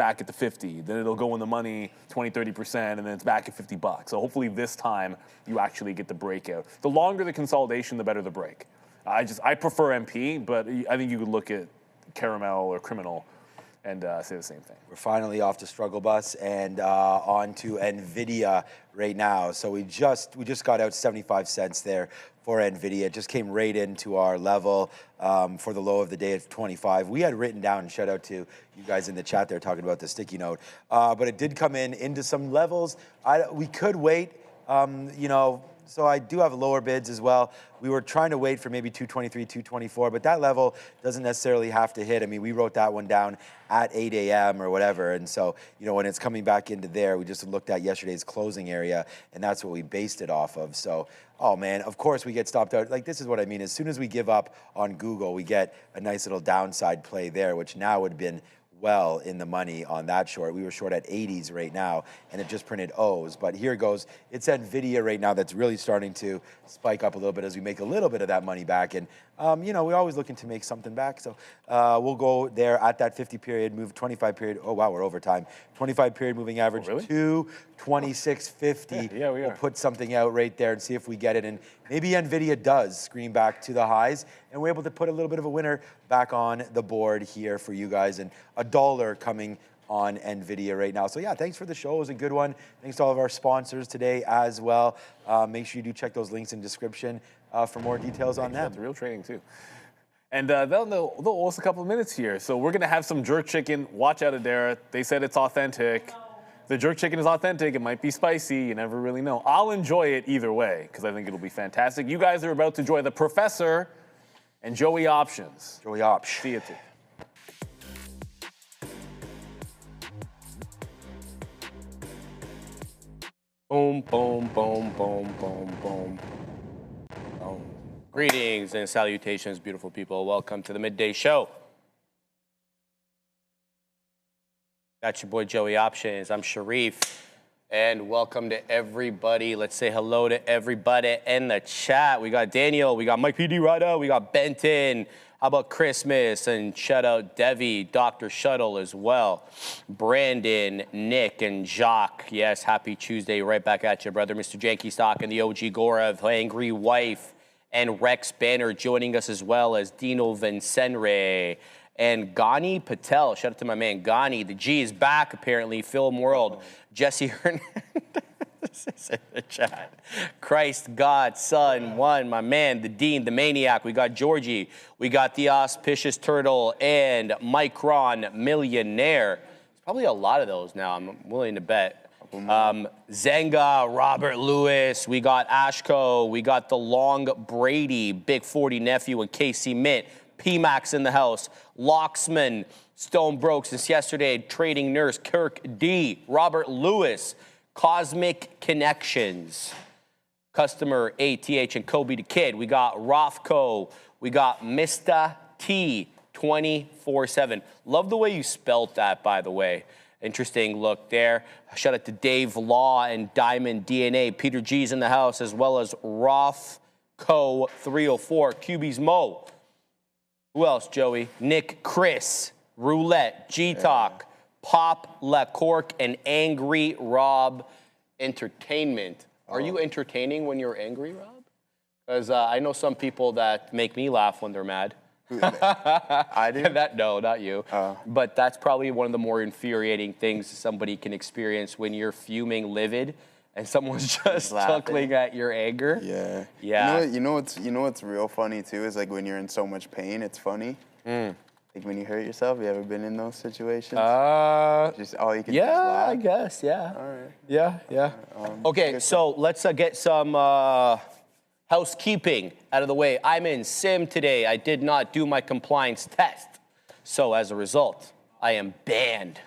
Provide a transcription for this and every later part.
back at the 50. Then it'll go in the money 20, 30%, and then it's back at $50. So hopefully this time you actually get the breakout. The longer the consolidation, the better the break. I prefer MP, but I think you could look at Caramel or Criminal and say the same thing. We're finally off the struggle bus and on to Nvidia right now. So we just got out 75 cents there for Nvidia. It just came right into our level for the low of the day at 25. We had written down, shout out to you guys in the chat there talking about the sticky note, but it did come into some levels. We could wait, you know. So I do have lower bids as well. We were trying to wait for maybe 223, 224, but that level doesn't necessarily have to hit. I mean, we wrote that one down at 8 a.m. or whatever. And so, you know, when it's coming back into there, we just looked at yesterday's closing area, and that's what we based it off of. So, oh man, of course we get stopped out. Like, this is what I mean. As soon as we give up on Google, we get a nice little downside play there, which now would have been well in the money on that short. We were short at 80s right now, and it just printed O's. But here goes. It's Nvidia right now that's really starting to spike up a little bit as we make a little bit of that money back. And, you know, we're always looking to make something back. So we'll go there at that 50 period, move 25 period. Oh, wow, we're over time. 25 period moving average, really? 226.50. Yeah, we are. We'll put something out right there and see if we get it. And maybe Nvidia does scream back to the highs, and we're able to put a little bit of a winner back on the board here for you guys. And $1 coming on Nvidia right now. So yeah, thanks for the show. It was a good one. Thanks to all of our sponsors today as well. Make sure you do check those links in the description for more details on them. That's real trading too. And they'll owe us a couple of minutes here. So we're gonna have some jerk chicken. Watch out, Adara. They said it's authentic. The jerk chicken is authentic. It might be spicy. You never really know. I'll enjoy it either way because I think it'll be fantastic. You guys are about to enjoy the Professor and Joey Options. Joey Opsh. See you too. Boom, boom, boom, boom, boom, boom. Greetings and salutations, beautiful people. Welcome to the Midday Show. That's your boy Joey Options. I'm Sharif. And welcome to everybody. Let's say hello to everybody in the chat. We got Daniel, we got Mike PD Rada, we got Benton. How about Christmas? And shout out Devi, Dr. Shuttle as well. Brandon, Nick, and Jacques. Yes, happy Tuesday. Right back at you, brother. Mr. Janky Stock and the OG Gorev, Angry Wife, and Rex Banner joining us as well as Dino Vincenre. And Gani Patel, shout out to my man Gani. The G is back apparently. Film World, Jesse Hernandez is in the chat. Christ, God, Son, One, my man, the Dean, the Maniac. We got Georgie. We got the Auspicious Turtle and Micron Millionaire. There's probably a lot of those now, I'm willing to bet. Zenga, Robert Lewis, we got Ashko, we got the Long Brady, Big 40 Nephew, and Casey Mint. PMAX in the house, Locksman, Stone Broke since yesterday, Trading Nurse, Kirk D, Robert Lewis, Cosmic Connections, Customer ATH, and Kobe the Kid. We got Rothko, we got Mr. T 24/7. Love the way you spelled that, by the way. Interesting look there. Shout out to Dave Law and Diamond DNA. Peter G's in the house, as well as Rothko 304, QB's Mo. Who else, Joey? Nick, Chris, Roulette, G-Talk, Pop, La Cork, and Angry Rob Entertainment. Are you entertaining when you're angry, Rob? Because I know some people that make me laugh when they're mad. I do? No, not you. But that's probably one of the more infuriating things somebody can experience when you're fuming livid and someone's just chuckling at your anger. Yeah. Yeah. You know what's real funny too is like when you're in so much pain, it's funny. Like when you hurt yourself. You ever been in those situations? Just all you can do is laugh. I guess. Yeah. All right. Yeah. Okay, so let's get some housekeeping out of the way. I'm in sim today. I did not do my compliance test. So as a result, I am banned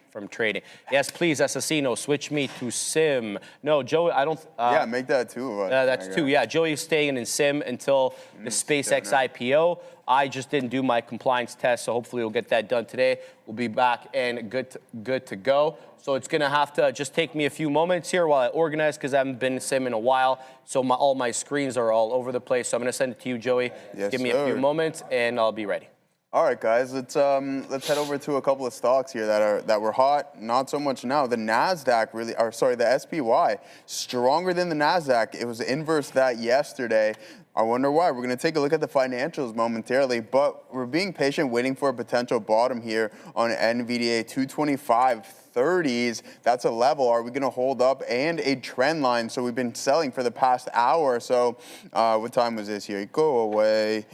from trading. Yes, please, Assassino, switch me to sim. No, Joey, I don't. Yeah, make that two. That's two. Yeah, Joey's staying in sim until the SpaceX IPO. I just didn't do my compliance test, so hopefully we'll get that done today. We'll be back and good to go. So it's gonna have to just take me a few moments here while I organize because I haven't been in sim in a while. So all my screens are all over the place. So I'm gonna send it to you, Joey. Yes, Give me a few moments and I'll be ready. All right, guys, let's head over to a couple of stocks here that were hot. Not so much now. The Nasdaq the SPY stronger than the Nasdaq. It was inverse that yesterday. I wonder why. We're going to take a look at the financials momentarily, but we're being patient, waiting for a potential bottom here on NVDA 225.30s. That's a level. Are we going to hold up? And a trend line. So we've been selling for the past hour or so. What time was this here? Go away.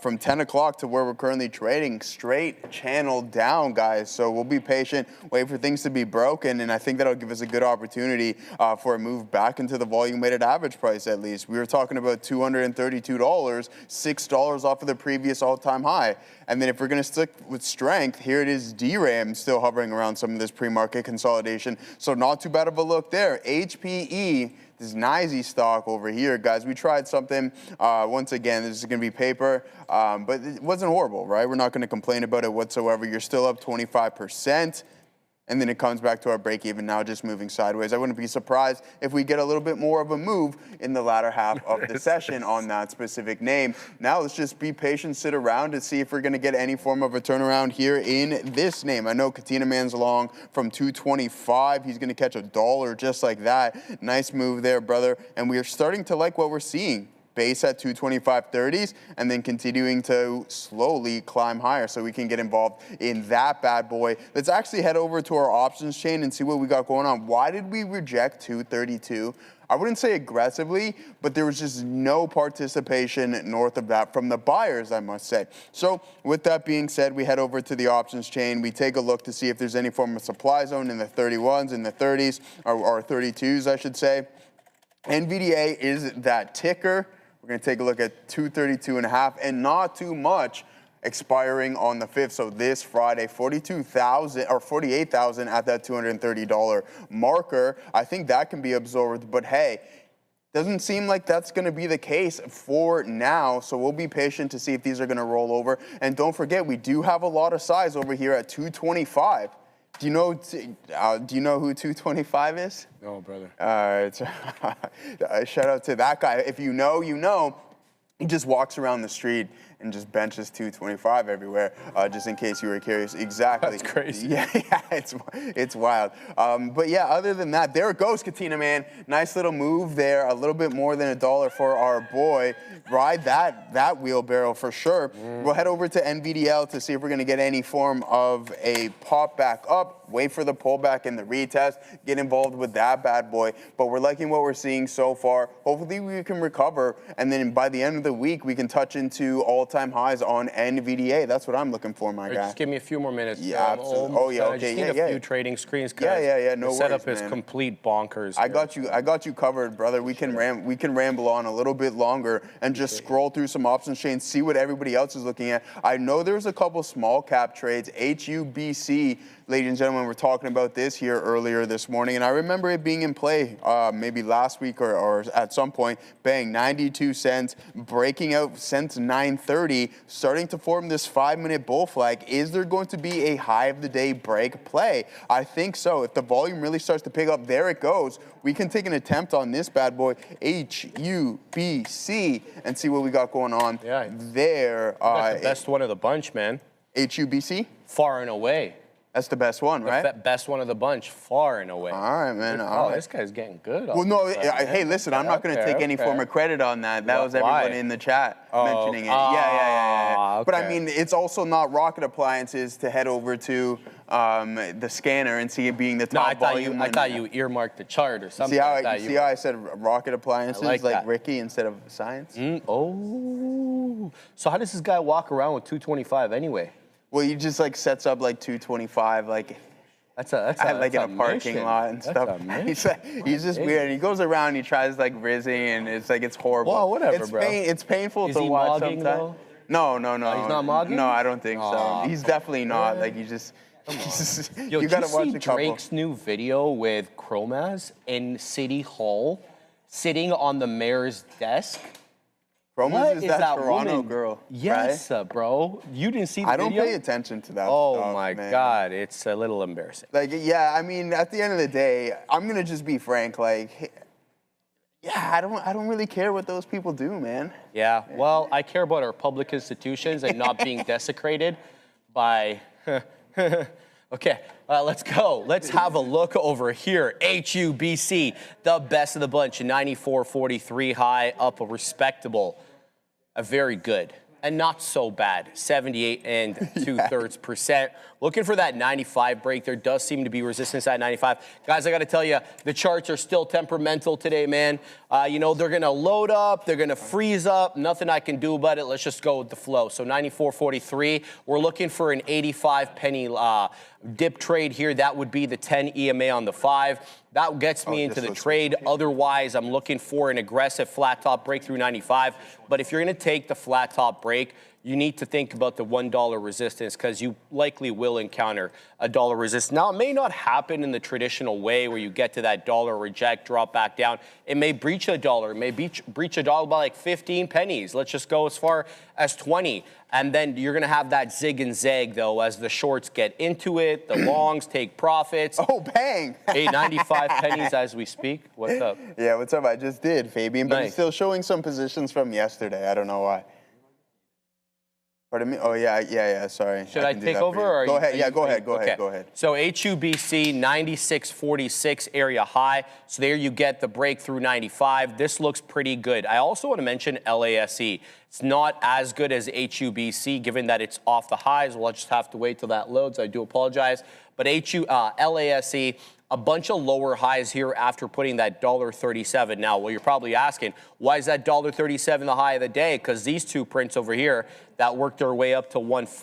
From 10 o'clock to where we're currently trading, straight channel down, guys. So we'll be patient, wait for things to be broken, and I think that'll give us a good opportunity for a move back into the volume-weighted average price at least. We were talking about $232, $6 off of the previous all-time high. And then if we're going to stick with strength, here it is, DRAM still hovering around some of this pre-market consolidation. So not too bad of a look there. HPE, this NYSE stock over here, guys, we tried something. Once again, this is going to be paper, but it wasn't horrible, right? We're not going to complain about it whatsoever. You're still up 25%. And then it comes back to our break even now, just moving sideways. I wouldn't be surprised if we get a little bit more of a move in the latter half of the session on that specific name. Now let's just be patient, sit around to see if we're going to get any form of a turnaround here in this name. I know Katina Man's long from 225. He's going to catch $1 just like that. Nice move there, brother. And we are starting to like what we're seeing. Base at 225.30s and then continuing to slowly climb higher so we can get involved in that bad boy. Let's actually head over to our options chain and see what we got going on. Why did we reject 232? I wouldn't say aggressively, but there was just no participation north of that from the buyers, I must say. So with that being said, we head over to the options chain. We take a look to see if there's any form of supply zone in the 31s, in the 30s, or 32s, I should say. NVDA is that ticker. We're going to take a look at 232.5 and not too much expiring on the 5th. So this Friday, 42,000 or 48,000 at that $230 marker. I think that can be absorbed, but hey, doesn't seem like that's going to be the case for now. So we'll be patient to see if these are going to roll over. And don't forget, we do have a lot of size over here at 225. Do you know who 225 is? No, brother. Shout out to that guy. If you know, you know. He just walks around the street and just benches 225 everywhere, just in case you were curious. Exactly. That's crazy. Yeah, it's wild. But yeah, other than that, there it goes, Katina, man. Nice little move there. A little bit more than $1 for our boy. Ride that wheelbarrow for sure. We'll head over to NVDL to see if we're going to get any form of a pop back up. Wait for the pullback and the retest. Get involved with that bad boy. But we're liking what we're seeing so far. Hopefully we can recover, and then by the end of the week, we can touch into all-time highs on NVDA. That's what I'm looking for, my guy. Just give me a few more minutes. Yeah, absolutely. Oh, yeah, okay, I just need a few trading screens. Yeah, no worries, the setup man. is complete bonkers. I got you covered, brother. We can ramble on a little bit longer and just scroll through some options chains, see what everybody else is looking at. I know there's a couple small cap trades. HUBC, ladies and gentlemen, we're talking about this here earlier this morning, and I remember it being in play maybe last week or at some point. Bang, 92 cents, breaking out since 9:30, starting to form this 5-minute bull flag. Is there going to be a high of the day break play? I think so. If the volume really starts to pick up, there it goes. We can take an attempt on this bad boy, HUBC, and see what we got going on there. The best one of the bunch, man. HUBC? Far and away. That's the best one, right? The best one of the bunch, far and away. All right, man. Oh, this guy's getting good. Well, no, hey, listen, I'm not going to take any form of credit on that. That was everyone in the chat mentioning it. Yeah. Okay. But I mean, it's also not rocket appliances to head over to the scanner and see it being the top volume. I thought you earmarked the chart or something. See how I said rocket appliances like Ricky instead of science? Oh. So how does this guy walk around with 225 anyway? Well, he just like sets up like 225, like that's in a parking lot and stuff. He's just weird. He goes around, he tries like rizzing, and it's like it's horrible. Well, whatever, bro. It's painful to watch sometimes. Though? No. He's not mogging? No, I don't think so. He's definitely not. Like you gotta watch a couple. Drake's new video with Chromaz in City Hall, sitting on the mayor's desk. Chromaz is that Toronto girl, yes, right? Bro. You didn't see the video? I don't pay attention to that stuff, my man. God. It's a little embarrassing. Like, yeah, I mean, at the end of the day, I'm going to just be frank. Like, yeah, I don't really care what those people do, man. Yeah, well, I care about our public institutions and not being desecrated by... Okay, let's go. Let's have a look over here. HUBC, the best of the bunch, 94.43 high, up a respectable, a very good, and not so bad, 78 and 2/3%. Looking for that 95 break. There does seem to be resistance at 95. Guys, I got to tell you, the charts are still temperamental today, man. You know, they're going to load up. They're going to freeze up. Nothing I can do about it. Let's just go with the flow. So 94.43. We're looking for an 85 penny dip trade here. That would be the 10 EMA on the 5. That gets me into the trade. Otherwise, I'm looking for an aggressive flat top break through 95. But if you're going to take the flat top break, you need to think about the $1 resistance because you likely will encounter a dollar resistance. Now, it may not happen in the traditional way where you get to that dollar, reject, drop back down. It may breach a dollar. It may breach a dollar by like 15 pennies. Let's just go as far as 20. And then you're going to have that zig and zag, though, as the shorts get into it, the longs take profits. Oh, bang! Hey, 95 pennies as we speak. What's up? Yeah, what's up? I just did, Fabian, but Nice. he's still showing some positions from yesterday. I don't know why. Pardon me? Oh, yeah, sorry. Should I can do take that for over? you. Or Go ahead, are yeah, you- go ahead, okay. go ahead. So HUBC 96.46 area high. So there you get the breakthrough 95. This looks pretty good. I also want to mention LASC. It's not as good as HUBC given that it's off the highs. We'll just have to wait till that loads. I do apologize. But LASC, a bunch of lower highs here after putting that $1.37. Now, well, you're probably asking, why is that $1.37 the high of the day? Because these two prints over here that worked their way up to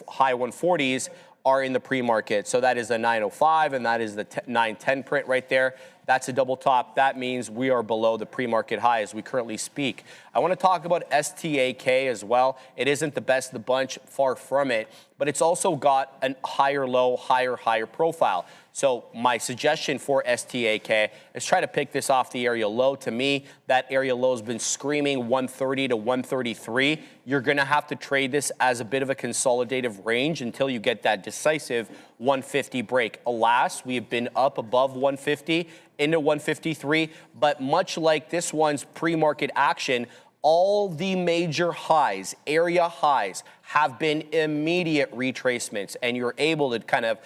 high 140s are in the pre-market. So that is the 905 and that is the 910 print right there. That's a double top. That means we are below the pre-market high as we currently speak. I want to talk about STAK as well. It isn't the best of the bunch, far from it, but it's also got a higher low, higher profile. So my suggestion for STAK is try to pick this off the area low. To me, that area low has been screaming 130 to 133. You're going to have to trade this as a bit of a consolidative range until you get that decisive 150 break. Alas, we have been up above 150 into 153, but much like this one's pre-market action, all the major highs, area highs, have been immediate retracements, and you're able to kind of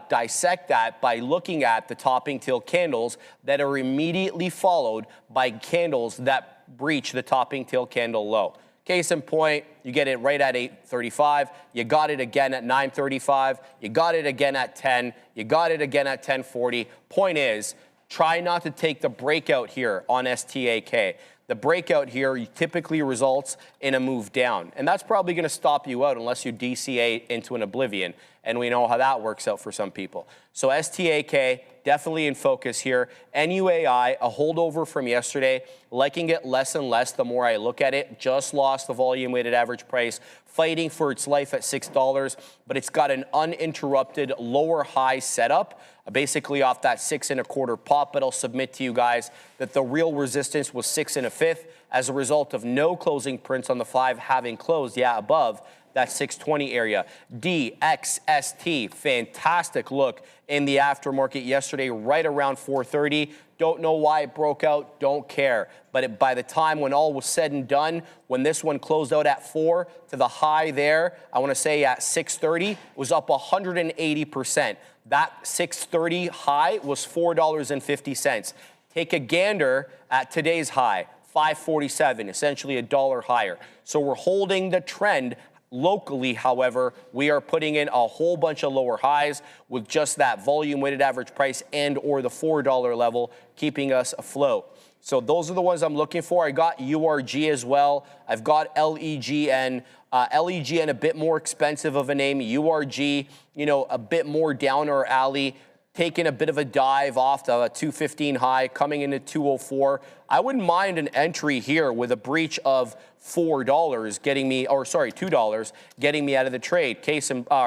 dissect that by looking at the topping tail candles that are immediately followed by candles that breach the topping tail candle low. Case in point, you get it right at 835, you got it again at 935, you got it again at 10, you got it again at 1040. Point is, try not to take the breakout here on STAK. The breakout here typically results in a move down, and that's probably going to stop you out unless you DCA into an oblivion, and we know how that works out for some people. So STAK, definitely in focus here. NUAI, a holdover from yesterday, liking it less and less the more I look at it. Just lost the volume-weighted average price, fighting for its life at $6, but it's got an uninterrupted lower high setup, basically off that 6 1/4 pop. But I'll submit to you guys that the real resistance was 6 1/5 as a result of no closing prints on the 5 having closed, above that 620 area. DXST, fantastic look in the aftermarket yesterday, right around 430. Don't know why it broke out, don't care. But by the time when all was said and done, when this one closed out at 4 to the high there, I want to say at 630, was up 180%. That 630 high was $4.50. Take a gander at today's high, 547, essentially $1 higher. So we're holding the trend. Locally, however, we are putting in a whole bunch of lower highs with just that volume-weighted average price and or the $4 level keeping us afloat. So those are the ones I'm looking for. I got URG as well. I've got LEGN. LEGN a bit more expensive of a name. URG, a bit more down our alley. Taking a bit of a dive off the 215 high, coming into 204. I wouldn't mind an entry here with a breach of $4 getting me, $2 getting me out of the trade.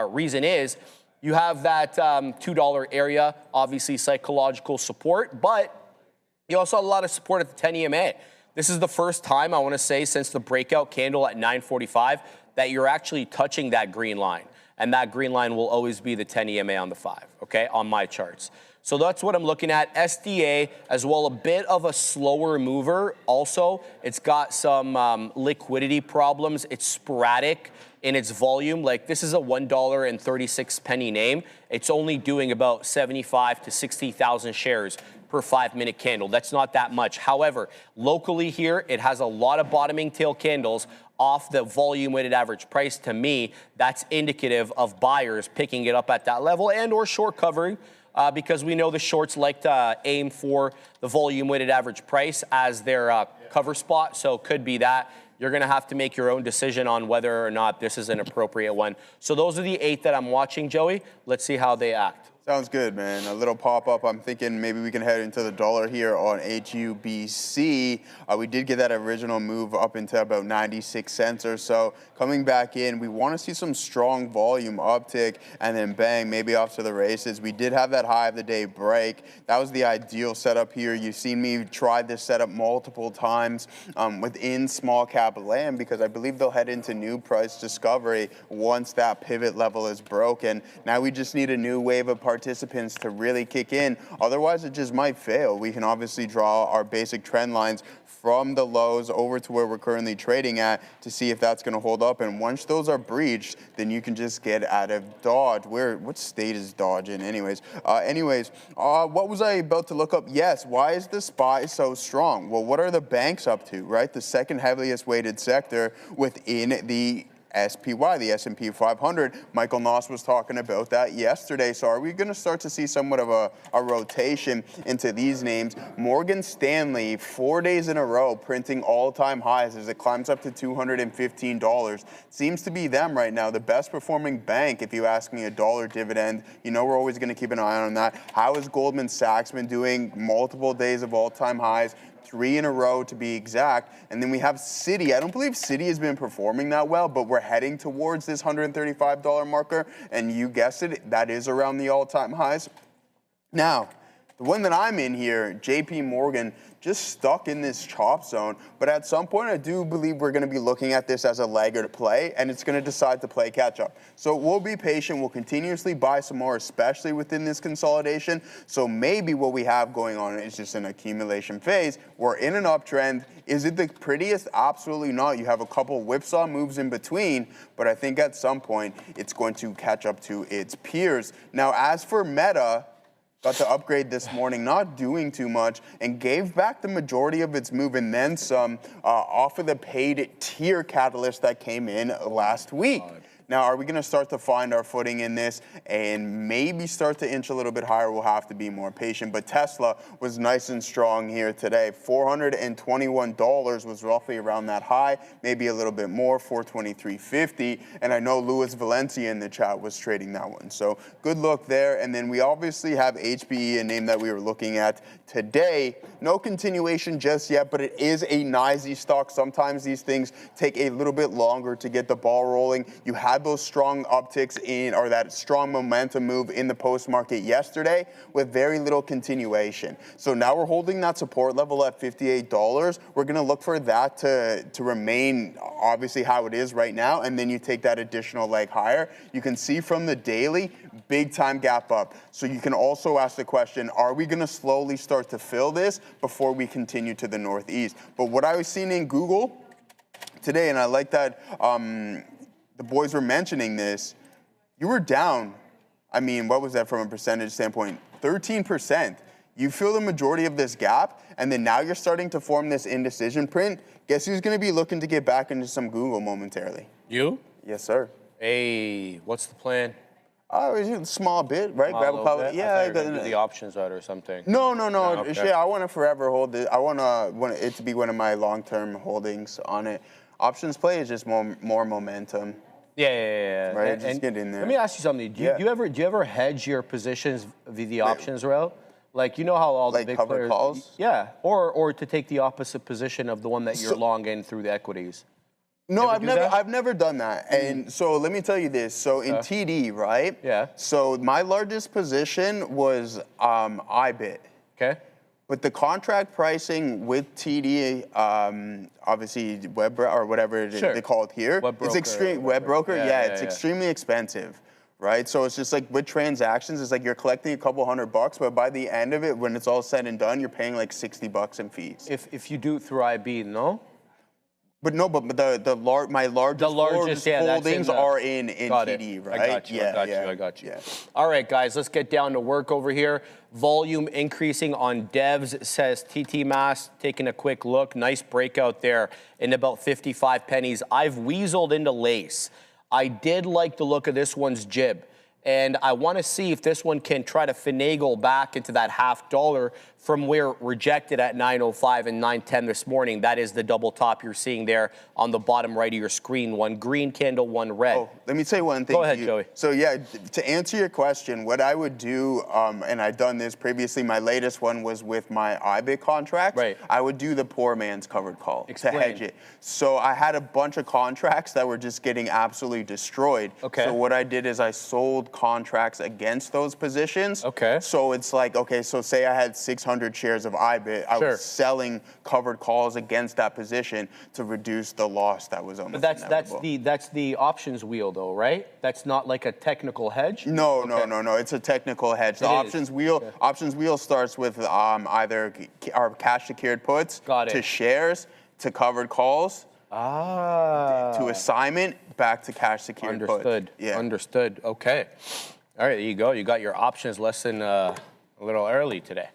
Reason is you have that $2 area, obviously psychological support, but you also have a lot of support at the 10 EMA. This is the first time, I want to say, since the breakout candle at 945 that you're actually touching that green line. and that green line will always be the 10 EMA on the 5, okay, on my charts. So that's what I'm looking at. SDA as well, a bit of a slower mover. Also, it's got some liquidity problems. It's sporadic in its volume. Like, this is a $1.36 name. It's only doing about 75 to 60,000 shares per 5-minute candle. That's not that much. However, locally here, it has a lot of bottoming tail candles off the volume weighted average price. To me, that's indicative of buyers picking it up at that level and or short covering. Because we know the shorts like to aim for the volume weighted average price as their cover spot. So it could be that. You're going to have to make your own decision on whether or not this is an appropriate one. So those are the 8 that I'm watching, Joey. Let's see how they act. Sounds good, man. A little pop-up. I'm thinking maybe we can head into the dollar here on HUBC. We did get that original move up into about 96 cents or so. Coming back in, we want to see some strong volume uptick, and then bang, maybe off to the races. We did have that high of the day break. That was the ideal setup here. You've seen me try this setup multiple times within small cap land, because I believe they'll head into new price discovery once that pivot level is broken. Now we just need a new wave of participants to really kick in. Otherwise, it just might fail. We can obviously draw our basic trend lines from the lows over to where we're currently trading at to see if that's going to hold up. And once those are breached, then you can just get out of Dodge. What state is Dodge in anyways? What was I about to look up? Yes, why is the SPY so strong? Well, what are the banks up to, right? The second heaviest weighted sector within the SPY, the S&P 500. Michael Noss was talking about that yesterday. So are we going to start to see somewhat of a rotation into these names? Morgan Stanley, 4 days in a row, printing all-time highs as it climbs up to $215. Seems to be them right now, the best performing bank. If you ask me, a dollar dividend, you know we're always going to keep an eye on that. How has Goldman Sachs been doing? Multiple days of all-time highs. 3 in a row to be exact. And then we have Citi. I don't believe Citi has been performing that well, but we're heading towards this $135 marker. And you guessed it, that is around the all-time highs. Now, the one that I'm in here, JP Morgan, just stuck in this chop zone. But at some point, I do believe we're going to be looking at this as a laggard play, and it's going to decide to play catch up. So we'll be patient. We'll continuously buy some more, especially within this consolidation. So maybe what we have going on is just an accumulation phase. We're in an uptrend. Is it the prettiest? Absolutely not. You have a couple whipsaw moves in between, but I think at some point, it's going to catch up to its peers. Now, as for Meta, got to upgrade this morning, not doing too much, and gave back the majority of its move and then some off of the paid tier catalyst that came in last week. Now, are we going to start to find our footing in this and maybe start to inch a little bit higher? We'll have to be more patient. But Tesla was nice and strong here today. $421 was roughly around that high, maybe a little bit more, $423.50. And I know Luis Valencia in the chat was trading that one. So good look there. And then we obviously have HPE, a name that we were looking at today. No continuation just yet, but it is a NYSE stock. Sometimes these things take a little bit longer to get the ball rolling. You had those strong upticks in, or that strong momentum move in the post market yesterday with very little continuation. So now we're holding that support level at $58. We're going to look for that to remain obviously how it is right now, and then you take that additional leg higher. You can see from the daily, big time gap up. So you can also ask the question, are we going to slowly start to fill this before we continue to the northeast? But what I was seeing in Google today, and I like that the boys were mentioning this, you were down, I mean, what was that from a percentage standpoint? 13%. You fill the majority of this gap, and then now you're starting to form this indecision print. Guess who's going to be looking to get back into some Google momentarily? You? Yes, sir. Hey, what's the plan? Oh, a small bit, right? Grab a couple. Yeah, I thought you were gonna do the options out or something. No. Okay. Shit, I want to forever hold it. I want it to be one of my long-term holdings on it. Options play is just more momentum. Yeah. Right, just get in there. Let me ask you something. Do you ever hedge your positions via the options route? Like, you know how all the big cover players, calls? Yeah, or to take the opposite position of the one that you're long in through the equities. No, I've never done that. And so let me tell you this. So in TD, right? Yeah. So my largest position was IBIT. Okay. But the contract pricing with TD, obviously web or whatever they call it here, Web broker it's extreme. Web broker, it's extremely expensive. right? So it's just like with transactions, it's like you're collecting a couple $100, but by the end of it, when it's all said and done, you're paying like $60 in fees. If you do it through IB, no? But no, but my largest holdings are in TD, right? I got you. All right, guys, let's get down to work over here. Volume increasing on devs, says TT Mass. Taking a quick look, nice breakout there in about 55 pennies. I've weaseled into LASC. I did like the look of this one's jib. And I want to see if this one can try to finagle back into that $0.50 from where it rejected at 9.05 and 9.10 this morning. That is the double top you're seeing there on the bottom right of your screen. One green candle, one red. Oh, let me say one thing. Go ahead, Joey. So yeah, to answer your question, what I would do, and I've done this previously, my latest one was with my IBIT contract. Right. I would do the poor man's covered call Explain. to hedge it. So I had a bunch of contracts that were just getting absolutely destroyed. Okay. So what I did is I sold contracts against those positions. Okay. So it's like, okay, so say I had 600 shares of IBIT, I was selling covered calls against that position to reduce the loss that was almost inevitable. That's the options wheel though, right? That's not like a technical hedge? No, it's a technical hedge. The options wheel starts with either our cash secured puts to shares to covered calls. To assignment, back to cash secured puts. Understood. Yeah. Understood. Okay. All right, there you go. You got your options lesson a little early today.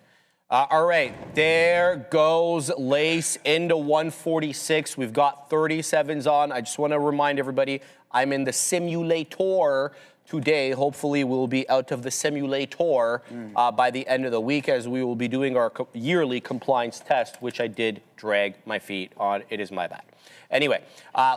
All right, there goes LASC into 146. We've got 37s on. I just want to remind everybody, I'm in the simulator today. Hopefully we'll be out of the simulator by the end of the week, as we will be doing our yearly compliance test, which I did drag my feet on. It is my bad. Anyway,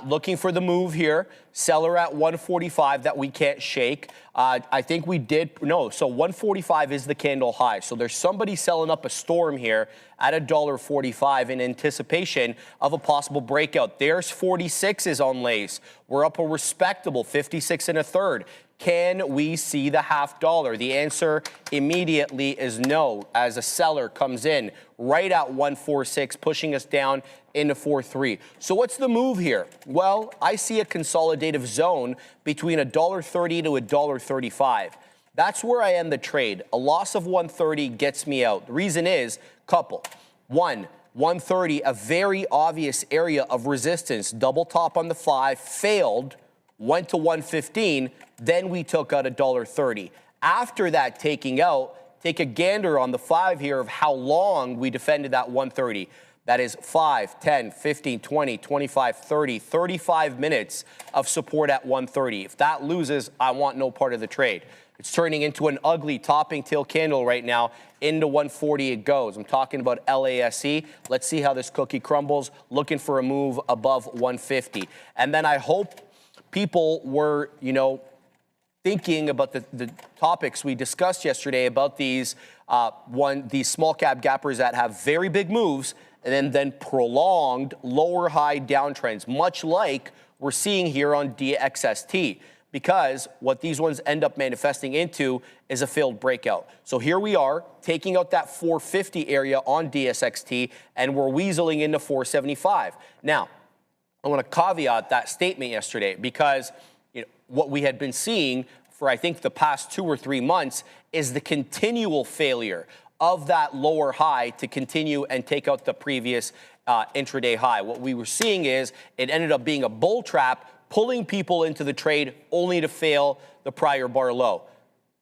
looking for the move here. Seller at 145 that we can't shake. I think we did, so 145 is the candle high. So there's somebody selling up a storm here at $1.45 in anticipation of a possible breakout. There's 46s on LASC. We're up a respectable 56 1/3. Can we see the $0.50? The answer immediately is no, as a seller comes in right at 146, pushing us down into 4.3. So what's the move here? Well, I see a consolidative zone between $1.30 to $1.35. That's where I end the trade. A loss of 130 gets me out. The reason is couple. One, 130, a very obvious area of resistance. Double top on the 5, failed, went to 115, then we took out $1.30. After that taking out, take a gander on the 5 here of how long we defended that 130. That is 5, 10, 15, 20, 25, 30, 35 minutes of support at 130. If that loses, I want no part of the trade. It's turning into an ugly topping tail candle right now. Into 140 it goes. I'm talking about LASC. Let's see how this cookie crumbles. Looking for a move above 150. And then I hope people were, thinking about the topics we discussed yesterday about these these small cap gappers that have very big moves and then prolonged lower high downtrends, much like we're seeing here on DXST. Because what these ones end up manifesting into is a failed breakout. So here we are taking out that 450 area on DSXT, and we're weaseling into 475. Now, I want to caveat that statement yesterday because what we had been seeing for I think the past 2 or 3 months is the continual failure of that lower high to continue and take out the previous intraday high. What we were seeing is it ended up being a bull trap, pulling people into the trade only to fail the prior bar low.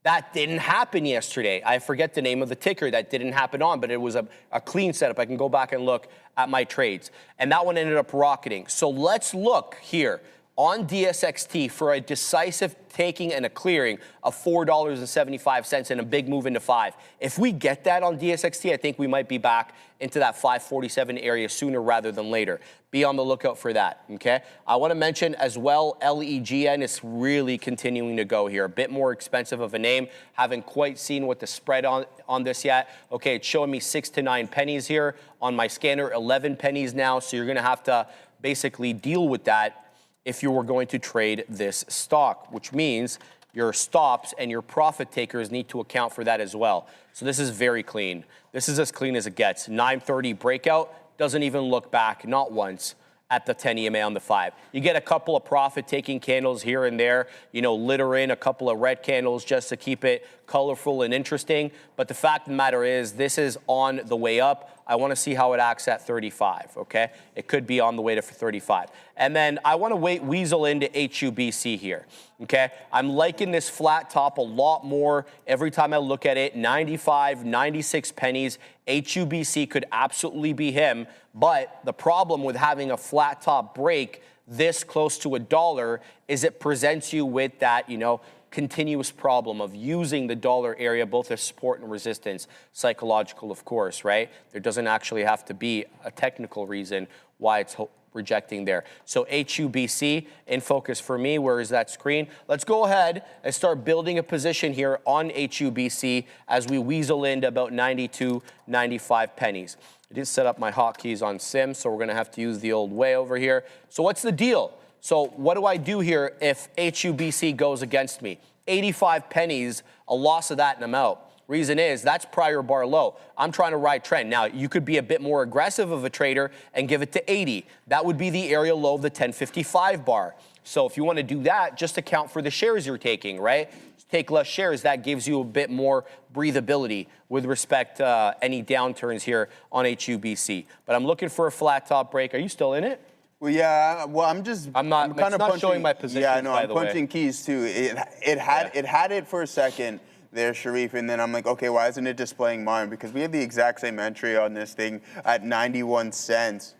That didn't happen yesterday. I forget the name of the ticker that didn't happen on, but it was a clean setup. I can go back and look at my trades. And that one ended up rocketing. So let's look here on DSXT for a decisive taking and a clearing of $4.75 and a big move into 5. If we get that on DSXT, I think we might be back into that 547 area sooner rather than later. Be on the lookout for that, okay? I want to mention as well, LEGN is really continuing to go here. A bit more expensive of a name. Haven't quite seen what the spread on this yet. Okay, it's showing me 6 to 9 pennies here. On my scanner, 11 pennies now, so you're going to have to basically deal with that if you were going to trade this stock, which means your stops and your profit takers need to account for that as well. So this is very clean. This is as clean as it gets. 930 breakout, doesn't even look back, not once. at the 10 EMA on the 5. You get a couple of profit-taking candles here and there, you know, litter in a couple of red candles just to keep it colorful and interesting. But the fact of the matter is, this is on the way up. I want to see how it acts at 35, okay? It could be on the way to 35. And then I want to weasel into HUBC here, okay? I'm liking this flat top a lot more every time I look at it. 95, 96 pennies. HUBC could absolutely be him, but the problem with having a flat top break this close to $1 is it presents you with that, you know, continuous problem of using the dollar area both as support and resistance, psychological, of course, right? There doesn't actually have to be a technical reason why it's rejecting there. So HUBC in focus for me. Where is that screen? Let's go ahead and start building a position here on HUBC as we weasel into about 92, 95 pennies. I did set up my hotkeys on Sim, so we're gonna have to use the old way over here. So what's the deal? So what do I do here if HUBC goes against me? 85 pennies, a loss of that and I'm out. Reason is, that's prior bar low. I'm trying to ride trend. Now, you could be a bit more aggressive of a trader and give it to 80. That would be the area low of the 1055 bar. So if you want to do that, just account for the shares you're taking, right? Take less shares. That gives you a bit more breathability with respect to any downturns here on HUBC. But I'm looking for a flat top break. Are you still in it? Well, yeah. Well, I'm kind of not showing my position. Yeah, no, I'm punching way. keys too. It had it for a second there, Sharif, and then I'm like, okay, why isn't it displaying mine? Because we have the exact same entry on this thing at 91 cents.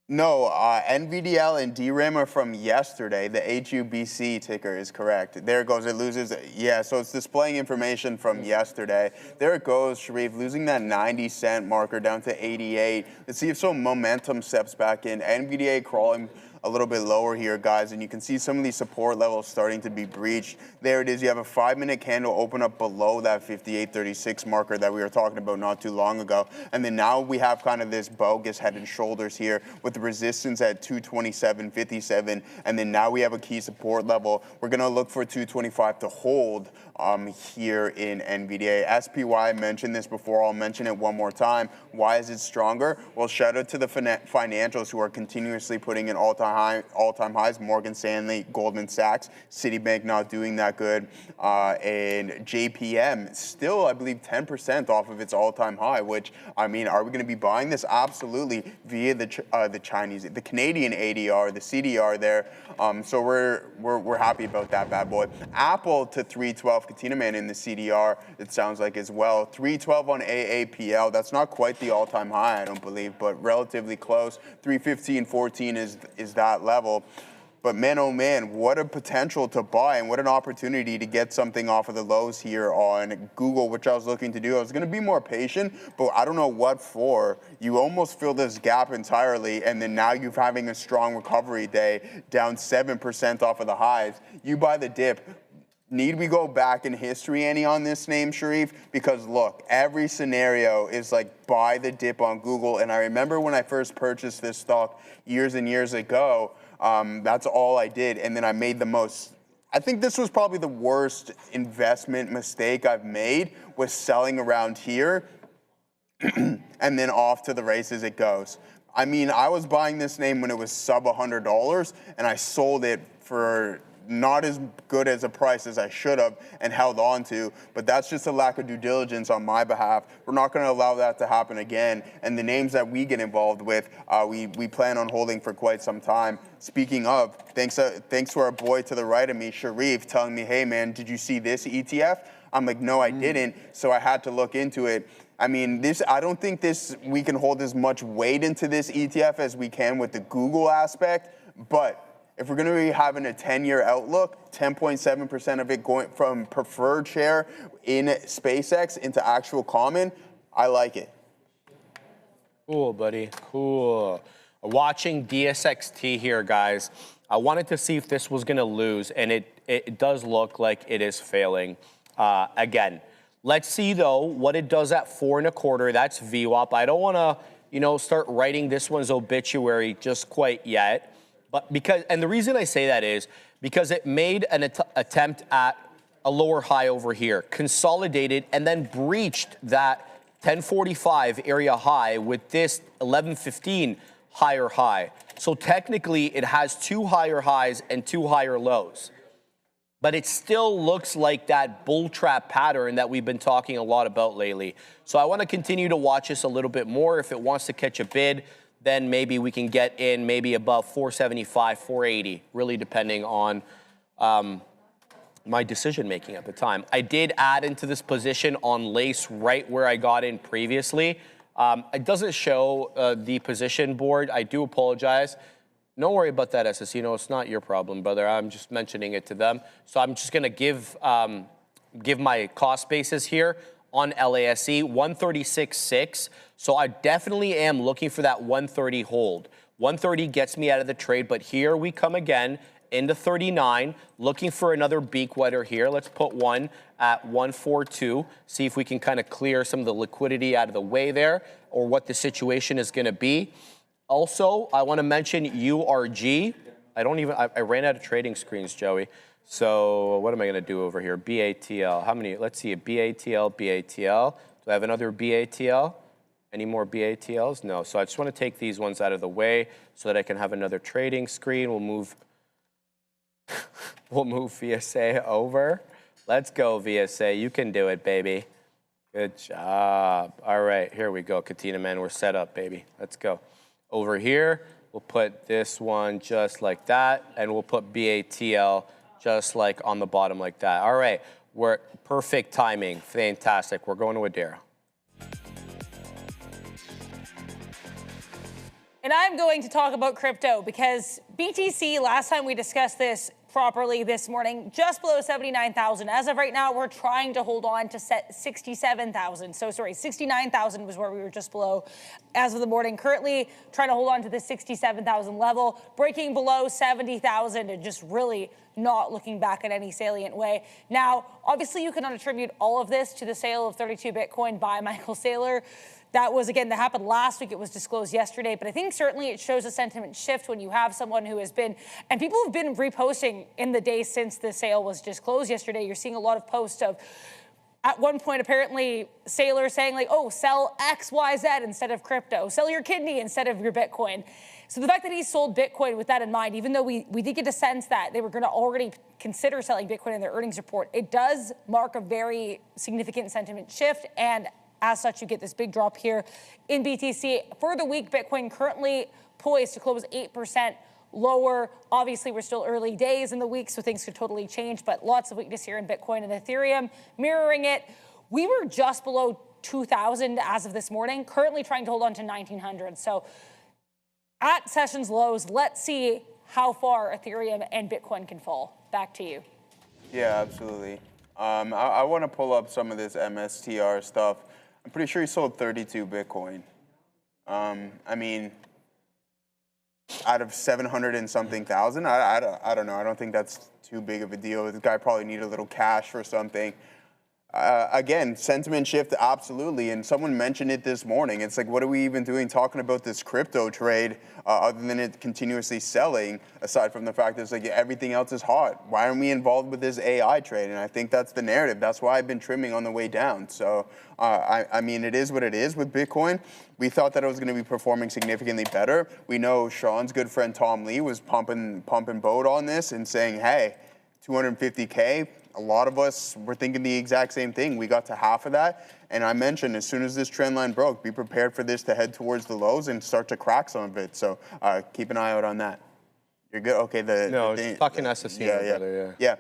No, NVDL and DRAM are from yesterday. The HUBC ticker is correct. There it goes. It loses. Yeah, so it's displaying information from yesterday. There it goes, Sharif, losing that 90-cent marker down to 88. Let's see if some momentum steps back in. NVDA crawling a little bit lower here, guys, and you can see some of these support levels starting to be breached. There it is. You have a 5-minute candle open up below that 58.36 marker that we were talking about not too long ago. And then now we have kind of this bogus head and shoulders here with the resistance at 227.57. And then now we have a key support level. We're going to look for 225 to hold here in NVDA. SPY, I mentioned this before. I'll mention it one more time. Why is it stronger? Well, shout out to the financials who are continuously putting in all-time highs. Morgan Stanley, Goldman Sachs, Citibank not doing that good, and JPM still, I believe, 10% off of its all-time high. Which, I mean, are we going to be buying this? Absolutely, via the Canadian ADR, the CDR there. So we're happy about that bad boy. Apple to 312, Katina Man in the CDR. It sounds like as well. 312 on AAPL. That's not quite the all-time high, I don't believe, but relatively close. 315.14 is that level. But man, oh man, what a potential to buy and what an opportunity to get something off of the lows here on Google, which I was looking to do. I was going to be more patient, but I don't know what for. You almost fill this gap entirely, and then now you're having a strong recovery day, down 7% off of the highs. You buy the dip. Need we go back in history any on this name, Sharif? Because look, every scenario is like buy the dip on Google. And I remember when I first purchased this stock years and years ago, that's all I did. And then I made the most. I think this was probably the worst investment mistake I've made, was selling around here and then off to the races it goes. I mean, I was buying this name when it was sub $100 and I sold it for not as good as a price as I should have and held on to, but that's just a lack of due diligence on my behalf. We're not going to allow that to happen again. And the names that we get involved with, we plan on holding for quite some time. Speaking of, thanks to our boy to the right of me, Sharif, telling me, hey man, did you see this ETF? I'm like, no, I didn't. So I had to look into it. I mean, I don't think we can hold as much weight into this ETF as we can with the Google aspect, but if we're going to be having a 10-year outlook, 10.7% of it going from preferred share in SpaceX into actual common, I like it. Cool, buddy. Cool. Watching DSXT here, guys. I wanted to see if this was going to lose, and it does look like it is failing again. Let's see, though, what it does at 4.25. That's VWAP. I don't want to, start writing this one's obituary just quite yet. But and the reason I say that is because it made an attempt at a lower high over here, consolidated, and then breached that 1045 area high with this 1115 higher high. So technically, it has 2 higher highs and 2 higher lows. But it still looks like that bull trap pattern that we've been talking a lot about lately. So I want to continue to watch this a little bit more. If it wants to catch a bid, then maybe we can get in maybe above 475, 480, really depending on my decision making at the time. I did add into this position on LASC right where I got in previously. It doesn't show the position board. I do apologize. Don't worry about that, SS. You know, it's not your problem, brother. I'm just mentioning it to them. So I'm just going to give my cost basis here on LASC, 136.6. So I definitely am looking for that 130 hold. 130 gets me out of the trade, but here we come again into 39, looking for another beak wetter here. Let's put one at 142, see if we can kind of clear some of the liquidity out of the way there, or what the situation is going to be. Also, I want to mention URG. I ran out of trading screens, Joey. So what am I going to do over here? BATL. How many? Let's see. BATL. Do I have another BATL? Any more BATLs? No. So I just want to take these ones out of the way so that I can have another trading screen. We'll move VSA over. Let's go, VSA. You can do it, baby. Good job. All right, here we go, Katina, man. We're set up, baby. Let's go. Over here, we'll put this one just like that, and we'll put BATL just like on the bottom like that. All right, we're perfect timing. Fantastic. We're going to Adara. And I'm going to talk about crypto because BTC, last time we discussed this properly this morning, just below 79,000. As of right now, we're trying to hold on to set 67,000. So sorry, 69,000 was where we were just below as of the morning. Currently trying to hold on to the 67,000 level, breaking below 70,000 and just really not looking back in any salient way. Now, obviously you cannot attribute all of this to the sale of 32 Bitcoin by Michael Saylor. That was, again, that happened last week. It was disclosed yesterday. But I think certainly it shows a sentiment shift when you have someone who has been, and people have been reposting in the days since the sale was disclosed yesterday. You're seeing a lot of posts of, at one point, apparently, Saylor saying like, oh, sell XYZ instead of crypto. Sell your kidney instead of your Bitcoin. So the fact that he sold Bitcoin with that in mind, even though we did get a sense that they were going to already consider selling Bitcoin in their earnings report, it does mark a very significant sentiment shift. And as such, you get this big drop here in BTC. For the week, Bitcoin currently poised to close 8% lower. Obviously, we're still early days in the week, so things could totally change, but lots of weakness here in Bitcoin and Ethereum. Mirroring it, we were just below 2,000 as of this morning, currently trying to hold on to 1,900. So at sessions lows, let's see how far Ethereum and Bitcoin can fall. Back to you. Yeah, absolutely. I want to pull up some of this MSTR stuff. I'm pretty sure he sold 32 Bitcoin. I mean, out of 700 and something thousand, I don't know. I don't think that's too big of a deal. This guy probably needed a little cash for something. Again, sentiment shift, absolutely. And someone mentioned it this morning. It's like, what are we even doing talking about this crypto trade other than it continuously selling, aside from the fact that it's like everything else is hot? Why aren't we involved with this AI trade? And I think that's the narrative. That's why I've been trimming on the way down. So, I mean, it is what it is with Bitcoin. We thought that it was going to be performing significantly better. We know Sean's good friend Tom Lee was pumping boat on this and saying, hey, 250K, a lot of us were thinking the exact same thing. We got to half of that, and I mentioned as soon as this trend line broke, be prepared for this to head towards the lows and start to crack some of it. So keep an eye out on that. You're good? Okay. It's fucking SSC. Yeah.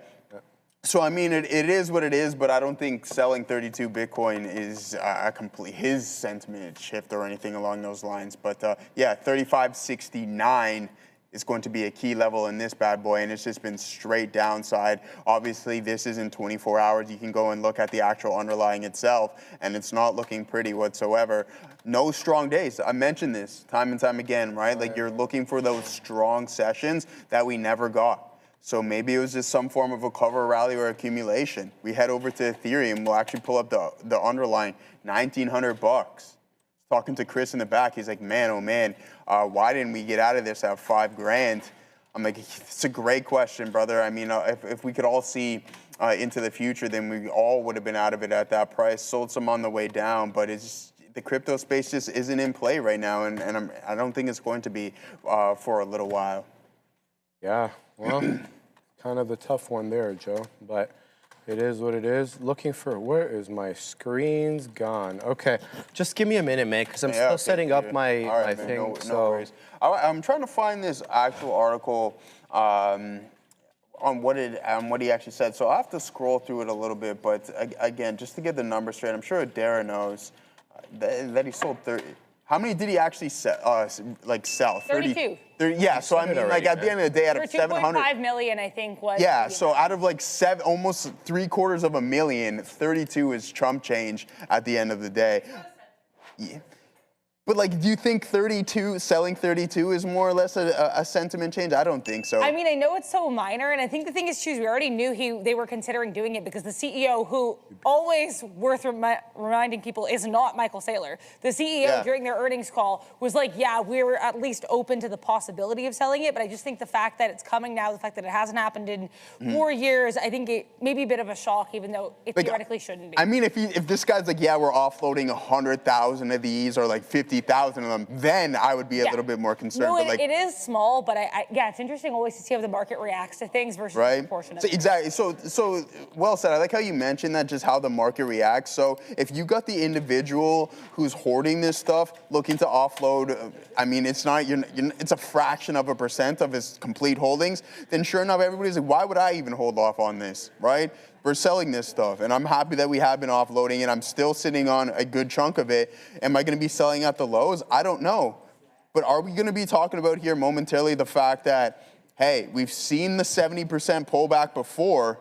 So, I mean, it is what it is, but I don't think selling 32 Bitcoin is a complete his sentiment shift or anything along those lines. But, yeah, 35.69 is going to be a key level in this bad boy, and it's just been straight downside. Obviously, this is in 24 hours. You can go and look at the actual underlying itself, and it's not looking pretty whatsoever. No strong days. I mentioned this time and time again, right? Like, you're looking for those strong sessions that we never got. So maybe it was just some form of a cover rally or accumulation. We head over to Ethereum. We'll actually pull up the underlying $1,900. Talking to Chris in the back, he's like, man, oh man, why didn't we get out of this at $5,000? I'm like, it's a great question, brother. I mean, if we could all see into the future, then we all would have been out of it at that price. Sold some on the way down, but it's the crypto space just isn't in play right now, and I don't think it's going to be for a little while. Yeah, well, kind of a tough one there, Joe, but it is what it is. Looking for, where is my screen's gone? Okay, just give me a minute, man, because I'm still setting up my thing. No worries. I'm trying to find this actual article on what he actually said. So I have to scroll through it a little bit, but again, just to get the numbers straight, I'm sure Dara knows that he sold 30. How many did he actually sell? 32. 30, yeah, so I mean, already, like at the end of the day, out of 700. 2.5 million, I think, was. Yeah, so out of like almost 750,000, 32 is Trump change at the end of the day. Yeah. But like, do you think selling 32 is more or less a sentiment change? I don't think so. I mean, I know it's so minor, and I think the thing is, we already knew they were considering doing it because the CEO, who always worth reminding people is not Michael Saylor. The CEO during their earnings call was like, yeah, we were at least open to the possibility of selling it, but I just think the fact that it's coming now, the fact that it hasn't happened in 4 years, I think it may be a bit of a shock, even though it theoretically shouldn't be. I mean, if this guy's like, yeah, we're offloading 100,000 of these or like 50,000 of them, then I would be a little bit more concerned. No, but like, it is small, but yeah, it's interesting always to see how the market reacts to things versus the proportion of it. Exactly. So well said. I like how you mentioned that, just how the market reacts. So if you got the individual who's hoarding this stuff, looking to offload, I mean, it's not it's a fraction of a % of his complete holdings, then sure enough, everybody's like, why would I even hold off on this, right? We're selling this stuff, and I'm happy that we have been offloading it. I'm still sitting on a good chunk of it. Am I going to be selling at the lows? I don't know. But are we going to be talking about here momentarily the fact that, hey, we've seen the 70% pullback before.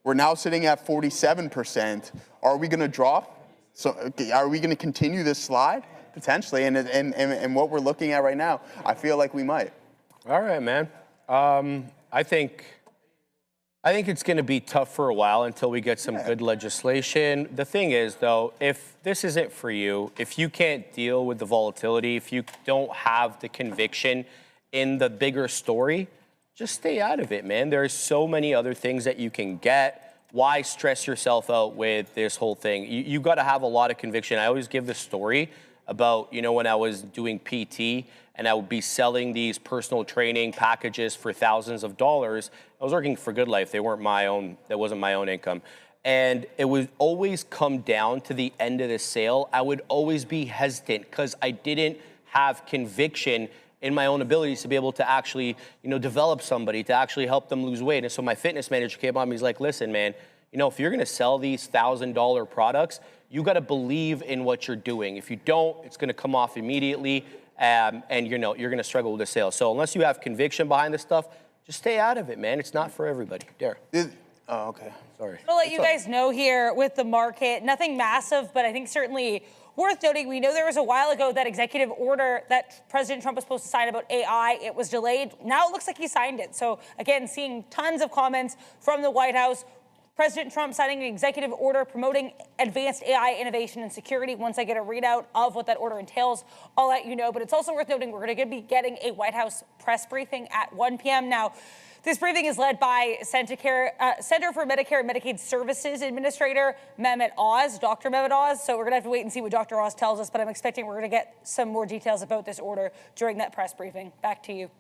We're now sitting at 47%. Are we going to drop? So are we going to continue this slide? Potentially. And what we're looking at right now, I feel like we might. All right, man. I think it's going to be tough for a while until we get some good legislation. The thing is, though, if this isn't for you, if you can't deal with the volatility, if you don't have the conviction in the bigger story, just stay out of it, man. There's so many other things that you can get. Why stress yourself out with this whole thing? You got to have a lot of conviction. I always give the story about, when I was doing PT and I would be selling these personal training packages for thousands of dollars. I was working for Good Life. They weren't my own, that wasn't my own income. And it would always come down to the end of the sale. I would always be hesitant because I didn't have conviction in my own abilities to be able to actually, develop somebody, to actually help them lose weight. And so my fitness manager came on, he's like, listen, man, if you're gonna sell these $1,000 products, you gotta believe in what you're doing. If you don't, it's gonna come off immediately, and you're gonna struggle with the sales. So unless you have conviction behind this stuff, just stay out of it, man. It's not for everybody. Dare. Oh, okay. Sorry. I'll let you guys know here with the market, nothing massive, but I think certainly worth noting. We know there was a while ago that executive order that President Trump was supposed to sign about AI. It was delayed. Now it looks like he signed it. So again, seeing tons of comments from the White House. President Trump signing an executive order promoting advanced AI innovation and security. Once I get a readout of what that order entails, I'll let you know. But it's also worth noting we're going to be getting a White House press briefing at 1 p.m. Now, this briefing is led by Center for Medicare and Medicaid Services Administrator Mehmet Oz, Dr. Mehmet Oz. So we're going to have to wait and see what Dr. Oz tells us, but I'm expecting we're going to get some more details about this order during that press briefing. Back to you.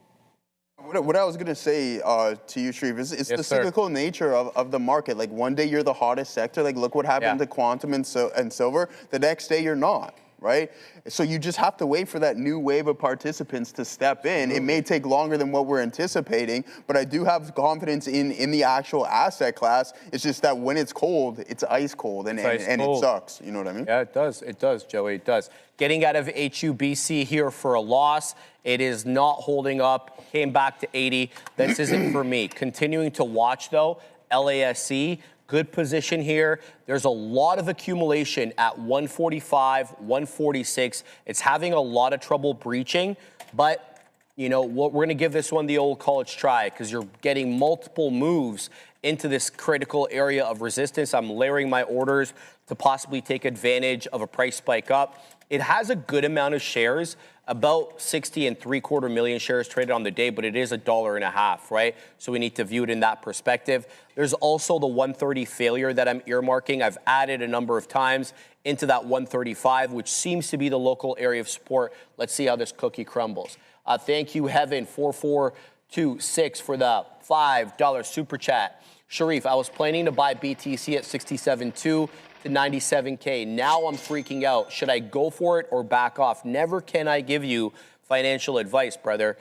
What I was going to say to you, Shreve, is the cyclical nature of the market. Like, one day you're the hottest sector. Like, look what happened to quantum and silver. The next day you're not, right? So you just have to wait for that new wave of participants to step in. It may take longer than what we're anticipating, but I do have confidence in the actual asset class. It's just that when it's cold, it's ice cold, and it sucks. You know what I mean? Yeah, it does. It does, Joey. It does. Getting out of HUBC here for a loss. It is not holding up. Came back to 80. This isn't for me. Continuing to watch, though, LASC. Good position here. There's a lot of accumulation at 145, 146. It's having a lot of trouble breaching, but we're going to give this one the old college try because you're getting multiple moves into this critical area of resistance. I'm layering my orders to possibly take advantage of a price spike up. It has a good amount of shares, about 60.75 million shares traded on the day, but it is $1.50, right? So we need to view it in that perspective. There's also the 130 failure that I'm earmarking. I've added a number of times into that 135, which seems to be the local area of support. Let's see how this cookie crumbles. Thank you, Heaven, 4426 for the $5 super chat. Sharif, I was planning to buy BTC at 67.2 to 97K. Now I'm freaking out. Should I go for it or back off? Never can I give you financial advice, brother.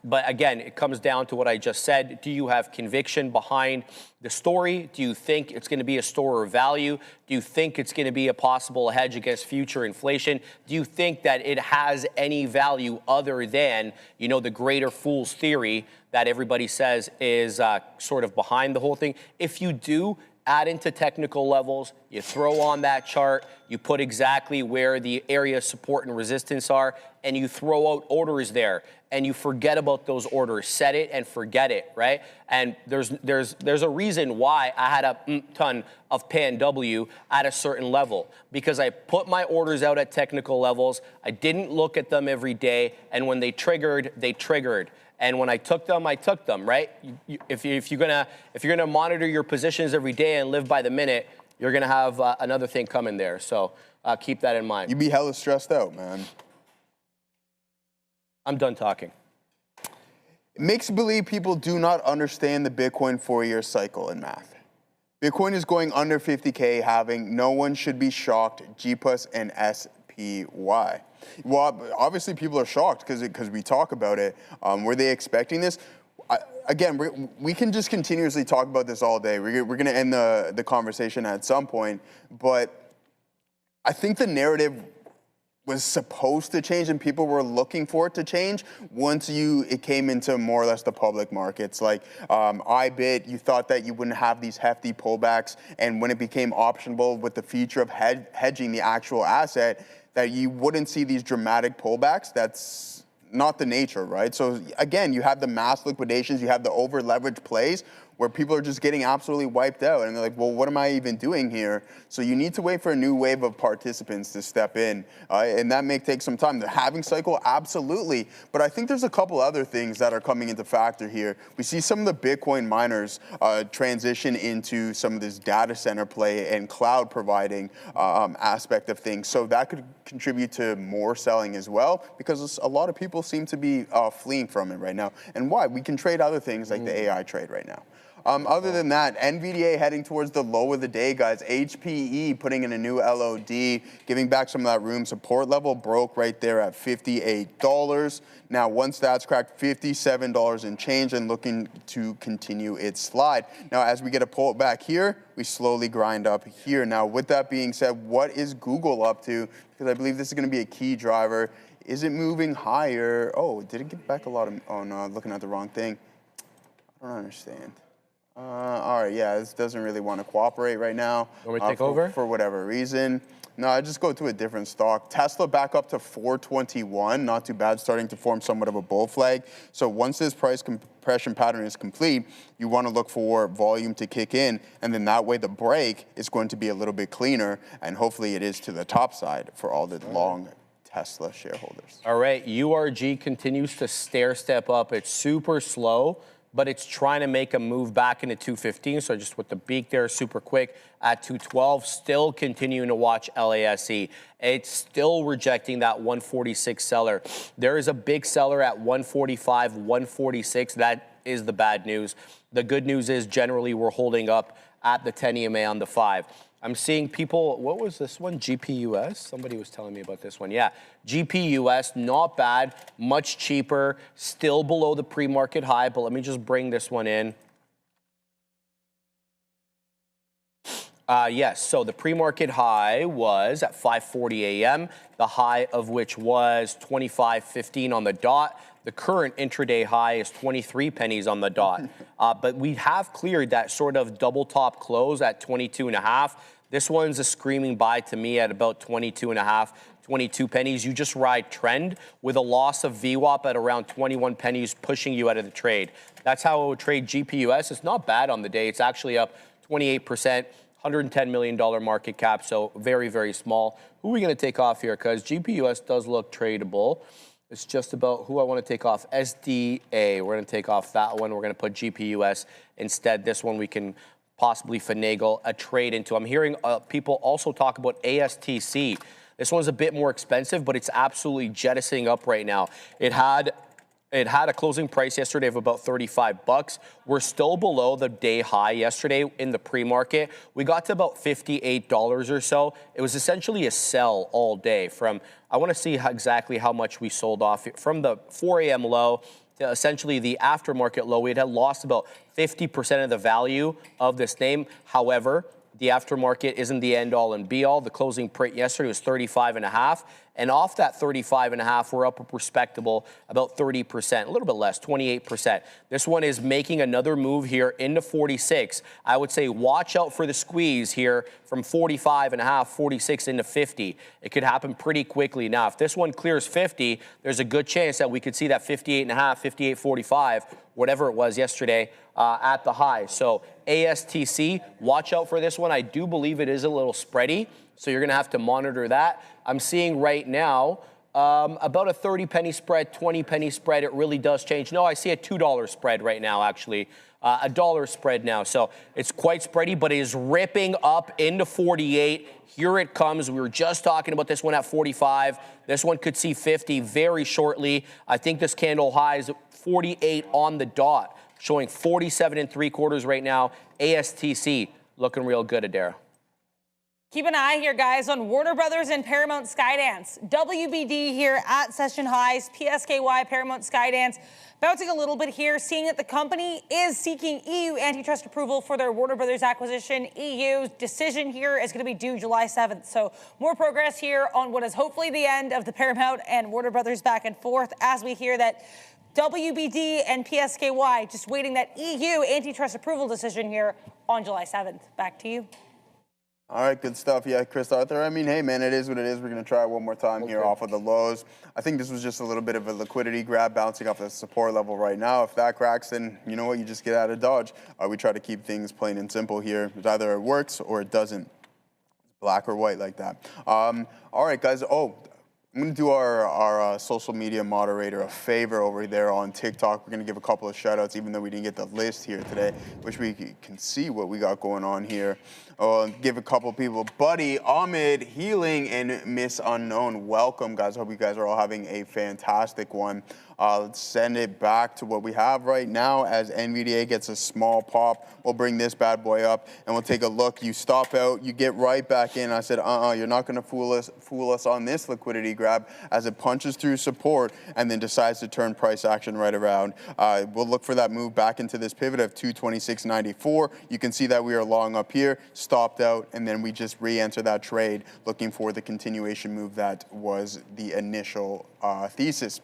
But again, it comes down to what I just said. Do you have conviction behind the story? Do you think it's going to be a store of value? Do you think it's going to be a possible hedge against future inflation? Do you think that it has any value other than, you know, the greater fool's theory that everybody says is sort of behind the whole thing? If you do, add into technical levels, you throw on that chart, you put exactly where the area of support and resistance are, and you throw out orders there, and you forget about those orders. Set it and forget it, right? And there's a reason why I had a ton of PANW at a certain level, because I put my orders out at technical levels, I didn't look at them every day, and when they triggered, they triggered. And when I took them, right? If you're gonna monitor your positions every day and live by the minute, you're gonna have another thing coming there. So keep that in mind. You'd be hella stressed out, man. I'm done talking. It makes believe people do not understand the Bitcoin 4-year cycle in math. Bitcoin is going under 50K, having no one should be shocked, GPUS and SPY. Well, obviously people are shocked because we talk about it. Were they expecting this? Again, we can just continuously talk about this all day. We're going to end the conversation at some point, but I think the narrative was supposed to change and people were looking for it to change once it came into more or less the public markets. Like IBIT, you thought that you wouldn't have these hefty pullbacks, and when it became optionable with the feature of hedging the actual asset, that you wouldn't see these dramatic pullbacks. That's not the nature, right? So again, you have the mass liquidations, you have the over leveraged plays where people are just getting absolutely wiped out, and they're like, well, what am I even doing here? So you need to wait for a new wave of participants to step in, and that may take some time. The halving cycle, absolutely, but I think there's a couple other things that are coming into factor here. We see some of the Bitcoin miners transition into some of this data center play and cloud providing aspect of things, so that could contribute to more selling as well, because a lot of people seem to be fleeing from it right now. And why? We can trade other things like the AI trade right now. Other than that, NVDA heading towards the low of the day, guys. HPE putting in a new LOD, giving back some of that room. Support level broke right there at $58. Now, once that's cracked, $57 and change, and looking to continue its slide. Now, as we get a pull back here, we slowly grind up here. Now, with that being said, what is Google up to? Because I believe this is going to be a key driver. Is it moving higher? Oh, did it get back a lot of, oh no, I'm looking at the wrong thing. I don't understand. All right, yeah, this doesn't really want to cooperate right now. Want me to take over? For whatever reason. No, I just go to a different stock. Tesla back up to 421, not too bad, starting to form somewhat of a bull flag. So once this price compression pattern is complete, you want to look for volume to kick in, and then that way the break is going to be a little bit cleaner, and hopefully it is to the top side for all the long Tesla shareholders. All right, URG continues to stair step up. It's super slow, but it's trying to make a move back into 215. So just with the beak there, super quick at 212, still continuing to watch LASC. It's still rejecting that 146 seller. There is a big seller at 145, 146. That is the bad news. The good news is generally we're holding up at the 10 EMA on the 5. I'm seeing people, what was this one? GPUS? Somebody was telling me about this one. Yeah, GPUS, not bad, much cheaper, still below the pre-market high, but let me just bring this one in. Yes, so the pre-market high was at 5:40 a.m., the high of which was 25.15 on the dot. The current intraday high is 23 pennies on the dot. But we have cleared that sort of double top close at 22.5. This one's a screaming buy to me at about 22.5, 22 pennies. You just ride trend with a loss of VWAP at around 21 pennies pushing you out of the trade. That's how I would trade GPUS. It's not bad on the day. It's actually up 28%. $110 million market cap, so very, very small. Who are we going to take off here? Because GPUS does look tradable. It's just about who I want to take off. SDA, we're going to take off that one. We're going to put GPUS instead. This one we can possibly finagle a trade into. I'm hearing people also talk about ASTC. This one's a bit more expensive, but it's absolutely jettisoning up right now. It had a closing price yesterday of about 35 bucks. We're still below the day high yesterday in the pre-market. We got to about $58 or so. It was essentially a sell all day from, I want to see exactly how much we sold off from the 4 a.m. low to essentially the aftermarket low. We had lost about 50% of the value of this name. However, the aftermarket isn't the end all and be all. The closing print yesterday was 35.5. And off that 35.5, we're up a respectable about 30%, a little bit less, 28%. This one is making another move here into 46. I would say watch out for the squeeze here from 45.5, 46 into 50. It could happen pretty quickly. Now, if this one clears 50, there's a good chance that we could see that 58.5, 58.45, whatever it was yesterday at the high. So ASTC, watch out for this one. I do believe it is a little spready, so you're going to have to monitor that. I'm seeing right now about a 30 penny spread, 20 penny spread. It really does change. No, I see a $2 spread right now, actually. A dollar spread now. So it's quite spready, but it is ripping up into 48. Here it comes. We were just talking about this one at 45. This one could see 50 very shortly. I think this candle high is 48 on the dot, showing 47 3/4 right now. ASTC looking real good, Adara. Keep an eye here, guys, on Warner Brothers and Paramount Skydance. WBD here at session highs. PSKY, Paramount Skydance, bouncing a little bit here, seeing that the company is seeking EU antitrust approval for their Warner Brothers acquisition. EU's decision here is going to be due July 7th. So more progress here on what is hopefully the end of the Paramount and Warner Brothers back and forth as we hear that WBD and PSKY just waiting that EU antitrust approval decision here on July 7th. Back to you. All right, good stuff. Yeah, Chris Arthur. I mean, hey, man, it is what it is. We're going to try it one more time here off of the lows. I think this was just a little bit of a liquidity grab bouncing off the support level right now. If that cracks, then you know what? You just get out of Dodge. We try to keep things plain and simple here. It's either it works or it doesn't. Black or white like that. All right, guys. Oh, I'm going to do our social media moderator a favor over there on TikTok. We're going to give a couple of shout-outs, even though we didn't get the list here today. Wish we can see what we got going on here. Give a couple people. Buddy, Ahmed, Healing, and Miss Unknown. Welcome, guys. Hope you guys are all having a fantastic one. Let's send it back to what we have right now as NVDA gets a small pop. We'll bring this bad boy up, and we'll take a look. You stop out, you get right back in. I said, you're not going to fool us on this liquidity grab as it punches through support and then decides to turn price action right around. We'll look for that move back into this pivot of 226.94. You can see that we are long up here, stopped out, and then we just re-enter that trade looking for the continuation move that was the initial thesis.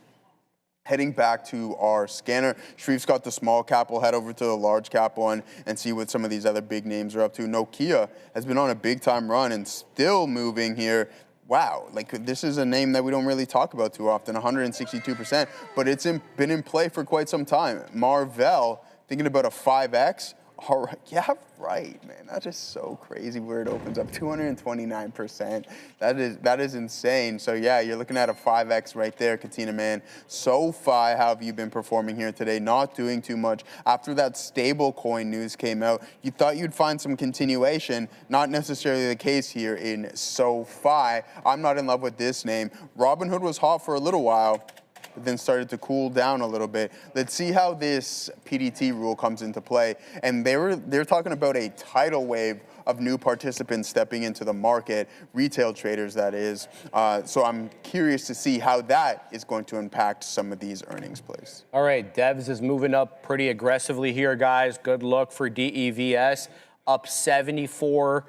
Heading back to our scanner, Sharif's got the small cap. We'll head over to the large cap one and see what some of these other big names are up to. Nokia has been on a big time run and still moving here. Wow, like this is a name that we don't really talk about too often, 162%, but it's been in play for quite some time. Marvell, thinking about a 5X. All right, yeah, right, man. That's just so crazy where it opens up 229%. That is insane. So yeah, you're looking at a 5X right there, Katina, man. SoFi, how have you been performing here today? Not doing too much. After that stable coin news came out, you thought you'd find some continuation. Not necessarily the case here in SoFi. I'm not in love with this name. Robinhood was hot for a little while, but then started to cool down a little bit. Let's see how this PDT rule comes into play. And they're talking about a tidal wave of new participants stepping into the market, retail traders, that is. So I'm curious to see how that is going to impact some of these earnings plays. All right, Devs is moving up pretty aggressively here, guys. Good look for DEVS, up 74%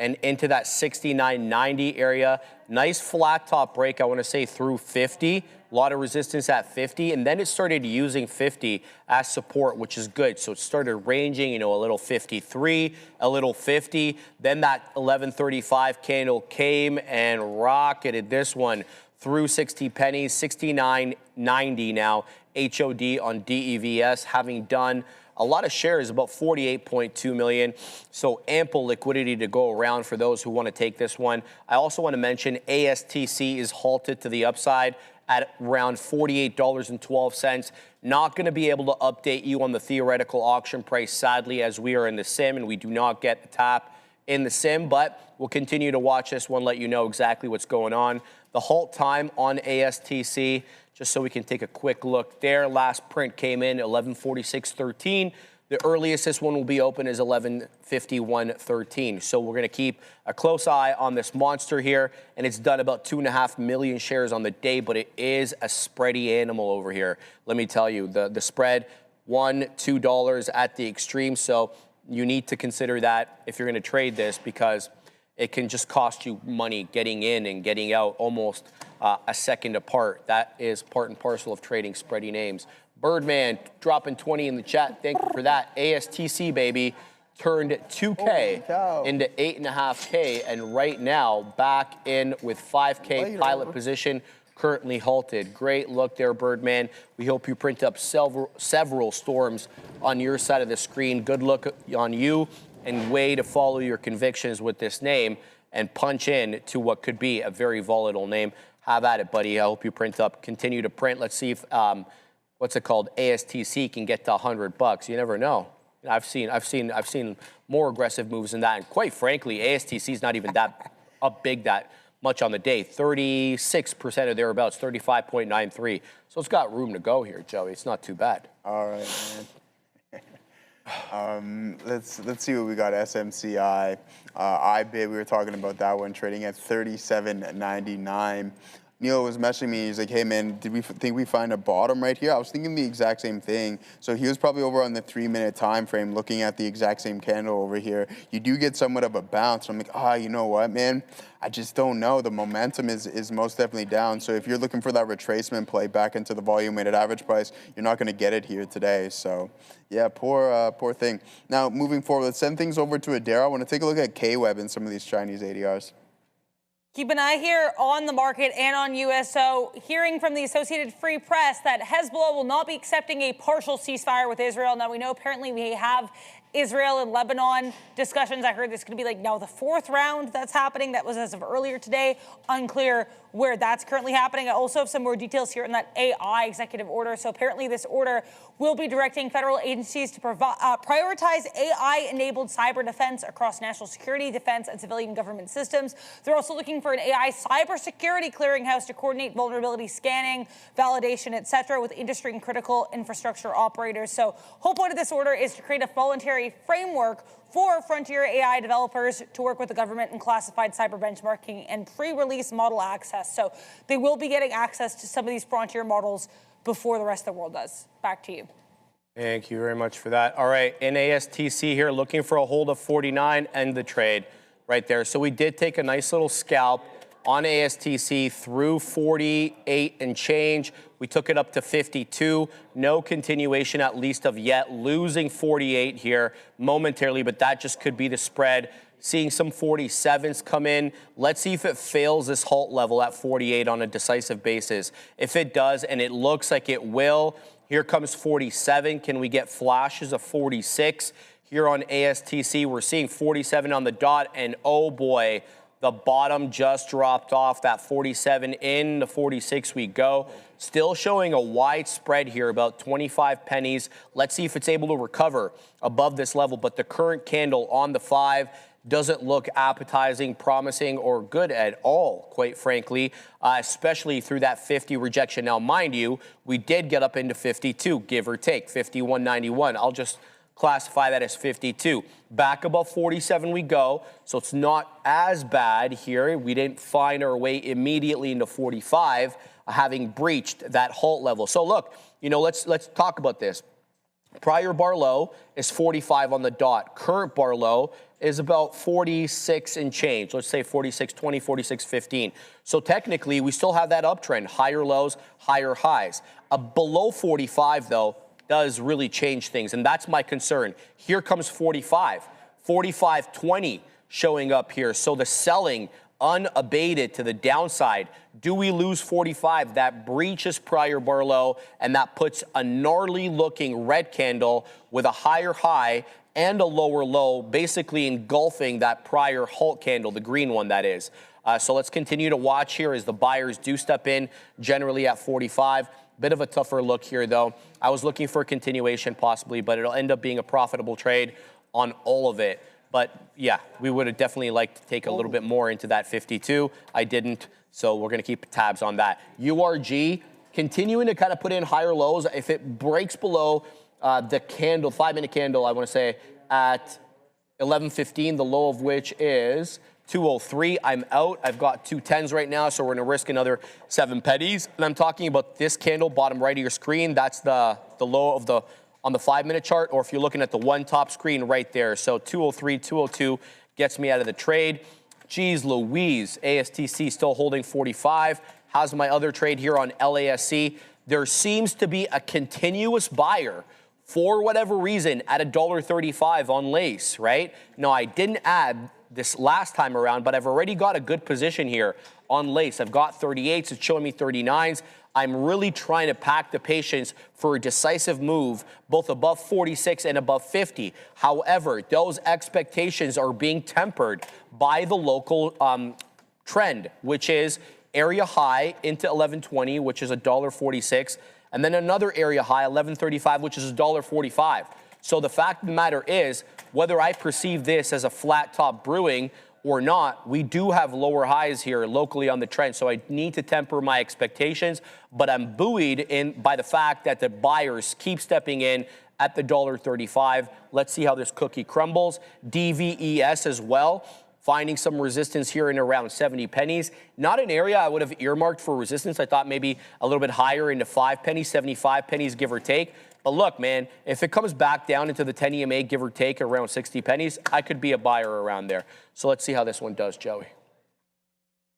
and into that 69.90 area. Nice flat top break, I want to say, through 50. A lot of resistance at 50, and then it started using 50 as support, which is good. So it started ranging, a little 53, a little 50. Then that 1135 candle came and rocketed this one through 60 pennies, 69.90 now. HOD on DEVS, having done A lot of shares, about 48.2 million. So ample liquidity to go around for those who want to take this one. I also want to mention ASTC is halted to the upside at around $48.12. Not going to be able to update you on the theoretical auction price, sadly, as we are in the sim and we do not get the tap in the sim, but we'll continue to watch this one, let you know exactly what's going on. The halt time on ASTC, just so we can take a quick look there. Last print came in 11:46.13. The earliest this one will be open is 11:51.13. So we're going to keep a close eye on this monster here, and it's done about 2.5 million shares on the day, but it is a spready animal over here. Let me tell you, the spread, $1, $2 at the extreme. So you need to consider that if you're going to trade this, because it can just cost you money getting in and getting out almost a second apart. That is part and parcel of trading spready names. Birdman dropping 20 in the chat. Thank you for that. ASTC, baby, turned 2K into 8.5K, and right now back in with 5K pilot position, currently halted. Great look there, Birdman. We hope you print up several storms on your side of the screen. Good look on you, and way to follow your convictions with this name and punch in to what could be a very volatile name. Have at it, buddy. I hope you print up. Continue to print. Let's see if what's it called? ASTC can get to $100. You never know. I've seen more aggressive moves than that. And quite frankly, ASTC is not even that that much on the day. 36% or thereabouts, 35.93. So it's got room to go here, Joey. It's not too bad. All right, man. Let's see what we got. SMCI, IBIT. We were talking about that one trading at 37.99. Neil was messaging me. He's like, hey, man, did we think we find a bottom right here? I was thinking the exact same thing. So he was probably over on the 3-minute time frame looking at the exact same candle over here. You do get somewhat of a bounce. I'm like, you know what, man? I just don't know. The momentum is most definitely down. So if you're looking for that retracement play back into the volume-weighted average price, you're not going to get it here today. So, yeah, poor thing. Now, moving forward, let's send things over to Adara. I want to take a look at K-Web and some of these Chinese ADRs. Keep an eye here on the market and on USO. Hearing from the Associated Free Press that Hezbollah will not be accepting a partial ceasefire with Israel. Now, we know apparently we have Israel and Lebanon discussions. I heard this could be like now the 4th round that's happening. That was as of earlier today. Unclear where that's currently happening. I also have some more details here in that AI executive order. So apparently this order will be directing federal agencies to prioritize AI-enabled cyber defense across national security, defense, and civilian government systems. They're also looking for an AI cybersecurity clearinghouse to coordinate vulnerability scanning, validation, et cetera, with industry and critical infrastructure operators. So whole point of this order is to create a voluntary framework for frontier AI developers to work with the government in classified cyber benchmarking and pre-release model access. So they will be getting access to some of these frontier models before the rest of the world does. Back to you. Thank you very much for that. All right, in ASTC here, looking for a hold of 49, end the trade right there. So we did take a nice little scalp on ASTC through 48 and change. We took it up to 52. No continuation, at least of yet, losing 48 here momentarily, but that just could be the spread. Seeing some 47s come in. Let's see if it fails this halt level at 48 on a decisive basis. If it does, and it looks like it will, here comes 47. Can we get flashes of 46? Here on ASTC, we're seeing 47 on the dot, and oh boy, the bottom just dropped off. That 47 in the 46 we go. Still showing a wide spread here, about 25 pennies. Let's see if it's able to recover above this level, but the current candle on the 5 doesn't look appetizing, promising, or good at all, quite frankly, especially through that 50 rejection. Now, mind you, we did get up into 52, give or take, 51.91. I'll just classify that as 52. Back above 47 we go, so it's not as bad here. We didn't find our way immediately into 45, having breached that halt level. So look, let's talk about this. Prior bar low is 45 on the dot. Current bar low is about 46 and change. Let's say 46.20, 46.15. So technically, we still have that uptrend. Higher lows, higher highs. Below 45, though, does really change things, and that's my concern. Here comes 45. 45.20 showing up here. So the selling unabated to the downside. Do we lose 45? That breaches prior bar low, and that puts a gnarly looking red candle with a higher high and a lower low, basically engulfing that prior halt candle, the green one that is. So let's continue to watch here as the buyers do step in, generally at 45. Bit of a tougher look here, though. I was looking for a continuation possibly, but it'll end up being a profitable trade on all of it. But yeah, we would have definitely liked to take a little bit more into that 52. I didn't, so we're going to keep tabs on that. URG, continuing to kind of put in higher lows. If it breaks below the candle, 5-minute candle, I want to say at 11:15, the low of which is 203. I'm out. I've got 2 10s right now, so we're going to risk another 7 pennies. And I'm talking about this candle, bottom right of your screen. That's the low of the on the 5-minute chart, or if you're looking at the one top screen right there. So 203, 202 gets me out of the trade. Geez Louise, ASTC still holding 45. How's my other trade here on LASC? There seems to be a continuous buyer for whatever reason at $1.35 on LACE, right? Now, I didn't add this last time around, but I've already got a good position here on LACE. I've got 38s, it's showing me 39s. I'm really trying to pack the patience for a decisive move, both above 46 and above 50. However, those expectations are being tempered by the local trend, which is area high into 1120, which is $1.46, and then another area high, 1135, which is $1.45. So the fact of the matter is, whether I perceive this as a flat top brewing or not, we do have lower highs here locally on the trend. So I need to temper my expectations, but I'm buoyed in by the fact that the buyers keep stepping in at the $1.35. Let's see how this cookie crumbles. DVES as well, finding some resistance here in around 70 pennies. Not an area I would have earmarked for resistance. I thought maybe a little bit higher into 5 pennies, 75 pennies, give or take. But look, man, if it comes back down into the 10 EMA, give or take around 60 pennies, I could be a buyer around there. So let's see how this one does, Joey.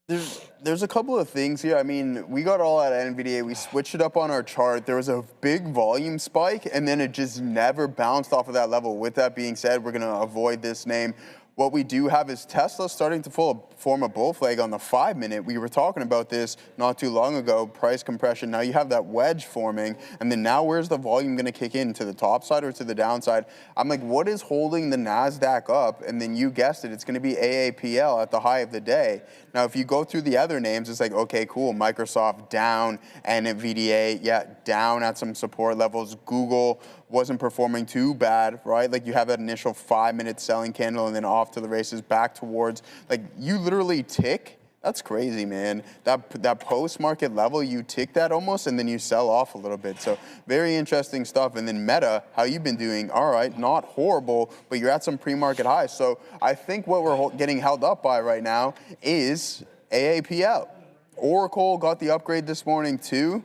There's a couple of things here. I mean, we got all out of NVDA. We switched it up on our chart. There was a big volume spike, and then it just never bounced off of that level. With that being said, we're going to avoid this name. What we do have is Tesla starting to form a bull flag on the 5-minute. We were talking about this not too long ago, price compression. Now you have that wedge forming, and then now where's the volume going to kick in, to the top side or to the downside? I'm like, what is holding the NASDAQ up? And then you guessed it, it's going to be AAPL at the high of the day. Now, if you go through the other names, it's like, okay, cool, Microsoft down, and NVDA, yeah, down at some support levels. Google wasn't performing too bad, right? Like you have that initial 5-minute selling candle and then off to the races, back towards, like you literally tick. That's crazy, man. That post-market level, you tick that almost, and then you sell off a little bit. So very interesting stuff. And then Meta, how you've been doing, all right, not horrible, but you're at some pre-market highs. So I think what we're getting held up by right now is AAPL. Oracle got the upgrade this morning too.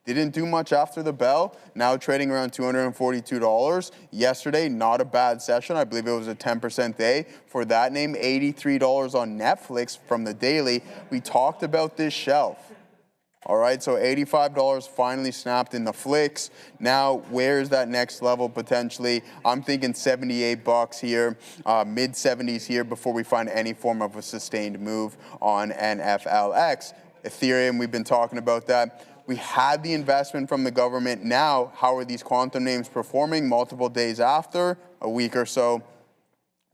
Didn't do much after the bell. Now trading around $242. Yesterday, not a bad session. I believe it was a 10% day for that name. $83 on Netflix from the daily. We talked about this shelf. All right, so $85 finally snapped in the flicks. Now, where's that next level potentially? I'm thinking $78 here, mid-70s here before we find any form of a sustained move on NFLX. Ethereum, we've been talking about that. We had the investment from the government. Now, how are these quantum names performing multiple days after, a week or so?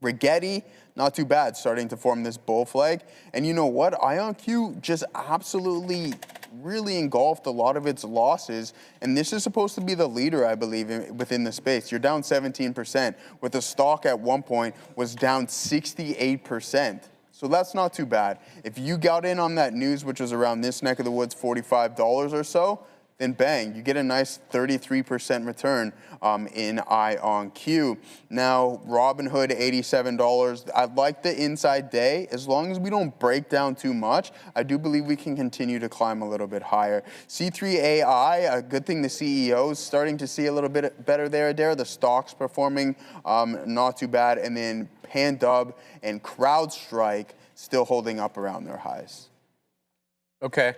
Rigetti, not too bad, starting to form this bull flag. And you know what? IonQ just absolutely really engulfed a lot of its losses. And this is supposed to be the leader, I believe, within the space. You're down 17%, with the stock at one point was down 68%. So that's not too bad. If you got in on that news, which was around this neck of the woods, $45 or so, then bang, you get a nice 33% return in IonQ. Now, Robinhood, $87. I like the inside day. As long as we don't break down too much, I do believe we can continue to climb a little bit higher. C3AI, a good thing the CEO is starting to see a little bit better there. The stock's performing not too bad. And then PANW and CrowdStrike still holding up around their highs. Okay.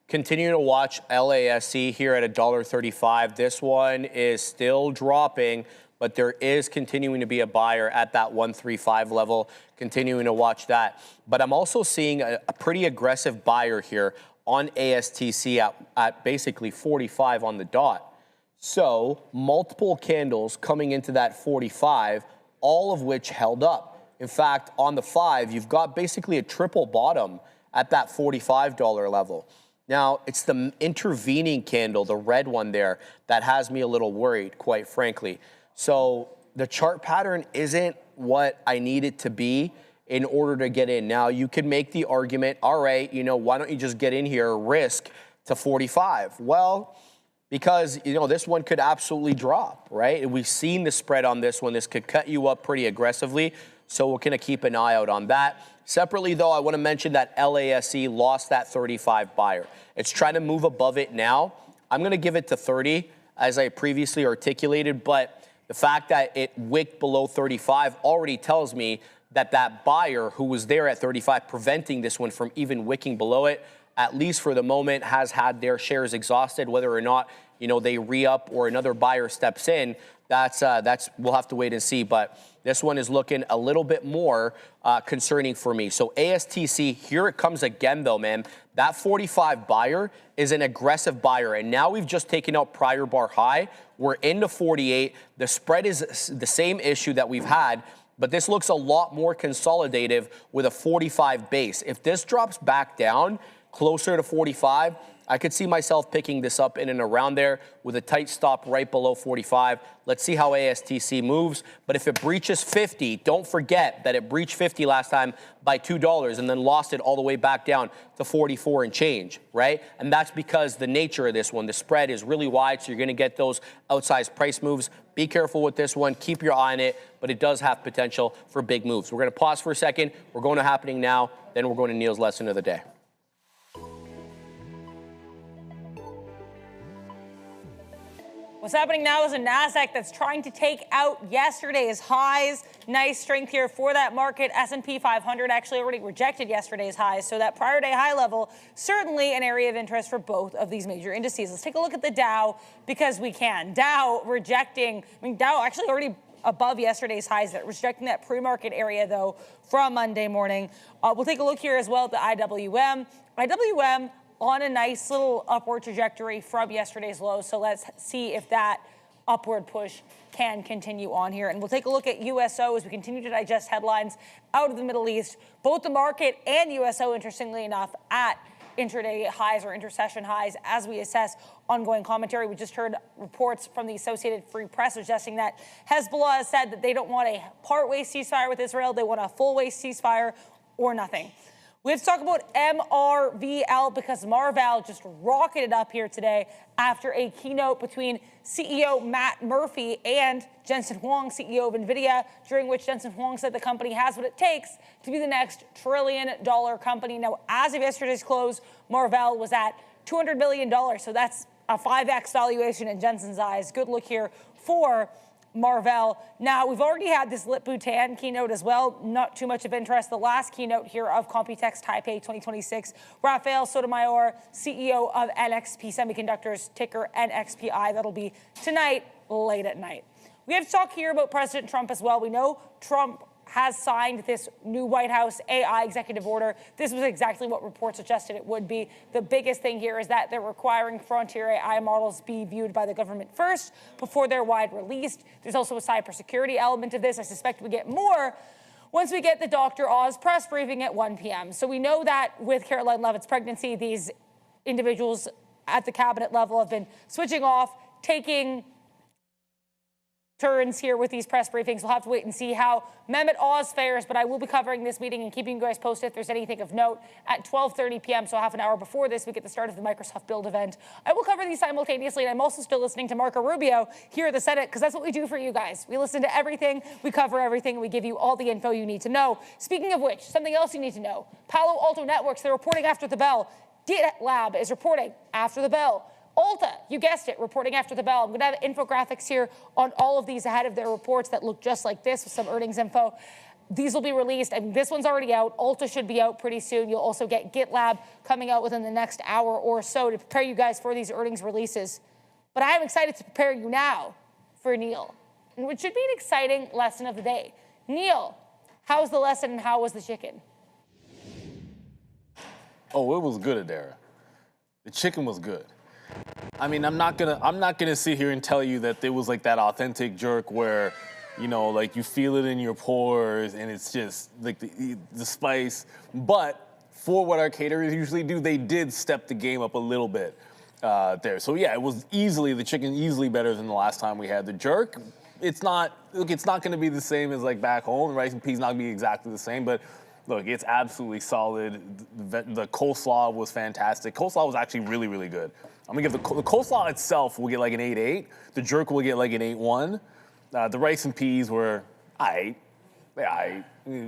Continue to watch LASC here at $1.35. This one is still dropping, but there is continuing to be a buyer at that 135 level, continuing to watch that. But I'm also seeing a pretty aggressive buyer here on ASTC at basically 45 on the dot. So multiple candles coming into that 45, all of which held up. In fact, on the 5, you've got basically a triple bottom at that $45 level. Now, it's the intervening candle, the red one there, that has me a little worried, quite frankly. So the chart pattern isn't what I need it to be in order to get in. Now, you could make the argument, all right, why don't you just get in here, risk to 45? Well, because, this one could absolutely drop, right? We've seen the spread on this one. This could cut you up pretty aggressively. So we're going to keep an eye out on that. Separately, though, I want to mention that LASC lost that 35 buyer. It's trying to move above it now. I'm going to give it to 30, as I previously articulated, but the fact that it wicked below 35 already tells me that that buyer who was there at 35, preventing this one from even wicking below it, at least for the moment, has had their shares exhausted. Whether or not, they re-up or another buyer steps in, that's we'll have to wait and see. But this one is looking a little bit more concerning for me. So ASTC, here it comes again, though, man. That 45 buyer is an aggressive buyer, and now we've just taken out prior bar high. We're into 48. The spread is the same issue that we've had, but this looks a lot more consolidative with a 45 base. If this drops back down closer to 45, I could see myself picking this up in and around there with a tight stop right below 45. Let's see how ASTC moves. But if it breaches 50, don't forget that it breached 50 last time by $2 and then lost it all the way back down to 44 and change, right? And that's because the nature of this one, the spread is really wide, so you're going to get those outsized price moves. Be careful with this one. Keep your eye on it, but it does have potential for big moves. We're going to pause for a second. We're going to happening now. Then we're going to Neil's lesson of the day. What's happening now is a NASDAQ that's trying to take out yesterday's highs. Nice strength here for that market. S&P 500 actually already rejected yesterday's highs. So that prior day high level, certainly an area of interest for both of these major indices. Let's take a look at the Dow because we can. Dow rejecting, Dow actually already above yesterday's highs, that rejecting that pre-market area, though, from Monday morning. We'll take a look here as well at the IWM. IWM on a nice little upward trajectory from yesterday's low. So let's see if that upward push can continue on here. And we'll take a look at USO as we continue to digest headlines out of the Middle East. Both the market and USO, interestingly enough, at intraday highs or intersession highs as we assess ongoing commentary. We just heard reports from the Associated Free Press suggesting that Hezbollah has said that they don't want a part-way ceasefire with Israel. They want a full-way ceasefire or nothing. We have to talk about MRVL because Marvell just rocketed up here today after a keynote between CEO Matt Murphy and Jensen Huang, CEO of Nvidia, during which Jensen Huang said the company has what it takes to be the next trillion-dollar company. Now, as of yesterday's close, Marvell was at $200 billion, so that's a 5x valuation in Jensen's eyes. Good look here for Marvell. Now, we've already had this Lip-Bhutan keynote as well. Not too much of interest. The last keynote here of Computex Taipei 2026. Rafael Sotomayor, CEO of NXP Semiconductors, ticker NXPI. That'll be tonight, late at night. We have to talk here about President Trump as well. We know Trump has signed this new White House AI executive order. This was exactly what reports suggested it would be. The biggest thing here is that they're requiring frontier AI models be viewed by the government first before they're wide released. There's also a cybersecurity element of this. I suspect we get more once we get the Dr. Oz press briefing at 1 p.m. So we know that with Caroline Leavitt's pregnancy, these individuals at the cabinet level have been switching off, taking turns here with these press briefings. We'll have to wait and see how Mehmet Oz fares, but I will be covering this meeting and keeping you guys posted if there's anything of note at 12:30 p.m., so half an hour before this, we get the start of the Microsoft Build event. I will cover these simultaneously, and I'm also still listening to Marco Rubio here at the Senate, because that's what we do for you guys. We listen to everything, we cover everything, and we give you all the info you need to know. Speaking of which, something else you need to know. Palo Alto Networks, they're reporting after the bell. GitLab is reporting after the bell. Ulta, you guessed it, reporting after the bell. I'm going to have infographics here on all of these ahead of their reports that look just like this with some earnings info. These will be released, and this one's already out. Ulta should be out pretty soon. You'll also get GitLab coming out within the next hour or so to prepare you guys for these earnings releases. But I am excited to prepare you now for Neil. which should be an exciting lesson of the day. Neil, how's the lesson and how was the chicken? Oh, it was good, Adara. The chicken was good. I mean, I'm not gonna sit here and tell you that there was like that authentic jerk where, you know, like you feel it in your pores and it's just like the spice. But for what our caterers usually do, they did step the game up a little bit there. So yeah, it was the chicken easily better than the last time we had the jerk. It's not gonna be the same as like back home. The rice and peas not gonna be exactly the same, but look, it's absolutely solid. The coleslaw was fantastic. Coleslaw was actually really, really good. I'm gonna give the coleslaw itself, we'll get like an 8.8. The jerk will get like an 8.1. The rice and peas were aight. Yeah,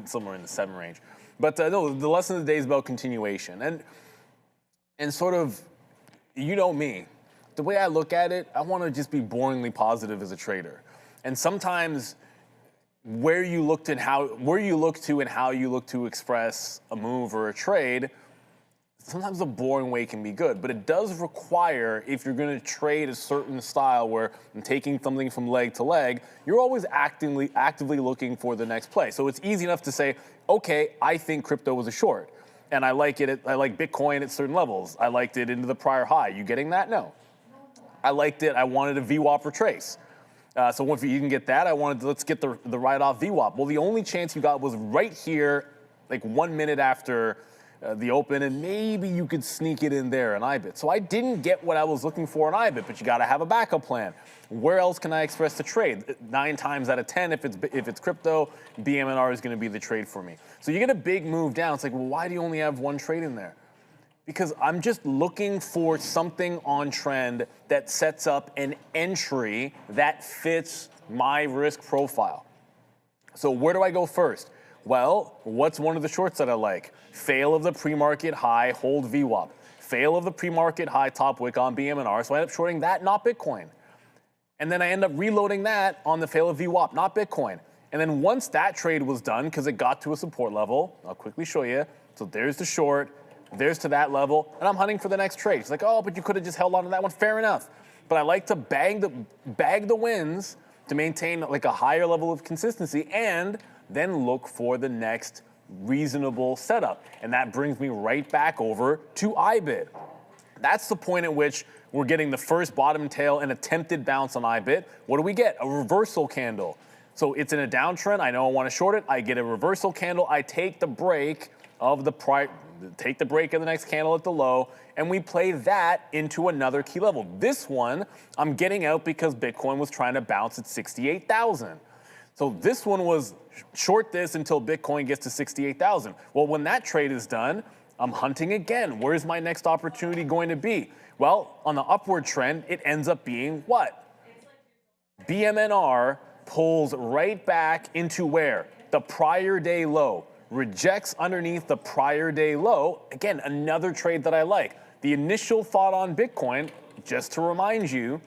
somewhere in the 7 range. But no, the lesson of the day is about continuation. And sort of, you know me, the way I look at it, I wanna just be boringly positive as a trader. And sometimes where you look to and how you look to express a move or a trade, sometimes the boring way can be good, but it does require, if you're gonna trade a certain style where I'm taking something from leg to leg, you're always actively looking for the next play. So it's easy enough to say, okay, I think crypto was a short, and I like Bitcoin at certain levels. I liked it into the prior high. You getting that? No. I liked it, I wanted a VWAP retrace. So if you can get that, let's get the write-off VWAP. Well, the only chance you got was right here, like 1 minute after the open, and maybe you could sneak it in there in IBIT. So I didn't get what I was looking for in IBIT, but you got to have a backup plan. Where else can I express the trade? 9 times out of 10, if it's crypto, BMNR is going to be the trade for me. So you get a big move down. It's like, well, why do you only have one trade in there? Because I'm just looking for something on trend that sets up an entry that fits my risk profile. So where do I go first? Well, what's one of the shorts that I like? Fail of the pre-market high, hold VWAP. Fail of the pre-market high, top wick on BMNR. So I end up shorting that, not Bitcoin. And then I end up reloading that on the fail of VWAP, not Bitcoin. And then once that trade was done, because it got to a support level, I'll quickly show you. So there's the short. There's to that level, and I'm hunting for the next trade. It's like, oh, but you could have just held on to that one. Fair enough. But I like to bag the wins to maintain like a higher level of consistency and then look for the next reasonable setup. And that brings me right back over to IBIT. That's the point at which we're getting the first bottom tail and attempted bounce on IBIT. What do we get? A reversal candle. So it's in a downtrend. I know I want to short it. I get a reversal candle. I take the break of the take the break of the next candle at the low, and we play that into another key level. This one, I'm getting out because Bitcoin was trying to bounce at 68,000. So this one was short this until Bitcoin gets to 68,000. Well, when that trade is done, I'm hunting again. Where's my next opportunity going to be? Well, on the upward trend, it ends up being what? BMNR pulls right back into where? The prior day low. Rejects underneath the prior day low. Again, another trade that I like. The initial thought on Bitcoin, just to remind you,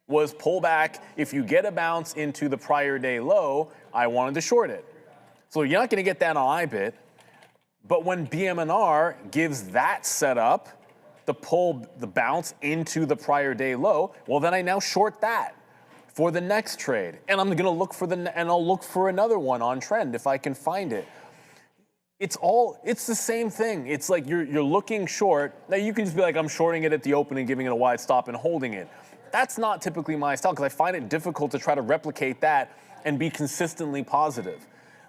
was pull back. If you get a bounce into the prior day low, I wanted to short it. So you're not going to get that on IBIT. But when BMNR gives that setup, the bounce into the prior day low, well, then I now short that for the next trade. And I'm going to look for I'll look for another one on trend if I can find it. It's the same thing. It's like you're looking short. Now you can just be like, I'm shorting it at the open and giving it a wide stop and holding it. That's not typically my style because I find it difficult to try to replicate that and be consistently positive.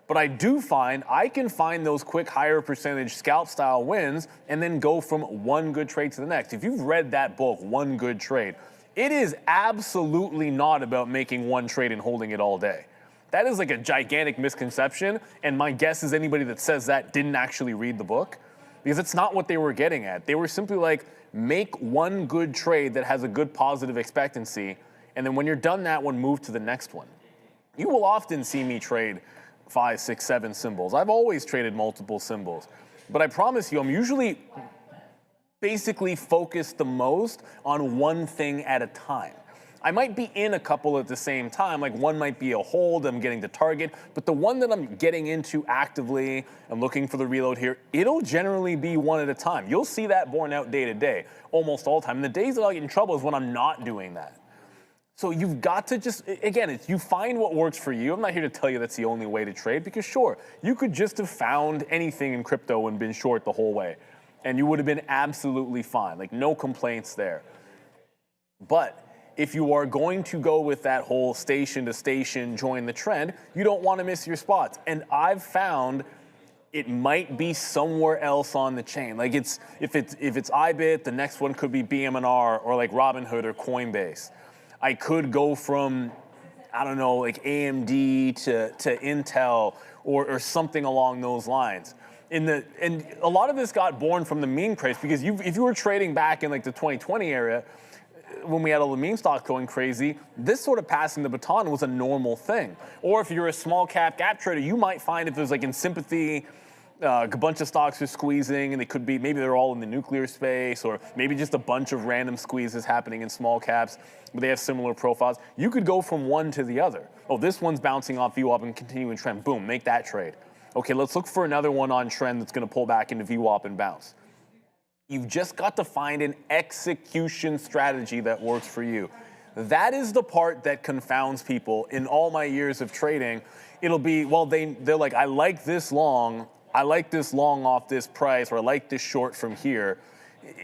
But I do find I can find those quick higher percentage scalp style wins and then go from one good trade to the next. If you've read that book, One Good Trade, it is absolutely not about making one trade and holding it all day. That is like a gigantic misconception, and my guess is anybody that says that didn't actually read the book, because it's not what they were getting at. They were simply like, make one good trade that has a good positive expectancy, and then when you're done that one, move to the next one. You will often see me trade 5, 6, 7 symbols. I've always traded multiple symbols, but I promise you, I'm usually basically focused the most on one thing at a time. I might be in a couple at the same time, like one might be a hold, I'm getting the target, but the one that I'm getting into actively, I'm looking for the reload here, it'll generally be one at a time. You'll see that borne out day to day, almost all the time. And the days that I'll get in trouble is when I'm not doing that. So you've got to just, again, you find what works for you. I'm not here to tell you that's the only way to trade, because sure, you could just have found anything in crypto and been short the whole way, and you would have been absolutely fine, like no complaints there. But if you are going to go with that whole station to station, join the trend, you don't want to miss your spots. And I've found it might be somewhere else on the chain. Like if it's IBIT, the next one could be BMNR or like Robinhood or Coinbase. I could go from, I don't know, like AMD to Intel or something along those lines. And a lot of this got born from the meme craze, because if you were trading back in like the 2020 era, when we had all the meme stocks going crazy, this sort of passing the baton was a normal thing. Or if you're a small cap gap trader, you might find if there's like in sympathy, a bunch of stocks are squeezing, and they could be, maybe they're all in the nuclear space, or maybe just a bunch of random squeezes happening in small caps, but they have similar profiles. You could go from one to the other. Oh, this one's bouncing off VWAP and continuing trend. Boom, make that trade. Okay, let's look for another one on trend that's going to pull back into VWAP and bounce. You've just got to find an execution strategy that works for you. That is the part that confounds people. In all my years of trading, it'll be, well, they're like, I like this long off this price, or I like this short from here.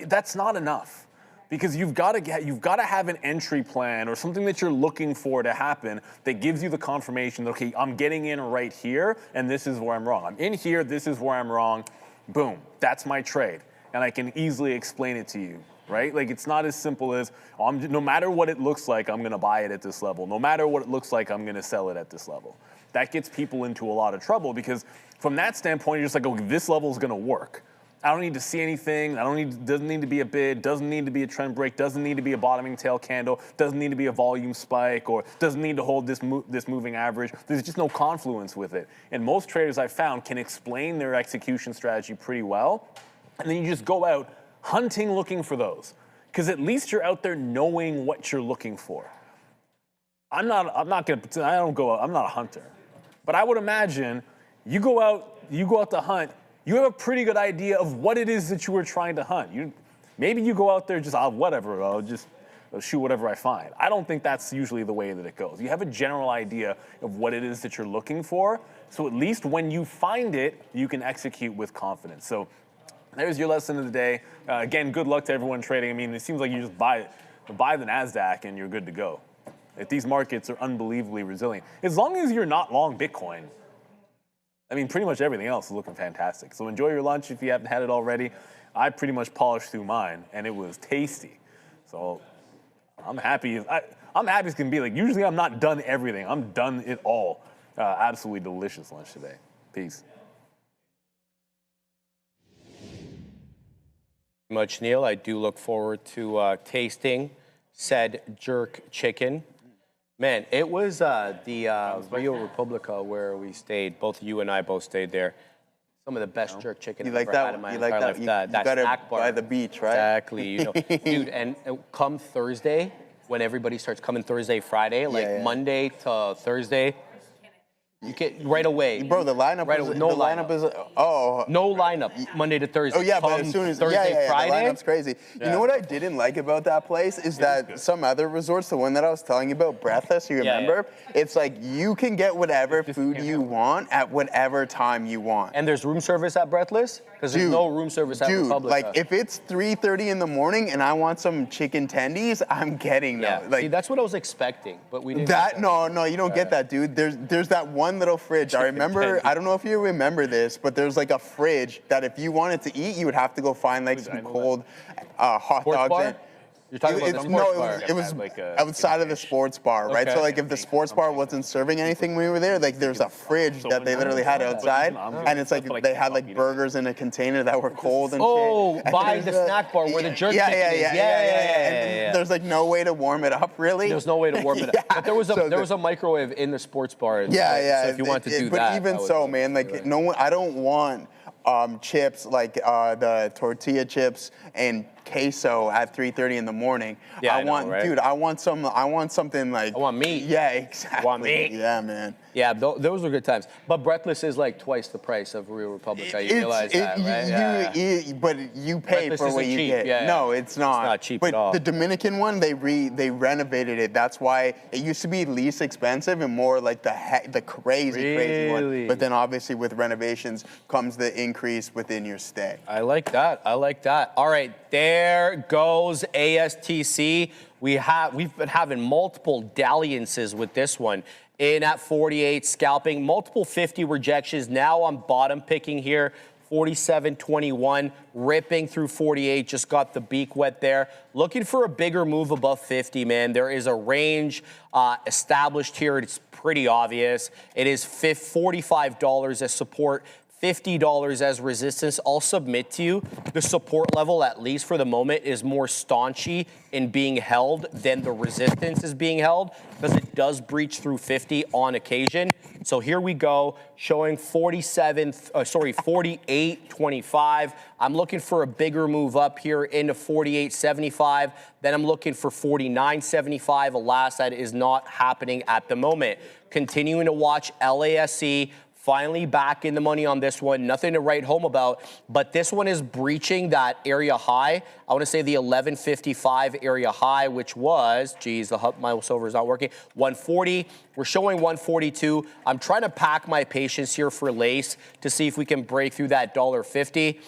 That's not enough, because you've got to have an entry plan or something that you're looking for to happen that gives you the confirmation that, okay, I'm getting in right here, and this is where I'm wrong. I'm in here, this is where I'm wrong. Boom, that's my trade, and I can easily explain it to you, right? Like, it's not as simple as, no matter what it looks like, I'm gonna buy it at this level. No matter what it looks like, I'm gonna sell it at this level. That gets people into a lot of trouble, because from that standpoint, you're just like, okay, this level is gonna work. I don't need to see anything. Doesn't need to be a bid, doesn't need to be a trend break, doesn't need to be a bottoming tail candle, doesn't need to be a volume spike, or doesn't need to hold this moving average. There's just no confluence with it. And most traders I've found can explain their execution strategy pretty well, and then you just go out hunting, looking for those, because at least you're out there knowing what you're looking for. I'm not a hunter, but I would imagine you go out to hunt, you have a pretty good idea of what it is that you were trying to hunt. Maybe you go out there just, whatever, I'll shoot whatever I find. I don't think that's usually the way that it goes. You have a general idea of what it is that you're looking for, so at least when you find it, you can execute with confidence. So there's your lesson of the day. Again, good luck to everyone trading. I mean, it seems like you just buy the NASDAQ and you're good to go. Like, these markets are unbelievably resilient. As long as you're not long Bitcoin, I mean, pretty much everything else is looking fantastic. So enjoy your lunch if you haven't had it already. I pretty much polished through mine, and it was tasty. So I'm happy. I'm happy as can be. Like, usually I'm not done everything. I'm done it all. Absolutely delicious lunch today. Peace. Much, Neil. I do look forward to tasting said jerk chicken. Man, it was the Rio Republica where we stayed. Both you and I both stayed there. Some of the best jerk chicken I've ever had in my entire life. You got it by the beach, right? Exactly. You know, dude. And come Thursday, when everybody starts coming Thursday, Friday, like Monday to Thursday. You get right away. Bro, the lineup right is away. No lineup is no lineup Monday to Thursday. Oh yeah, but as soon as Thursday, Friday, the lineup's crazy. Yeah. You know what I didn't like about that place is that some other resorts, the one that I was telling you about, Breathless, you remember? It's like you can get whatever food you want at whatever time you want. And there's room service at Breathless? Because there's no room service at Republica. Like if it's 3:30 in the morning and I want some chicken tendies, I'm getting them. Like, see, that's what I was expecting, but we didn't. No, you don't get that, dude. There's that one little fridge. I remember. I don't know if you remember this, but there's like a fridge that if you wanted to eat, you would have to go find like some cold hot Sports dogs. bar? You're talking about the sports bar. It was outside of the sports bar, right? So like if the sports bar wasn't serving anything when we were there, like there's a fridge that they literally had outside, and it's like they had like burgers in a container that were cold and shit. By the snack bar where the jerk chicken is. Yeah. There's like no way to warm it up, really. There's no way to warm it up. But there was a microwave in the sports bar. Yeah. So if you want to do that. But even so, man, like no one. I don't want chips like the tortilla chips and queso at 3:30 in the morning. Yeah, I know, right? Dude, I want something like. I want meat. Yeah, exactly. I want meat. Yeah, man. Yeah, those were good times. But Breathless is like twice the price of Real Republica. You realize that, right? But you pay Breathless for what isn't you cheap. get. Yeah, No, it's not. It's not cheap but at all. The Dominican one, they renovated it. That's why it used to be least expensive and more like the crazy one. But then obviously with renovations comes the increase within your stay. I like that. I like that. All right, there goes ASTC. We've been having multiple dalliances with this one. In at 48, scalping, multiple 50 rejections. Now I'm bottom picking here, 47.21, ripping through 48, just got the beak wet there. Looking for a bigger move above 50, man. There is a range established here. It's pretty obvious. It is $45 as support, $50 as resistance. I'll submit to you, the support level, at least for the moment, is more staunchy in being held than the resistance is being held, because it does breach through 50 on occasion. So here we go, showing 48.25. I'm looking for a bigger move up here into 48.75. Then I'm looking for 49.75. Alas, that is not happening at the moment. Continuing to watch LASC. Finally back in the money on this one. Nothing to write home about, but this one is breaching that area high. I want to say the 1155 area high, which was, geez, my silver is not working, 140. We're showing 142. I'm trying to pack my patience here for LACE to see if we can break through that $1.50.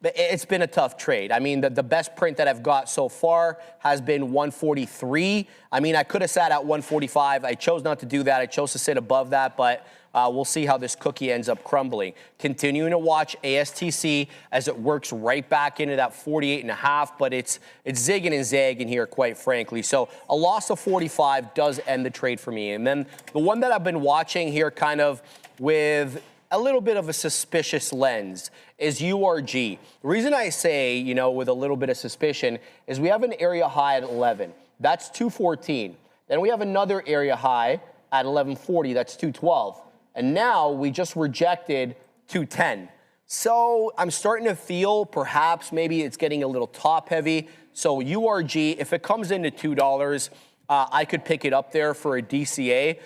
It's been a tough trade. I mean, the best print that I've got so far has been 143. I mean, I could have sat at 145. I chose not to do that. I chose to sit above that, but we'll see how this cookie ends up crumbling. Continuing to watch ASTC as it works right back into that 48.5, but it's zigging and zagging here, quite frankly. So a loss of 45 does end the trade for me. And then the one that I've been watching here kind of with a little bit of a suspicious lens is URG. The reason I say, you know, with a little bit of suspicion is we have an area high at 11. That's 214. Then we have another area high at 1140. That's 212. And now we just rejected 210. So I'm starting to feel perhaps maybe it's getting a little top heavy. So URG, if it comes into $2, I could pick it up there for a DCA.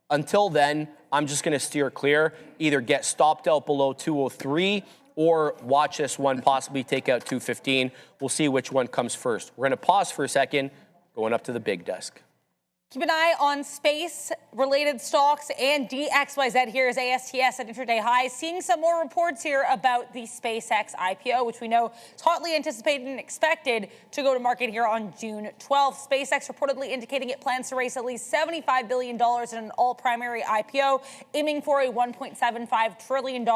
Until then, I'm just going to steer clear, either get stopped out below 203 or watch this one possibly take out 215. We'll see which one comes first. We're going to pause for a second, going up to the big desk. Keep an eye on space-related stocks and DXYZ. Here is ASTS at intraday highs. Seeing some more reports here about the SpaceX IPO, which we know is hotly anticipated and expected to go to market here on June 12th. SpaceX reportedly indicating it plans to raise at least $75 billion in an all-primary IPO, aiming for a $1.75 trillion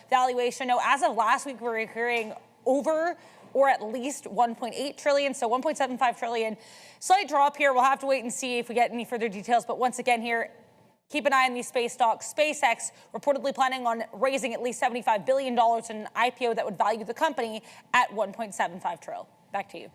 valuation. Now, as of last week, we were hearing over or at least 1.8 trillion, so 1.75 trillion. Slight drop here. We'll have to wait and see if we get any further details. But once again here, keep an eye on these space stocks. SpaceX reportedly planning on raising at least $75 billion in an IPO that would value the company at 1.75 trillion. Back to you.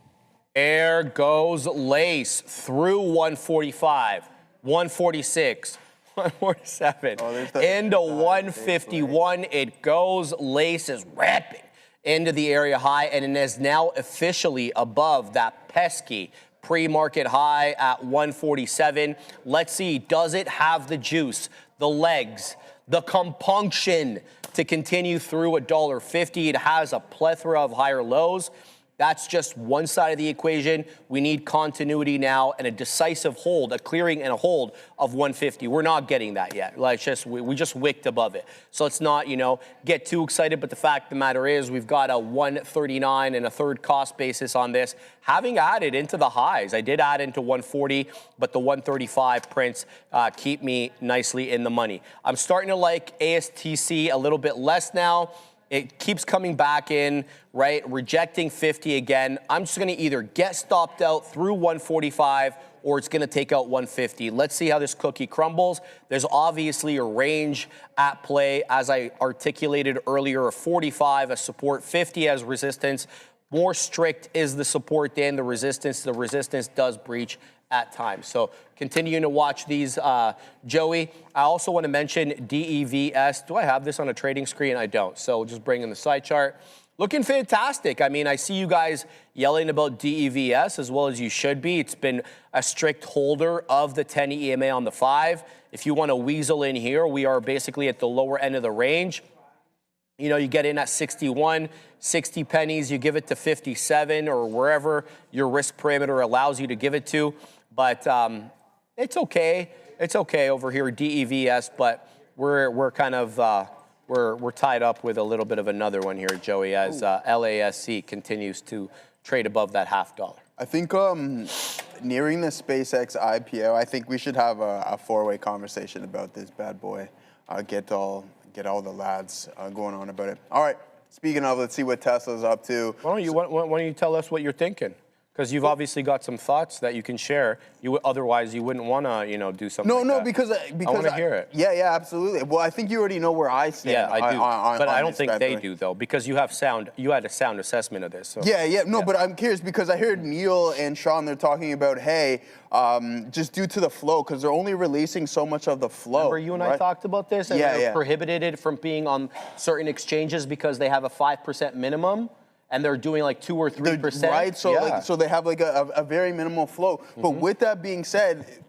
There goes LACE through 145, 146, 147, into 151. It goes. LACE is rapid into the area high, and it is now officially above that pesky pre-market high at 147. Let's see, does it have the juice, the legs, the compunction to continue through $1.50? It has a plethora of higher lows. That's just one side of the equation. We need continuity now and a decisive hold, a clearing and a hold of 150. We're not getting that yet. Like we just wicked above it. So let's not, get too excited. But the fact of the matter is we've got a 139 and a third cost basis on this. Having added into the highs, I did add into 140, but the 135 prints keep me nicely in the money. I'm starting to like ASTC a little bit less now. It keeps coming back in, right? Rejecting 50 again. I'm just gonna either get stopped out through 145 or it's gonna take out 150. Let's see how this cookie crumbles. There's obviously a range at play, as I articulated earlier, of 45 as support, 50 as resistance. More strict is the support than the resistance. The resistance does breach at times. So continuing to watch these, Joey. I also want to mention DEVS. Do I have this on a trading screen? I don't. So just bring in the side chart. Looking fantastic. I mean, I see you guys yelling about DEVS as well as you should be. It's been a strict holder of the 10 EMA on the 5. If you want to weasel in here, we are basically at the lower end of the range. You know, you get in at 61, 60 pennies, you give it to 57 or wherever your risk parameter allows you to give it to. But it's okay. It's okay over here, DEVS, but we're kind of we're tied up with a little bit of another one here, Joey, as LASC continues to trade above that $0.50. I think nearing the SpaceX IPO, I think we should have a four-way conversation about this bad boy. Get all the lads going on about it. All right. Speaking of, let's see what Tesla's up to. Why don't you tell us what you're thinking? Because you've obviously got some thoughts that you can share. Otherwise, you wouldn't want to, do something like that. because I want to hear it. Yeah, absolutely. Well, I think you already know where I stand. Yeah, I do. But I don't think they boy. do, though, because you had a sound assessment of this. So. But I'm curious because I heard Neil and Sean, they're talking about, hey, just due to the flow, because they're only releasing so much of the flow. Remember you and I talked about this? And they're prohibited it from being on certain exchanges because they have a 5% minimum. And they're doing like 2 or 3%. Right, so they have like a very minimal flow. But with that being said,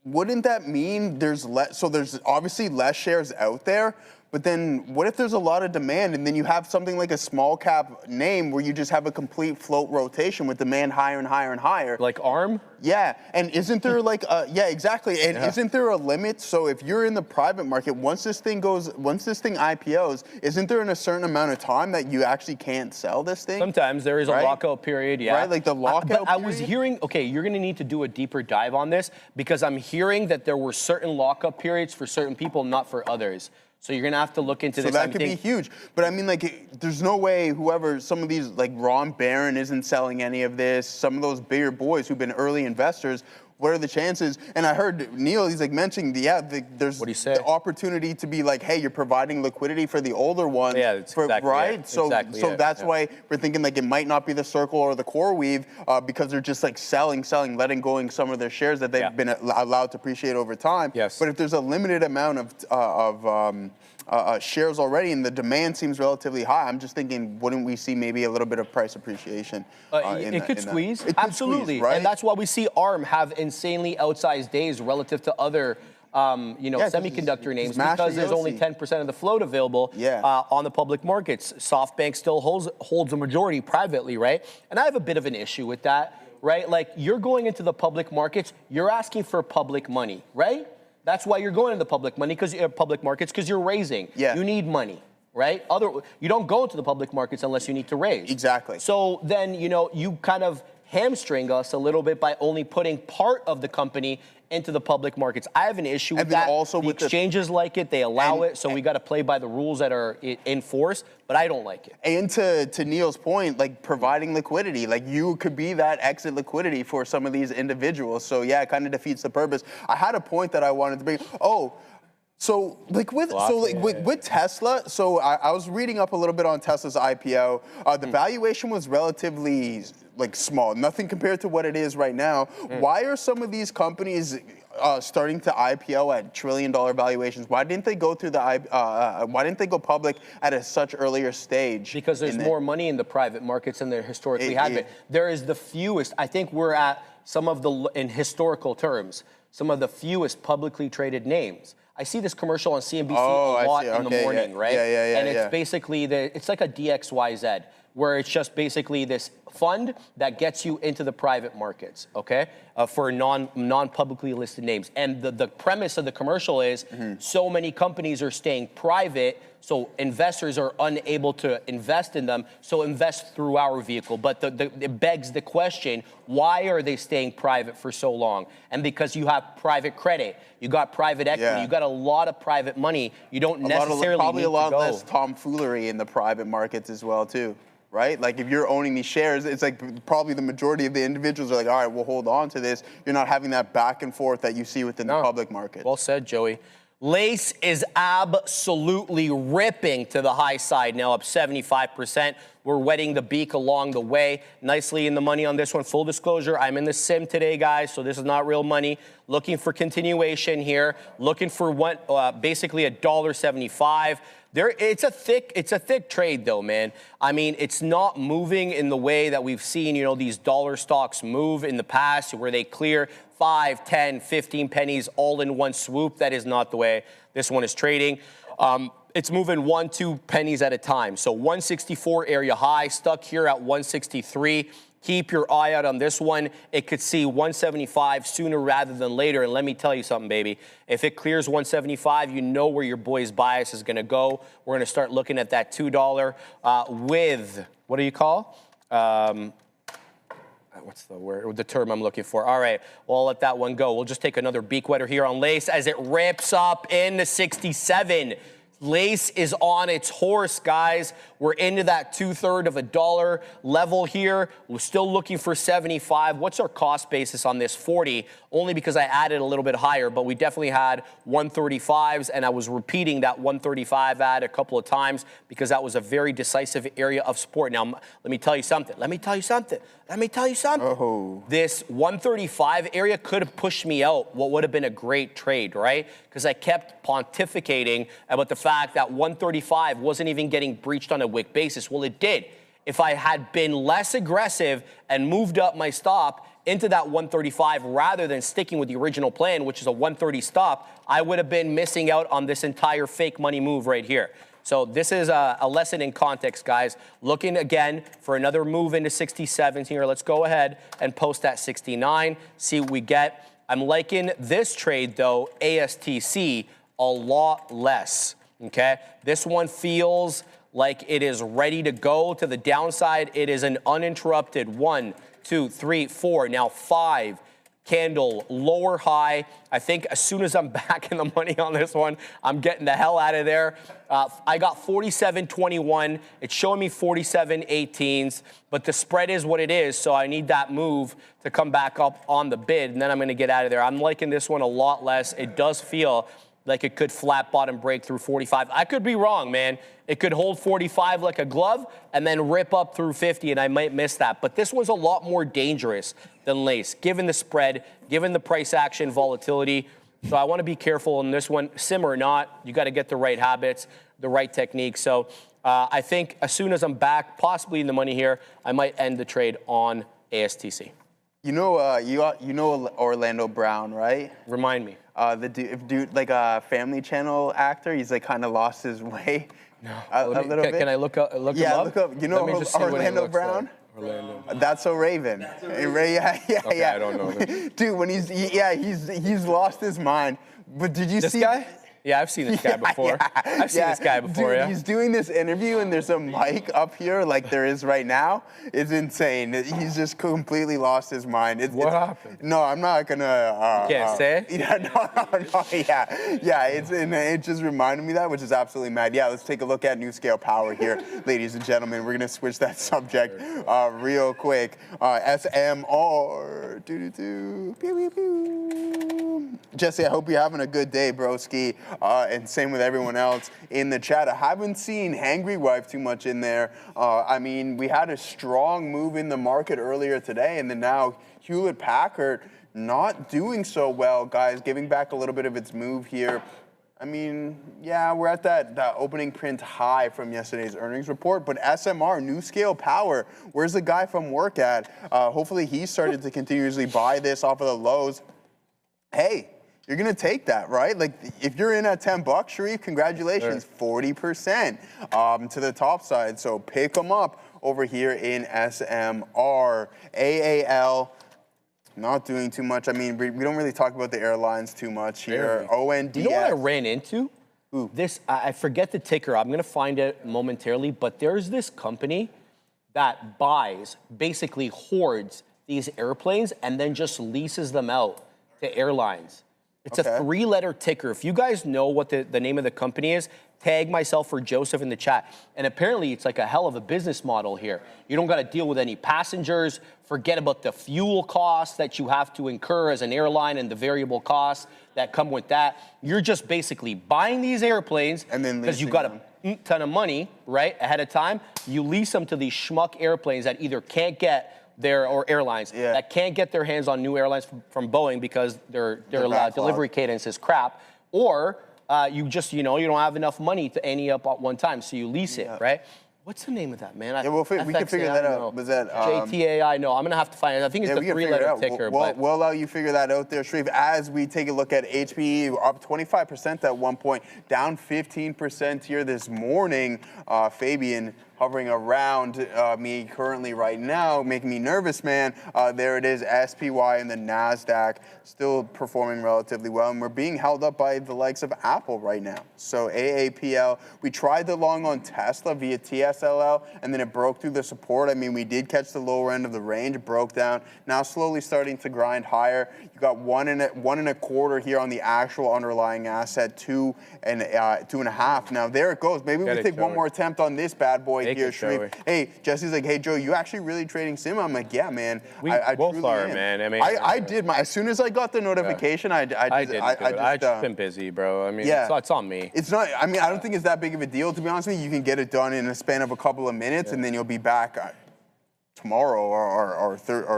wouldn't that mean there's less? So there's obviously less shares out there. But then what if there's a lot of demand and then you have something like a small cap name where you just have a complete float rotation with demand higher and higher and higher? Like ARM? Yeah, and isn't there like exactly. And isn't there a limit? So if you're in the private market, once this thing IPOs, isn't there in a certain amount of time that you actually can't sell this thing? Sometimes there is a lockout period, yeah. Right, like the lockout period? I was hearing, okay, you're going to need to do a deeper dive on this because I'm hearing that there were certain lockup periods for certain people, not for others. So you're going to have to look into this. So that could be huge. But I mean, like, there's no way some of these, like Ron Barron isn't selling any of this. Some of those bigger boys who've been early investors, what are the chances? And I heard Neil, he's like mentioning, there's the opportunity to be like, hey, you're providing liquidity for the older ones. Yeah, that's exactly right? It. So, exactly so that's why we're thinking like it might not be the Circle or the Core Weave because they're just like selling, letting going some of their shares that they've been allowed to appreciate over time. Yes. But if there's a limited amount of shares already and the demand seems relatively high, I'm just thinking, wouldn't we see maybe a little bit of price appreciation? It could squeeze, absolutely, right? And that's why we see ARM have insanely outsized days relative to other semiconductor names because there's only 10% of the float available on the public markets. SoftBank still holds a majority privately, right? And I have a bit of an issue with that, right? Like, you're going into the public markets, you're asking for public money, right? That's why you're going into the public markets because you're raising. Yeah. You need money, right? You don't go into the public markets unless you need to raise. Exactly. So then, you kind of hamstring us a little bit by only putting part of the company into the public markets. I have an issue with that. Also the exchanges like it, they allow it, so we got to play by the rules that are in force, but I don't like it. And to Neil's point, like providing liquidity, like you could be that exit liquidity for some of these individuals. So yeah, it kind of defeats the purpose. I had a point that I wanted to bring. So with Tesla, so I was reading up a little bit on Tesla's IPO. The valuation was relatively small, nothing compared to what it is right now. Why are some of these companies starting to IPO at trillion-dollar valuations? Why didn't they go through why didn't they go public at a such earlier stage? Because there's more money in the private markets than there historically have been. There is the fewest. I think we're at in historical terms, some of the fewest publicly traded names. I see this commercial on CNBC a lot in the morning, right? And it's basically it's like a DXYZ, where it's just basically this fund that gets you into the private markets, okay, for non-publicly listed names. And the premise of the commercial is so many companies are staying private, so investors are unable to invest in them, so invest through our vehicle. But it begs the question, why are they staying private for so long? And because you have private credit, you got private equity, you got a lot of private money, you don't necessarily probably need a lot to go. less tomfoolery in the private markets as well, too. Right? Like if you're owning these shares, it's like probably the majority of the individuals are like, all right, we'll hold on to this. You're not having that back and forth that you see within the public market. Well said, Joey. LASC is absolutely ripping to the high side now, up 75%. We're wetting the beak along the way. Nicely in the money on this one. Full disclosure, I'm in the sim today, guys, so this is not real money. Looking for continuation here. Looking for basically $1.75. It's a thick trade though, man. I mean, it's not moving in the way that we've seen, you know, these dollar stocks move in the past where they clear 5, 10, 15 pennies all in one swoop. That is not the way this one is trading. It's moving 1, 2 pennies at a time. So 164 area high, stuck here at 163. Keep your eye out on this one. It could see 175 sooner rather than later. And let me tell you something, baby. If it clears 175, you know where your boy's bias is going to go. We're going to start looking at that $2 with, what do you call? What's the word, the term I'm looking for? All right, well, I'll let that one go. We'll just take another beak wetter here on LASC as it rips up into 67. LASC is on its horse, guys. We're into that $0.0025 level here. We're still looking for 75. What's our cost basis on this? 40, only because I added a little bit higher, but we definitely had 135s, and I was repeating that 135 ad a couple of times because that was a very decisive area of support. Now, let me tell you something. Oh. This 135 area could have pushed me out what would have been a great trade, right? Because I kept pontificating about the fact that 135 wasn't even getting breached on a wick basis. Well, it did. If I had been less aggressive and moved up my stop into that 135 rather than sticking with the original plan, which is a 130 stop, I would have been missing out on this entire fake money move right here. So this is a lesson in context, guys. Looking again for another move into 67 here. Let's go ahead and post that 69, see what we get. I'm liking this trade, though, ASTC, a lot less, okay? This one feels like it is ready to go to the downside. It is an uninterrupted 1, 2, 3, 4, now 5 candle lower high. I think as soon as I'm back in the money on this one, I'm getting the hell out of there. I got 47.21. It's showing me 47.18s, but the spread is what it is, so I need that move to come back up on the bid, and then I'm going to get out of there. I'm liking this one a lot less. It does feel like it could flat bottom break through 45. I could be wrong, man. It could hold 45 like a glove and then rip up through 50, and I might miss that. But this was a lot more dangerous than LASC, given the spread, given the price action volatility. So I want to be careful in this one. Sim or not, you got to get the right habits, the right technique. So I think as soon as I'm back, possibly in the money here, I might end the trade on ASTC. You know Orlando Brown, right? Remind me. The dude, like a Family Channel actor. He's like kind of lost his way. No. A little bit. Can I look up? Yeah, look up. You know Orlando Brown? Like. Orlando. That's so Raven. Yeah. Okay, I don't know. Dude, when he's lost his mind. But did you see this guy? Yeah, I've seen this guy before. I've seen this guy before, Dude, yeah. He's doing this interview and there's a mic up here like there is right now. It's insane. He's just completely lost his mind. What happened? No, I'm not gonna. You can't say? Yeah, no, yeah. It just reminded me of that, which is absolutely mad. Yeah, let's take a look at New Scale Power here, ladies and gentlemen. We're gonna switch that subject real quick. SMR. Pew, pew, pew. Jesse, I hope you're having a good day, broski. And same with everyone else in the chat. I haven't seen Hangry Wife too much in there. I mean, we had a strong move in the market earlier today, and then now Hewlett-Packard not doing so well, guys, giving back a little bit of its move here. I mean, yeah, we're at that opening print high from yesterday's earnings report, but SMR, New Scale Power, where's the guy from work at? Hopefully he started to continuously buy this off of the lows. Hey, you're gonna take that, right? Like, if you're in at $10, Sharif, congratulations, 40% to the top side. So pick them up over here in SMR. AAL, not doing too much. I mean, we don't really talk about the airlines too much here. ONDS. You know what I ran into? Ooh. This, I forget the ticker. I'm gonna find it momentarily, but there's this company that buys, basically hoards these airplanes and then just leases them out to airlines. It's a 3-letter ticker. If you guys know what the name of the company is, tag myself or Joseph in the chat. And apparently it's like a hell of a business model here. You don't got to deal with any passengers. Forget about the fuel costs that you have to incur as an airline and the variable costs that come with that. You're just basically buying these airplanes and then because you got to ton of money, right, ahead of time, you lease them to these schmuck airplanes that either can't get or airlines that can't get their hands on new airlines from Boeing because their delivery cadence is crap, or you just, you don't have enough money to ante up at one time, so you lease it, right? What's the name of that, man? Yeah, we can figure that out. Was that JTAI? No, I'm gonna have to find it. I think it's the 3-letter ticker. We'll allow you figure that out there, Sharif. As we take a look at HPE, we're up 25% at one point, down 15% here this morning. Fabian hovering around me currently right now, making me nervous, man. There it is, SPY and the NASDAQ still performing relatively well, and we're being held up by the likes of Apple right now. So AAPL, we tried the long on Tesla via TSLL, and then it broke through the support. I mean, we did catch the lower end of the range, it broke down, now slowly starting to grind higher. You got one and a quarter here on the actual underlying asset, 2.5. Now there it goes. Maybe we take one more attempt on this bad boy here, Sharif. Hey, Jesse's like, hey Joe, you actually really trading sim? I'm like, yeah, man. I both are, man. I mean, I did as soon as I got the notification, I just been busy, bro. I mean, it's on me. It's not. I mean, I don't think it's that big of a deal, to be honest with you. You can get it done in a span of a couple of minutes, and then you'll be back tomorrow or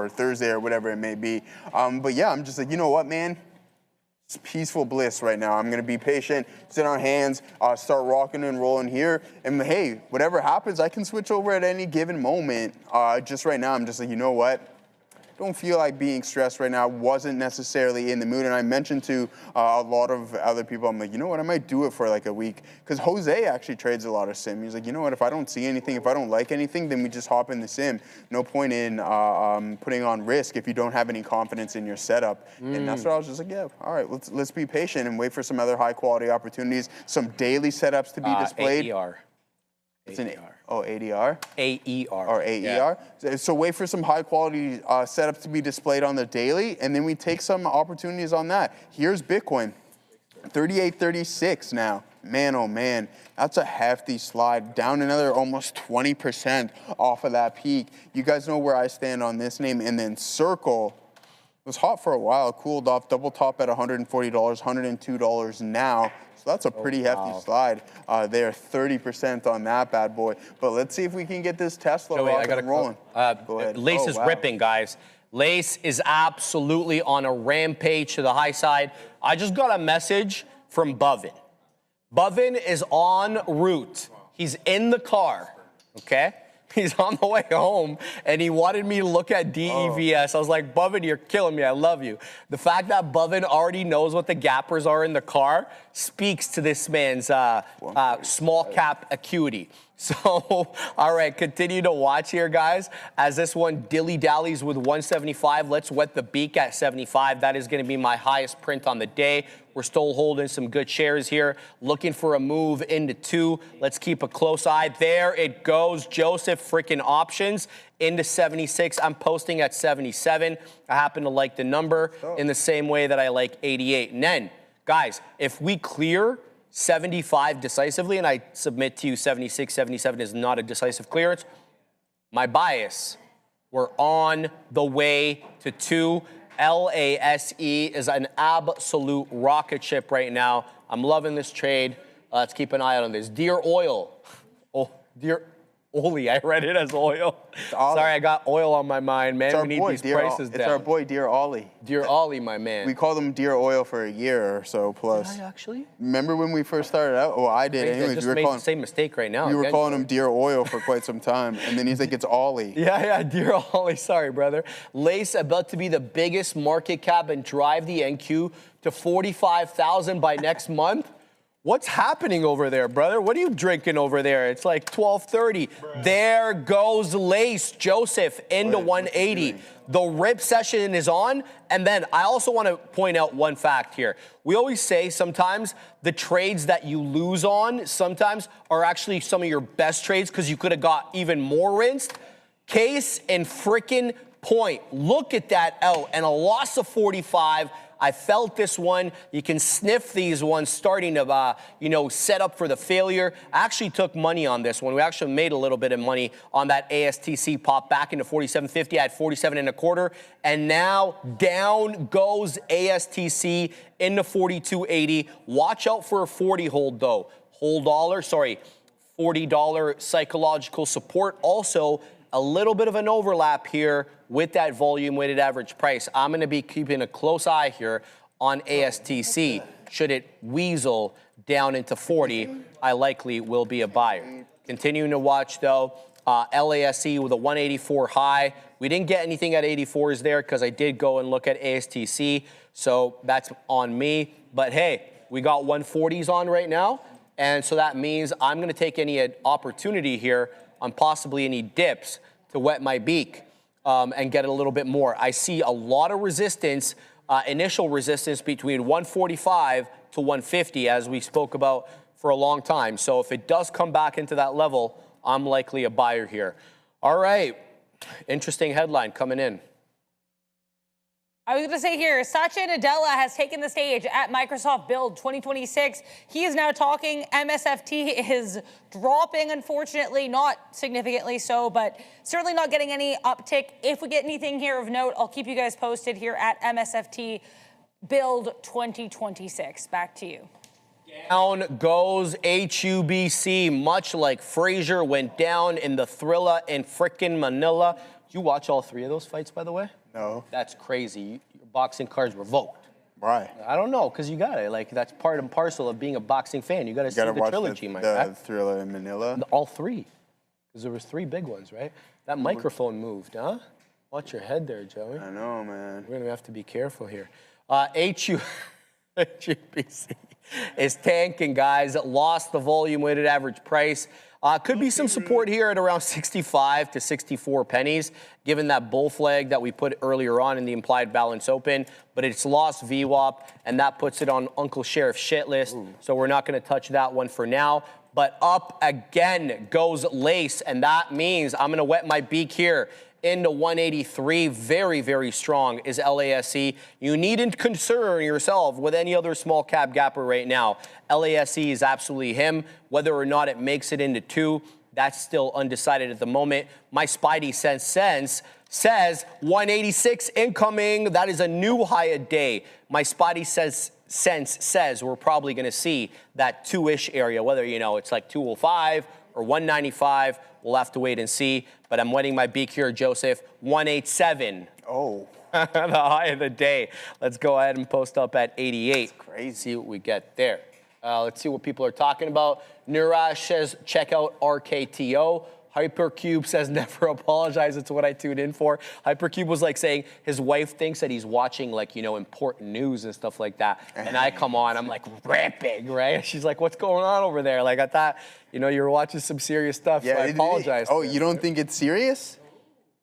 Thursday or whatever it may be. But yeah, I'm just like, you know what, man? It's peaceful bliss right now. I'm going to be patient, sit on hands, start rocking and rolling here. And hey, whatever happens, I can switch over at any given moment. Just right now, I'm just like, you know what? Don't feel like being stressed right now. Wasn't necessarily in the mood. And I mentioned to a lot of other people, I'm like, you know what, I might do it for like a week. Because Jose actually trades a lot of sim. He's like, you know what, if I don't see anything, if I don't like anything, then we just hop in the sim. No point in putting on risk if you don't have any confidence in your setup. And that's what I was just like, yeah, all right, let's be patient and wait for some other high quality opportunities, some daily setups to be displayed. AER. It's an ADR? AER. Or AER. Yeah. So wait for some high quality setups to be displayed on the daily, and then we take some opportunities on that. Here's Bitcoin, 38.36 now. Man, oh man, that's a hefty slide. Down another almost 20% off of that peak. You guys know where I stand on this name. And then Circle was hot for a while, cooled off, double top at $140, $102 now. So that's a pretty hefty slide there, 30% on that bad boy. But let's see if we can get this Tesla rocking and rolling. Go ahead. Lace is ripping, guys. Lace is absolutely on a rampage to the high side. I just got a message from Bovin. Bovin is en route. He's in the car, okay? He's on the way home, and he wanted me to look at DEVS. I was like, Bovin, you're killing me. I love you. The fact that Bovin already knows what the gappers are in the car speaks to this man's small cap acuity. So, all right, continue to watch here, guys, as this one dilly-dallies with 175. Let's wet the beak at 75. That is going to be my highest print on the day. We're still holding some good shares here, looking for a move into 2. Let's keep a close eye. There it goes, Joseph freaking options into 76. I'm posting at 77. I happen to like the number in the same way that I like 88. And then, guys, if we clear 75 decisively, and I submit to you 76, 77 is not a decisive clearance, my bias, we're on the way to 2. LASC is an absolute rocket ship right now. I'm loving this trade. Let's keep an eye out on this. Dear Oil. Oh, Dear Oli, I read it as oil. Sorry, I got oil on my mind, man. We need these prices down. It's our boy, Dear Ollie. Dear Ollie, my man. We called him Dear Oil for a year or so plus. Did I actually? Remember when we first started out? Well, I did. Anyways, I just made the same mistake right now. We were calling him Dear Oil for quite some time, and then he's like, it's Ollie. Yeah, Dear Ollie. Sorry, brother. Lace about to be the biggest market cap and drive the NQ to 45,000 by next month. What's happening over there, brother? What are you drinking over there? It's like 12:30. There goes Lace, Joseph, into 180. The rip session is on. And then I also want to point out one fact here. We always say sometimes the trades that you lose on sometimes are actually some of your best trades because you could have got even more rinsed. Case in frickin' point. Look at that out. And a loss of 45. I felt this one. You can sniff these ones starting to, set up for the failure. I actually took money on this one. We actually made a little bit of money on that ASTC pop back into 47.50. I had 47.25. And now down goes ASTC into 42.80. Watch out for a 40 hold, though. Hold dollar, sorry. $40 psychological support. Also, a little bit of an overlap here with that volume weighted average price. I'm going to be keeping a close eye here on ASTC. Should it weasel down into 40, I likely will be a buyer. Continuing to watch, though, LASC with a 184 high. We didn't get anything at 84s there because I did go and look at ASTC, so that's on me. But hey, we got 140s on right now, and so that means I'm going to take any opportunity here on possibly any dips to wet my beak and get a little bit more. I see a lot of resistance, initial resistance between 145 to 150, as we spoke about for a long time. So if it does come back into that level, I'm likely a buyer here. All right, interesting headline coming in. I was going to say here, Satya Nadella has taken the stage at Microsoft Build 2026. He is now talking. MSFT is dropping, unfortunately, not significantly so, but certainly not getting any uptick. If we get anything here of note, I'll keep you guys posted here at MSFT Build 2026. Back to you. Down goes HUBC, much like Frazier went down in the Thrilla in frickin' Manila. Did you watch all three of those fights, by the way? No. That's crazy. Your boxing card's revoked. Why? I don't know, because you got it. Like, that's part and parcel of being a boxing fan. You got to see the trilogy, my guy. The Thriller in Manila? All three. Because there was three big ones, right? That microphone moved, huh? Watch your head there, Joey. I know, man. We're going to have to be careful here. HUBC is tanking, guys. Lost the volume weighted average price. Could be some support here at around 65 to 64 pennies, given that bull flag that we put earlier on in the implied balance open. But it's lost VWAP, and that puts it on Uncle Sheriff shit list. So we're not going to touch that one for now. But up again goes LACE, and that means I'm going to wet my beak here into 183. Very, very strong is LASC. You needn't concern yourself with any other small cap gapper right now. LASC is absolutely him. Whether or not it makes it into 2, that's still undecided at the moment. My spidey sense says 186 incoming. That is a new high a day. My spidey sense says we're probably going to see that 2-ish area, whether, you know, it's like 205 or 195. We'll have to wait and see. But I'm wetting my beak here, Joseph. 187. Oh. The high of the day. Let's go ahead and post up at 88. That's crazy. See what we get there. Let's see what people are talking about. Niraj says, check out RKTO. Hypercube says, never apologize. It's what I tuned in for. Hypercube was like saying his wife thinks that he's watching, like, you know, important news and stuff like that. And I come on, I'm like ramping, right? She's like, what's going on over there? Like, I thought, you know, you were watching some serious stuff, so I apologize. Oh, you don't think it's serious?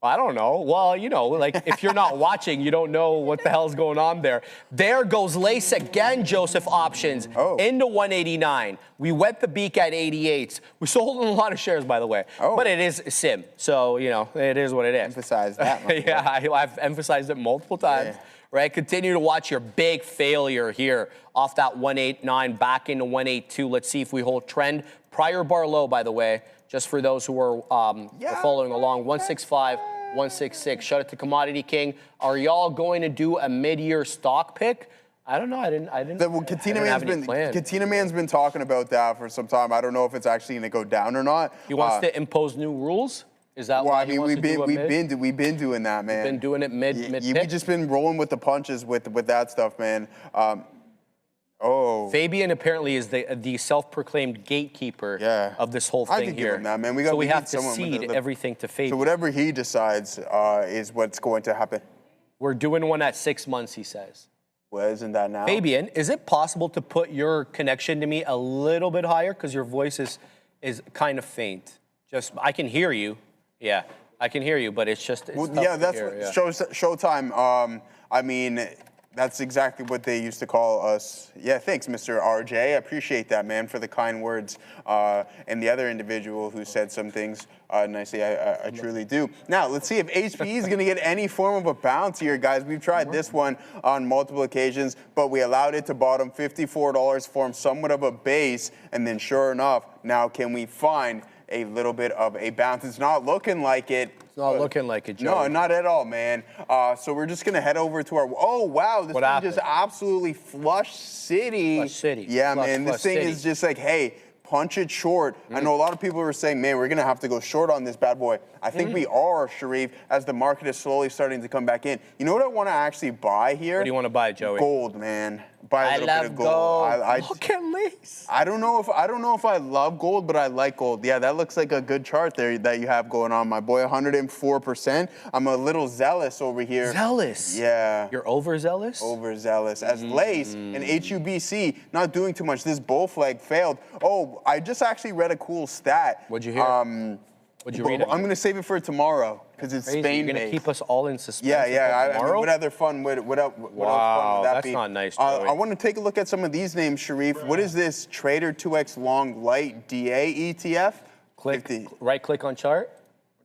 I don't know. Well, you know, like if you're not watching, you don't know what the hell's going on there. There goes LACE again, Joseph Options, into 189. We wet the beak at 88. We sold a lot of shares, by the way. But it is SIM. So, you know, it is what it is. Emphasize that. Yeah, I've emphasized it multiple times. Yeah. Right, continue to watch your big failure here off that 189 back into 182. Let's see if we hold trend. Prior bar low, by the way, just for those who are following along, 165, 166. Shout out to Commodity King. Are y'all going to do a mid-year stock pick? I don't know. I didn't Katina Man's been talking about that for some time. I don't know if it's actually going to go down or not. He wants to impose new rules. Is that why he wants to do a mid? We've been doing that, man. We've been doing it mid. We've just been rolling with the punches with that stuff, man. Fabian apparently is the self-proclaimed gatekeeper of this whole thing here. Give him that, man. So we have to cede everything to Fabian. So whatever he decides is what's going to happen. We're doing one at 6 months, he says. Well, isn't that now? Fabian, is it possible to put your connection to me a little bit higher? Because your voice is kind of faint. Just, I can hear you. Yeah, I can hear you, but it's just, it's that's Showtime. I mean, that's exactly what they used to call us. Yeah, thanks, Mr. RJ. I appreciate that, man, for the kind words. And the other individual who said some things nicely, I truly do. Now, let's see if HPE is going to get any form of a bounce here, guys. We've tried this one on multiple occasions, but we allowed it to bottom $54, form somewhat of a base, and then sure enough, now can we find a little bit of a bounce? It's not looking like it. It's not looking like it, Joe. No, not at all, man. So we're just going to head over to our... Oh, wow. This thing just absolutely flushed Citi. Flush Citi. Yeah, man. This thing is just like, hey, punch it short. I know a lot of people were saying, man, we're going to have to go short on this bad boy. I think we are, Sharif, as the market is slowly starting to come back in. You know what I want to actually buy here? What do you want to buy, Joey? Gold, man. Buy a little bit of gold. Look at Lace. I don't know if I love gold, but I like gold. Yeah, that looks like a good chart there that you have going on, my boy. 104%. I'm a little zealous over here. Zealous? Yeah. You're overzealous? Overzealous. As Lace and HUBC not doing too much. This bull flag failed. Oh, I just actually read a cool stat. What'd you hear? What'd you read? I'm going to save it for tomorrow because it's Crazy. Spain-based. You're going to keep us all in suspense. Yeah. Tomorrow? I mean, what other fun would else fun would that be? That's not nice, Joey. I want to take a look at some of these names, Sharif. What is this Trader 2X Long Light DA ETF? Right click on chart?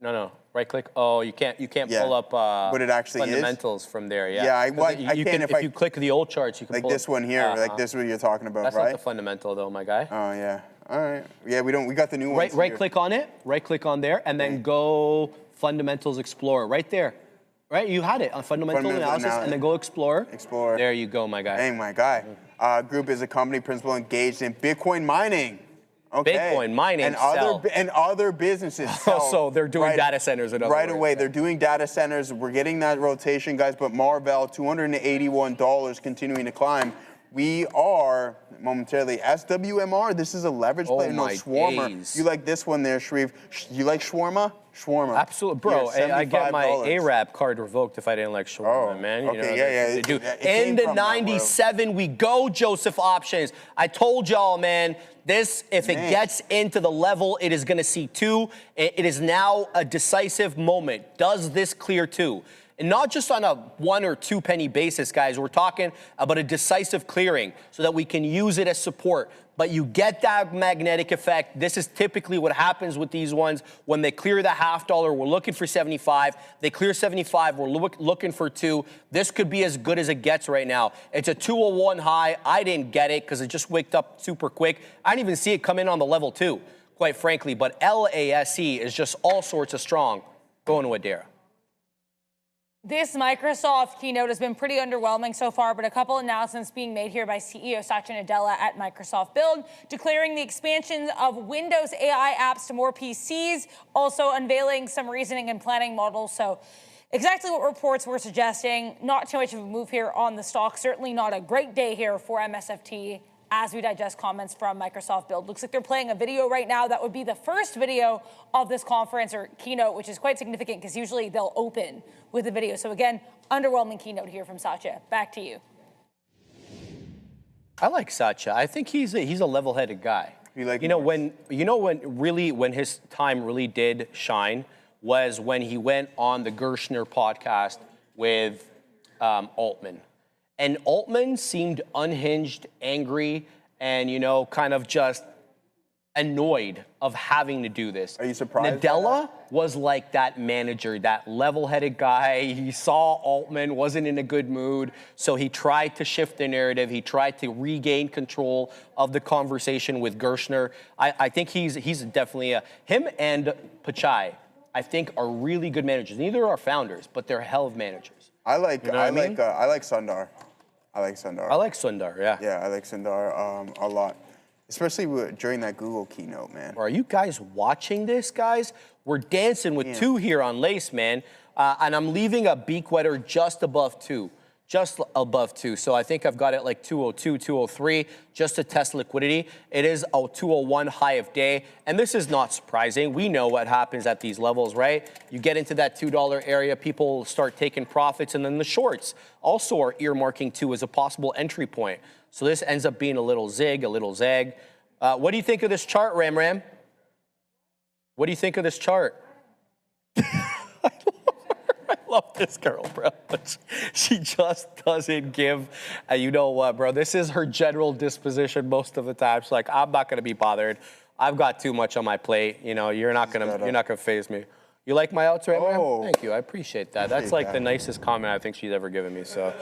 No. Right click. Oh, you can't pull up what it actually fundamentals from there. Yeah. Yeah, I can if you click the old charts, you can like pull this one here, like this one you're talking about, That's right? not the fundamental though, my guy. Oh yeah. All right. Yeah, we got the new ones. Right click on it. Right click on there, and then go Fundamentals Explorer. Right there. Right, you had it on fundamental analysis, and then go Explorer. Explorer. There you go, my guy. Hey, my guy. Group is a company principal engaged in Bitcoin mining. Okay. Bitcoin mining and other businesses. So they're doing data centers in other right words. away. They're doing data centers. We're getting that rotation, guys. But Marvell, $281, continuing to climb. We are momentarily SWMR. This is a leverage play. No, Shawarma. Days. You like this one there, Sharif? You like shawarma? Shawarma. Absolutely, bro. Here, I get my ARAP card revoked if I didn't like shawarma, man. Okay, You know, yeah. They do. It came Into from that 97, we go, Joseph Options. I told y'all, man, this, if it gets into the level, it is going to see two. It is now a decisive moment. Does this clear two? And not just on a 1 or 2 penny basis, guys. We're talking about a decisive clearing so that we can use it as support. But you get that magnetic effect. This is typically what happens with these ones. When they clear the $0.50, we're looking for 75. They clear 75, we're looking for 2. This could be as good as it gets right now. It's a 201 high. I didn't get it because it just waked up super quick. I didn't even see it come in on the level 2, quite frankly. But LASC is just all sorts of strong. Going to Adara. This Microsoft keynote has been pretty underwhelming so far, but a couple announcements being made here by CEO Satya Nadella at Microsoft Build, declaring the expansion of Windows AI apps to more PCs, also unveiling some reasoning and planning models. So exactly what reports were suggesting. Not too much of a move here on the stock. Certainly not a great day here for MSFT as we digest comments from Microsoft Build. Looks like they're playing a video right now. That would be the first video of this conference or keynote, which is quite significant because usually they'll open with a video. So again, underwhelming keynote here from Satya. Back to you. I like Satya. I think he's a level-headed guy. When his time really did shine was when he went on the Gershner podcast with Altman. And Altman seemed unhinged, angry, and, kind of just annoyed of having to do this. Are you surprised? Nadella was like that manager, that level-headed guy. He saw Altman wasn't in a good mood, so he tried to shift the narrative. He tried to regain control of the conversation with Gershner. I think he's definitely him and Pichai, I think, are really good managers. Neither are founders, but they're hell of managers. I like Sundar. I like Sundar, yeah. Yeah, I like Sundar a lot, especially during that Google keynote, man. Are you guys watching this, guys? We're dancing with 2 here on Lace, man. And I'm leaving a beak wetter just above 2. So I think I've got it like 202, 203, just to test liquidity. It is a 201 high of day, and this is not surprising. We know what happens at these levels, right? You get into that $2 area, people start taking profits, and then the shorts also are earmarking 2 as a possible entry point. So this ends up being a little zig, a little zag. What do you think of this chart, Ram? What do you think of this chart? I love this girl, bro. She just doesn't give. You know what, bro? This is her general disposition most of the time. She's like, I'm not gonna be bothered. I've got too much on my plate. You're not gonna faze me. You like my outro, Ram? Thank you. I appreciate that. That's like the nicest comment I think she's ever given me. So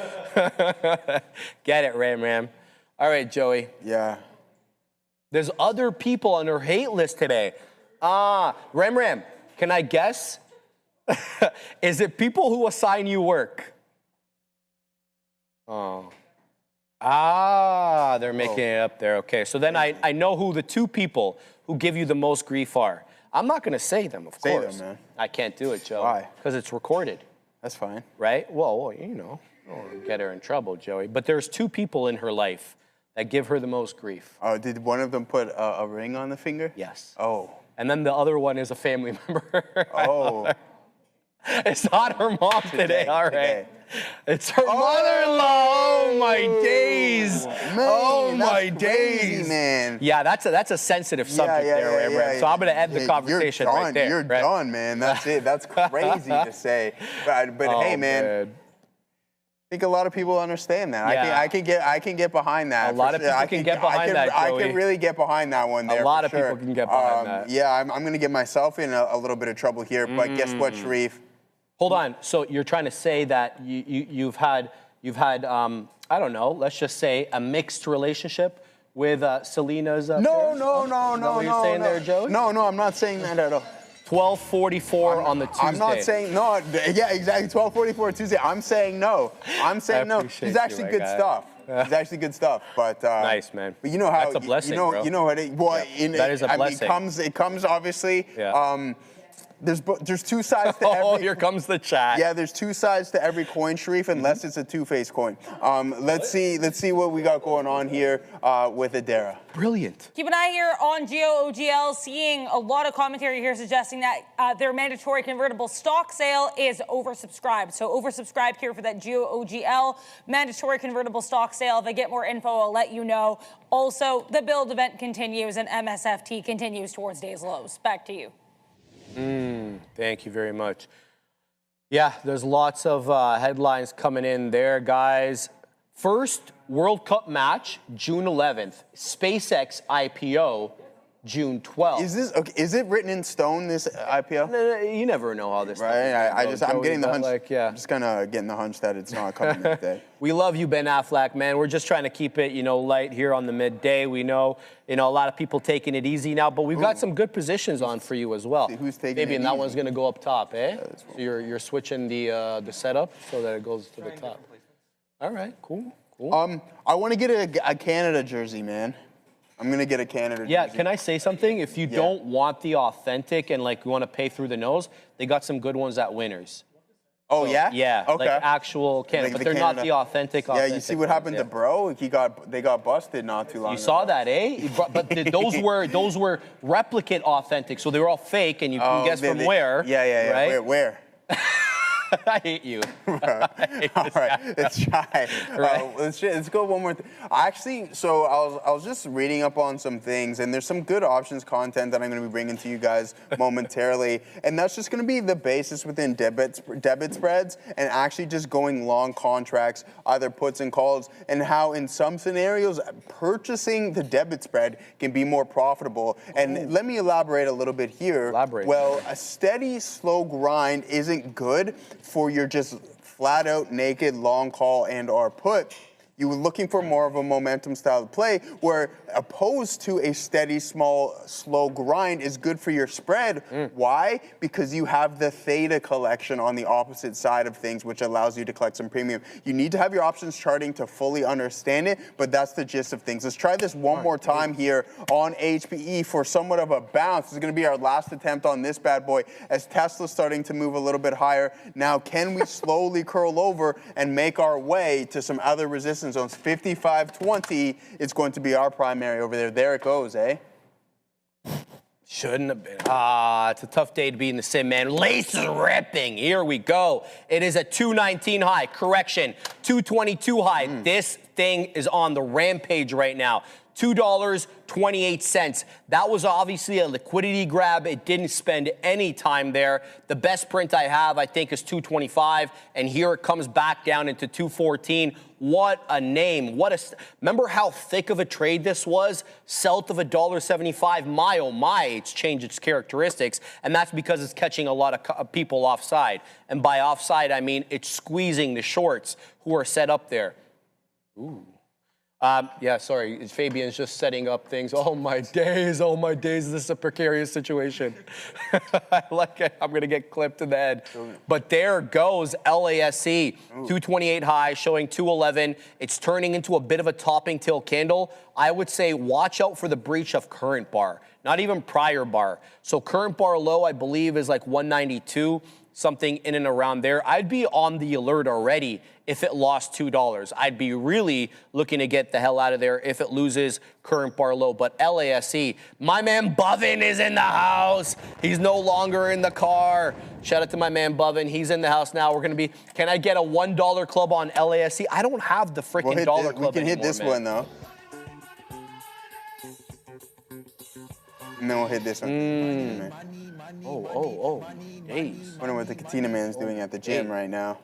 get it, Ram. All right, Joey. Yeah. There's other people on her hate list today. Ram, can I guess? Is it people who assign you work? Oh. Ah, they're making it up there. Okay, so then I know who the two people who give you the most grief are. I'm not going to say them, of course. Say them, man. I can't do it, Joe. Why? Because it's recorded. That's fine. Right? Well, you know, I don't want to get her in trouble, Joey. But there's two people in her life that give her the most grief. Oh, did one of them put a ring on the finger? Yes. Oh. And then the other one is a family member. Oh. It's not her mom today, all right. Today. It's her mother-in-law. Oh my days. Man, oh my that's crazy, days. Man. Yeah, that's a sensitive subject there, Ram. So I'm gonna end the conversation You're done. right there. You're right? done, man. That's it. That's crazy to say. But hey, man. I think a lot of people understand that. Yeah. I can get behind that. A lot of people can get behind that, I Joey. can really get behind that one there. A lot for of people sure. can get behind that. Yeah, I'm going to get myself in a little bit of trouble here. But guess what, Sharif? Hold on. So you're trying to say that you've had I don't know. Let's just say a mixed relationship with Selena's. No. Is that what you're saying there, Joey? No, I'm not saying that at all. 12:44 on the Tuesday. I'm not saying no. Yeah, exactly. 12:44 Tuesday. I'm saying no. I'm saying no. appreciate It's actually you, good my guy. stuff. It's actually good stuff. But nice, man. But you know how That's a blessing, you know what it. Well, that is a blessing. I mean, it comes obviously. Yeah. There's two sides to every. Oh, here comes the chat. Yeah, there's two sides to every coin, Sharif, unless it's a two-faced coin. Let's see what we got going on here with Adara. Brilliant. Keep an eye here on GOGL, seeing a lot of commentary here suggesting that their mandatory convertible stock sale is oversubscribed. So oversubscribed here for that GOGL mandatory convertible stock sale. If I get more info, I'll let you know. Also, the build event continues and MSFT continues towards day's lows. Back to you. Thank you very much. Yeah, there's lots of headlines coming in there, guys. First World Cup match, June 11th. SpaceX IPO, June 12th. Is this okay? Is it written in stone? This IPO? You never know how this. Right. I'm getting the hunch. Yeah. I'm just kind of getting the hunch that it's not coming today. We love you, Ben Affleck, man. We're just trying to keep it, light here on the midday. We know, a lot of people taking it easy now, but we've got some good positions on for you as well. Who's taking Maybe it and that easy? one's gonna go up top, eh? So you're switching the setup so that it goes to the top. All right, cool. I want to get a Canada jersey, man. I'm going to get a Canada jersey. Yeah, can I say something? If you don't want the authentic and you want to pay through the nose, they got some good ones at Winners. Oh, yeah? Yeah, Okay. like actual Canada, but they're not the authentic. Yeah, you see what happened to Bro? They got busted not too long ago. You saw that, eh? But those were replicate authentic, so they were all fake, and you can guess from where. Yeah. Right? Where? I hate you. All right, let's try. Right. Let's go one more. Actually, so I was just reading up on some things, and there's some good options content that I'm going to be bringing to you guys momentarily, and that's just going to be the basis within debit spreads, and actually just going long contracts, either puts and calls, and how in some scenarios purchasing the debit spread can be more profitable. And let me elaborate a little bit here. Elaborate. Well, a steady, slow grind isn't good for your just flat out naked long call and or put. You were looking for more of a momentum style of play where opposed to a steady, small, slow grind is good for your spread. Why? Because you have the theta collection on the opposite side of things, which allows you to collect some premium. You need to have your options charting to fully understand it, but that's the gist of things. Let's try this one more time here on HPE for somewhat of a bounce. This is going to be our last attempt on this bad boy as Tesla's starting to move a little bit higher. Now, can we slowly curl over and make our way to some other resistance zones? 55.20 is going to be our primary over there. There it goes, eh? Shouldn't have been. It's a tough day to be in the sim, man. Lace is ripping. Here we go. It is a 219 high. Correction, 222 high. This thing is on the rampage right now. $2.28. That was obviously a liquidity grab. It didn't spend any time there. The best print I have, I think, is 225, and here it comes back down into 214. What a name. Remember how thick of a trade this was? South of $1.75. My, oh my, it's changed its characteristics, and that's because it's catching a lot of people offside. And by offside, I mean it's squeezing the shorts who are set up there. Ooh. Yeah, sorry. Fabian's just setting up things. Oh my days, this is a precarious situation. I like it. I'm going to get clipped in the head. But there goes LASC, 228 high, showing 211. It's turning into a bit of a topping tail candle. I would say watch out for the breach of current bar, not even prior bar. So current bar low, I believe, is like 192. Something in and around there. I'd be on the alert already if it lost $2. I'd be really looking to get the hell out of there if it loses current bar low. But LASC, my man Bovin is in the house. He's no longer in the car. Shout out to my man Bovin. He's in the house now. We're going to be, can I get a $1 club on LASC? I don't have the freaking dollar club We can hit anymore, this man. one, though. And then we'll hit this one. Oh. Days. I wonder what the Katina man's doing at the gym right now.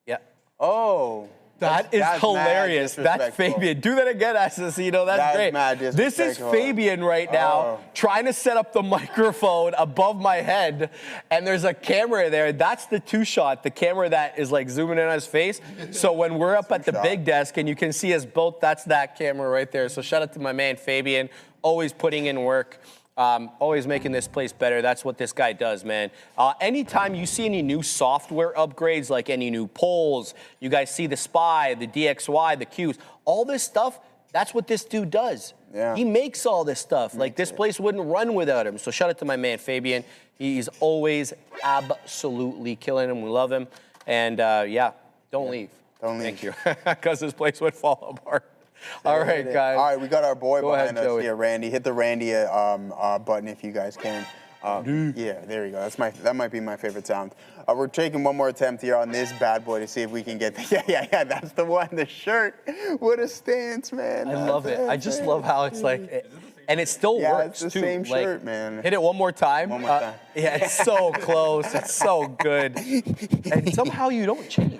Yeah. Oh. That is that's hilarious. mad That's disrespectful. Fabian. Do that again, Assassino. That's great. Mad This is disrespectful. Fabian right now Oh. trying to set up the microphone above my head, and there's a camera there. That's the two-shot, the camera that is like zooming in on his face. So when we're up at the big desk and you can see us both, that's that camera right there. So shout out to my man Fabian, always putting in work. Always making this place better. That's what this guy does, man. Anytime you see any new software upgrades, like any new polls, you guys see the SPY, the DXY, the Qs, all this stuff, that's what this dude does. Yeah. He makes all this stuff. Like, this place wouldn't run without him. So shout out to my man, Fabian. He's always absolutely killing him. We love him. And, yeah, don't leave. Don't leave. Thank you. Because this place would fall apart. All right, guys. All right, we got our boy Go behind ahead, us Joey. here, Randy. Hit the Randy button if you guys can. Yeah, there you go. That might be my favorite sound. We're taking one more attempt here on this bad boy to see if we can get the, yeah, that's the one, the shirt. What a stance, man. I love it. I just love how it's like, and it still works it's the too. same Like, shirt, man. Hit it one more time. One more time. Yeah, it's so close. It's so good. And somehow you don't change.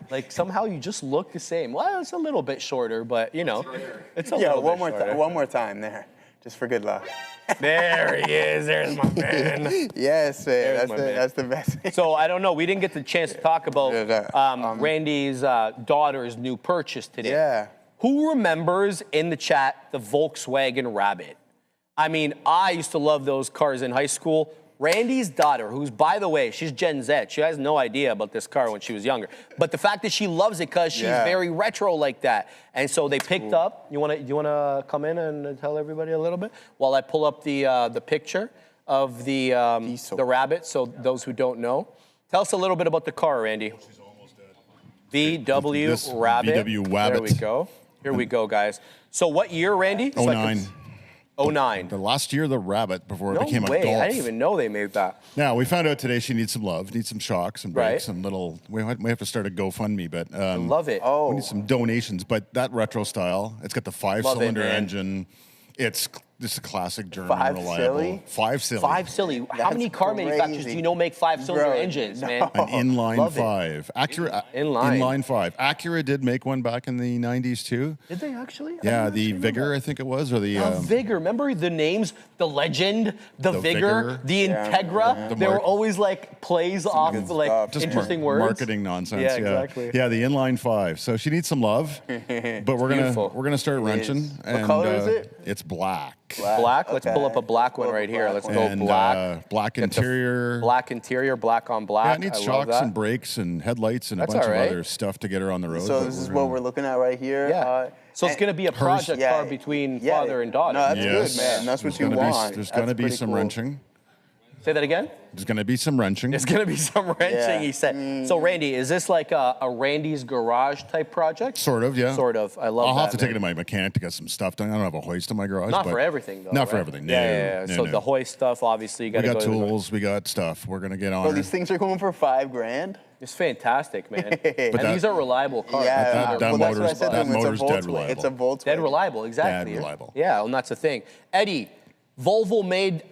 Like, somehow you just look the same. Well, it's a little bit shorter, but you know, it's a little bit shorter. One more time there, just for good luck. There he is. There's my man. Yes, man. my man. That's the best. So I don't know. We didn't get the chance to talk about Randy's daughter's new purchase today. Yeah. Who remembers in the chat the Volkswagen Rabbit? I mean, I used to love those cars in high school. Randy's daughter, who's, by the way, she's Gen Z. She has no idea about this car when she was younger. But the fact that she loves it because she's very retro like that. And so they picked up. You wanna come in and tell everybody a little bit while I pull up the picture of the Rabbit? So those who don't know, tell us a little bit about the car, Randy. VW Rabbit. VW Wabbit. There we go. Here we go, guys. So what year, Randy? 09. 09. The last year of the Rabbit before it No became way. a Golf. I didn't even know they made that. Now, we found out today she needs some love, needs some shocks and brakes Right. and little, we have to start a GoFundMe, but I love it. we need some donations. But that retro style, it's got the five-cylinder man. engine. It's just a classic German, Five reliable. silly? Five silly. Five silly. How That's many car manufacturers crazy. do you know make five-cylinder Bro, engines, man? An inline Love it. five. Acura, Inline. inline five. Acura did make one back in the 90s too. Did they actually? I Yeah, didn't the actually know Vigor, that. I think it was, or the Vigor. Remember the names? The Legend, the The Vigor, Vigor. the Integra. The They were mark- always like plays off good like stuff. just interesting words. marketing nonsense. Yeah, exactly. Yeah, the inline five. So she needs some love, but beautiful. we're gonna start wrenching. What color is it? It's black. Black. Let's pull up a black one Pull up right a here. black Let's one. go And black. black Get the interior. Black interior, black on black. Yeah, it needs I love shocks that. and brakes and headlights and That's a bunch all of right. other stuff to get her on the road. So but this is we're what gonna- we're looking at right here. Yeah. So it's going to be a project car between father and daughter. No, that's Yes. good, man. That's what There's you gonna be- want. There's That's going to be pretty some cool. wrenching. Say that again? There's going to be some wrenching. There's going to be some wrenching, Yeah. he said. So, Randy, is this like a Randy's garage type project? Sort of, yeah. Sort of. I love that. I'll have to take it man. to my mechanic to get some stuff done. I don't have a hoist in my garage. Not but for everything, though. Not for right? everything. Yeah. No, So no. the hoist stuff, obviously, you got We to got go to the- tools. We got stuff. We're going to get on Bro, her. these things are going for $5,000. It's fantastic, man. and that- these are reliable cars. Yeah, that well, that's what I motor's- said to that him. It's a motor's dead Volkswagen. reliable. It's a Volkswagen. Dead reliable, exactly. Dead reliable. Yeah, and that's the thing. Eddie, Volvo made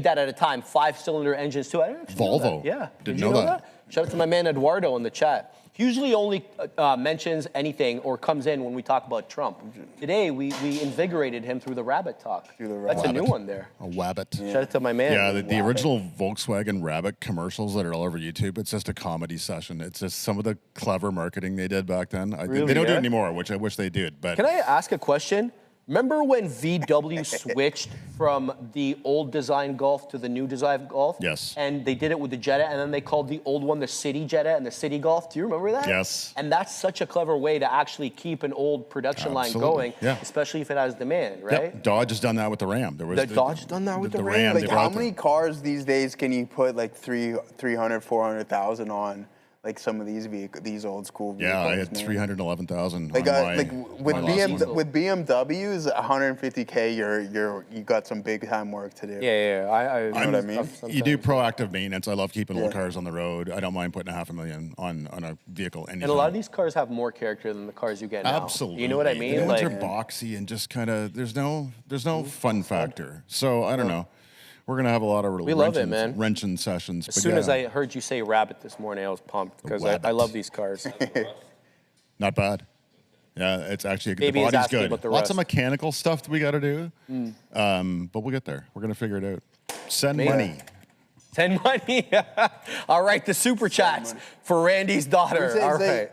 that at a time, 5-cylinder engines too. I didn't actually know Volvo? that. Yeah. Didn't Did you know know that. that? Shout out to my man Eduardo in the chat. He usually only mentions anything or comes in when we talk about Trump. Today, we invigorated him through the rabbit talk. That's a new one there. A wabbit. Shout out to my man. Yeah, the original Volkswagen Rabbit commercials that are all over YouTube, it's just a comedy session. It's just some of the clever marketing they did back then. Really, they don't do it anymore, which I wish they did. But Can I ask a question? Remember when VW switched from the old design Golf to the new design Golf? Yes. And they did it with the Jetta, and then they called the old one the City Jetta and the City Golf. Do you remember that? Yes. And that's such a clever way to actually keep an old production line going, especially if it has demand, right? Yep. Dodge has done that with the Ram. There was The Dodge has done that with the Ram? Like, how many cars these days can you put like 300, 400,000 on? Like some of these old school vehicles. Yeah, I had 311,000. Like, with with BMWs, 150K, you got some big time work to do. Yeah. You know what I mean? You do proactive maintenance. I love keeping old cars on the road. I don't mind putting $500,000 on a vehicle anytime. And a lot of these cars have more character than the cars you get now. Absolutely. You know what I mean? The ones are boxy and just kind of there's no fun factor. So I don't know. We're gonna have a lot of wrenching sessions. As soon as I heard you say rabbit this morning, I was pumped because I love these cars. Not bad. Yeah, it's actually Baby the is body's asking good. about the Lots rest. of mechanical stuff that we got to do, but we'll get there. We're gonna figure it out. Send money. Send money. All right, the super chats for Randy's daughter. All right.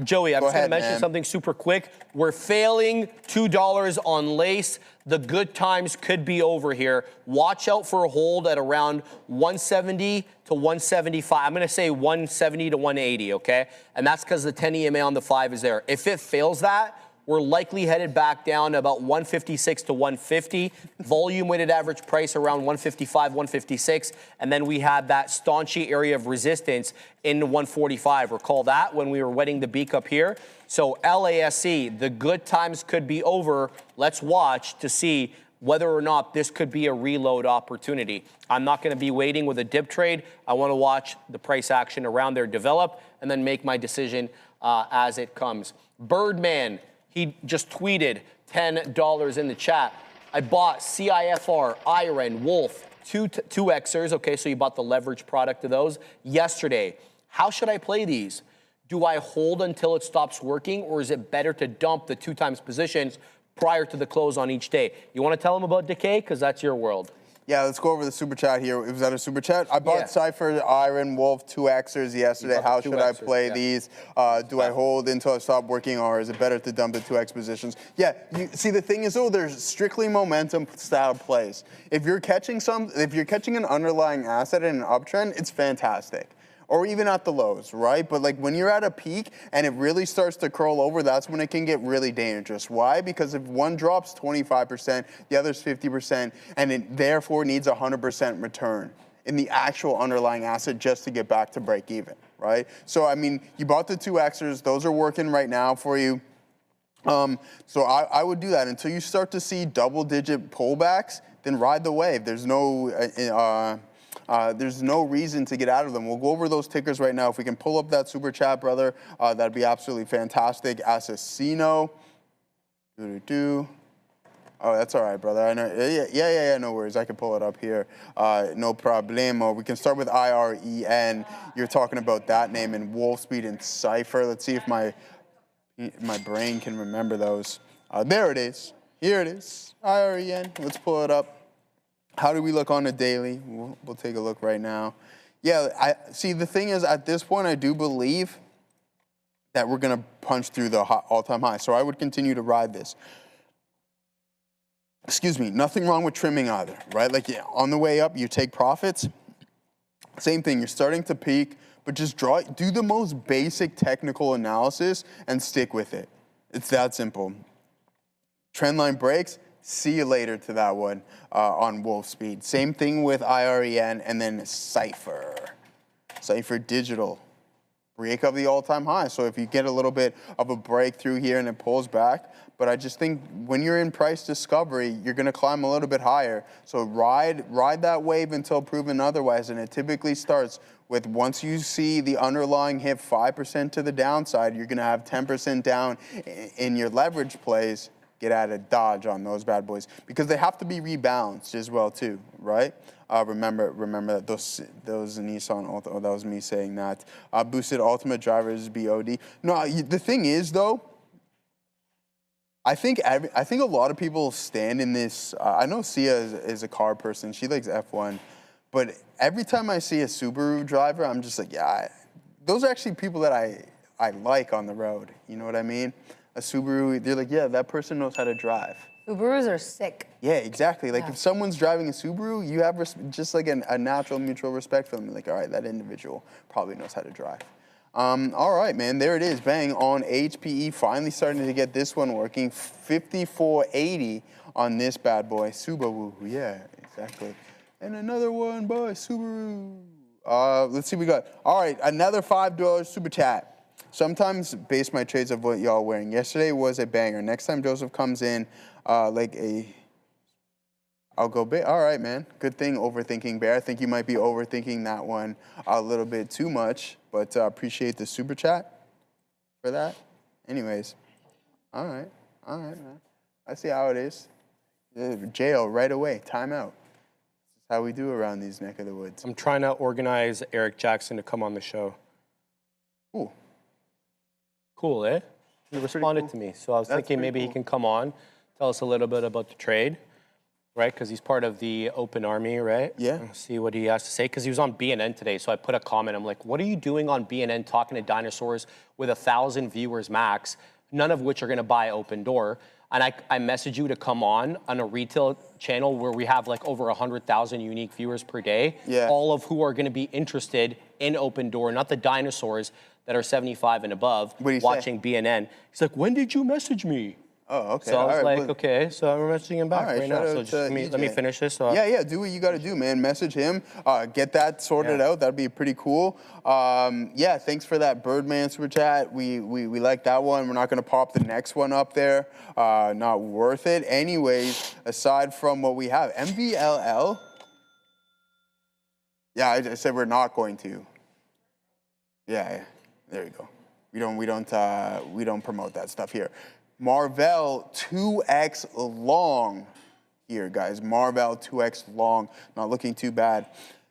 Joey, I'm just going to mention something super quick. We're failing $2 on LASC. The good times could be over here. Watch out for a hold at around 170 to 175. I'm going to say 170 to 180, okay? And that's because the 10 EMA on the 5 is there. If it fails that, we're likely headed back down to about 156 to 150. Volume weighted average price around 155, 156. And then we had that staunchy area of resistance in 145. Recall that when we were wetting the beak up here. So LASC, the good times could be over. Let's watch to see whether or not this could be a reload opportunity. I'm not going to be waiting with a dip trade. I want to watch the price action around there develop and then make my decision as it comes. Birdman. He just tweeted $10 in the chat. I bought CIFR, IREN, Wolf, two Xers. Okay, so you bought the leverage product of those yesterday. How should I play these? Do I hold until it stops working, or is it better to dump the 2 times positions prior to the close on each day? You want to tell them about decay? Because that's your world. Yeah, let's go over the super chat here. Was that a super chat? I bought Cypher, Iron, Wolf, 2 Xers yesterday. How should I play these? Do I hold until I stop working, or is it better to dump the 2X positions? Yeah, see, the thing is, though, there's strictly momentum style plays. If you're catching an underlying asset in an uptrend, it's fantastic. Or even at the lows, right? But like when you're at a peak and it really starts to curl over, that's when it can get really dangerous. Why? Because if one drops 25%, the other's 50%, and it therefore needs 100% return in the actual underlying asset just to get back to break even, right? So, I mean, you bought the 2 Xers. Those are working right now for you. So I would do that until you start to see double-digit pullbacks, then ride the wave. There's no reason to get out of them. We'll go over those tickers right now. If we can pull up that super chat, brother, that'd be absolutely fantastic. Assassino. Oh, that's all right, brother. I know. Yeah, no worries. I can pull it up here. No problemo. We can start with IREN. You're talking about that name in Wolfspeed and Cypher. Let's see if my brain can remember those. There it is. Here it is. IREN. Let's pull it up. How do we look on a daily? We'll take a look right now. Yeah, see, the thing is, at this point, I do believe that we're going to punch through the all-time high. So I would continue to ride this. Excuse me, nothing wrong with trimming either, right? Like on the way up, you take profits. Same thing, you're starting to peak, but just do the most basic technical analysis and stick with it. It's that simple. Trendline breaks. See you later to that one on Wolfspeed. Same thing with IREN and then Cypher. Cypher Digital. Break of the all-time high. So if you get a little bit of a breakthrough here and it pulls back, but I just think when you're in price discovery, you're going to climb a little bit higher. So ride that wave until proven otherwise. And it typically starts with once you see the underlying hit 5% to the downside, you're going to have 10% down in your leverage plays. get out of dodge on those bad boys because they have to be rebalanced as well too, right? Remember that those Nissan, that was me saying that. Boosted ultimate drivers BOD. No, the thing is though, I think a lot of people stand in this. I know Sia is a car person. She likes F1, but every time I see a Subaru driver, I'm just like, yeah, those are actually people that I like on the road. You know what I mean? A Subaru, they're like, yeah, that person knows how to drive. Subarus are sick. Yeah, exactly. Like if someone's driving a Subaru, you have just like a natural mutual respect for them. Like, all right, that individual probably knows how to drive. All right, man, there it is. Bang on HPE. Finally starting to get this one working. 5480 on this bad boy. Subaru. Yeah, exactly. And another one by Subaru. Let's see what we got. All right, another $5 super chat. Sometimes base my trades of what y'all wearing. Yesterday was a banger. Next time Joseph comes in, I'll go big. All right, man. Good thing overthinking, Bear. I think you might be overthinking that one a little bit too much, but appreciate the super chat for that. Anyways, all right, man. I see how it is. Jail right away, timeout. This is how we do around these neck of the woods. I'm trying to organize Eric Jackson to come on the show. Cool. Cool, eh? He responded to me, so I was thinking maybe he can come on, tell us a little bit about the trade, right? Because he's part of the Open Army, right? Yeah. See what he has to say, because he was on BNN today, so I put a comment. I'm like, what are you doing on BNN talking to dinosaurs with 1,000 viewers max, none of which are going to buy Open Door? And I message you to come on a retail channel where we have like over 100,000 unique viewers per day, all of who are going to be interested in Open Door, not the dinosaurs that are 75 and above watching BNN. He's like, when did you message me? Oh, okay. So I was like, okay, so I'm messaging him back right now. So just let me finish this. Yeah, do what you got to do, man. Message him, get that sorted out. That'd be pretty cool. Yeah, thanks for that Birdman super chat. We like that one. We're not going to pop the next one up there. Not worth it. Anyways, aside from what we have, MVLL. Yeah, I said we're not going to. Yeah, there you go. We don't promote that stuff here. Marvell 2x long here, guys. Marvell 2x long, not looking too bad.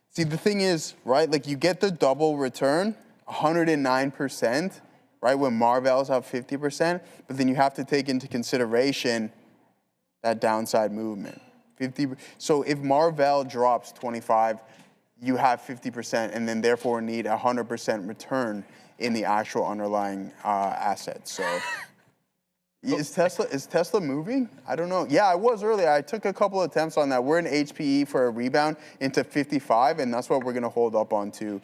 See, the thing is, right, like you get the double return, 109%, right, when Marvell's have 50%, but then you have to take into consideration that downside movement. So if Marvell drops 25, you have 50% and then therefore need 100% return in the actual underlying asset. So is Tesla moving? I don't know. Yeah, I was earlier. I took a couple of attempts on that. We're in HPE for a rebound into 55, and that's what we're going to hold up onto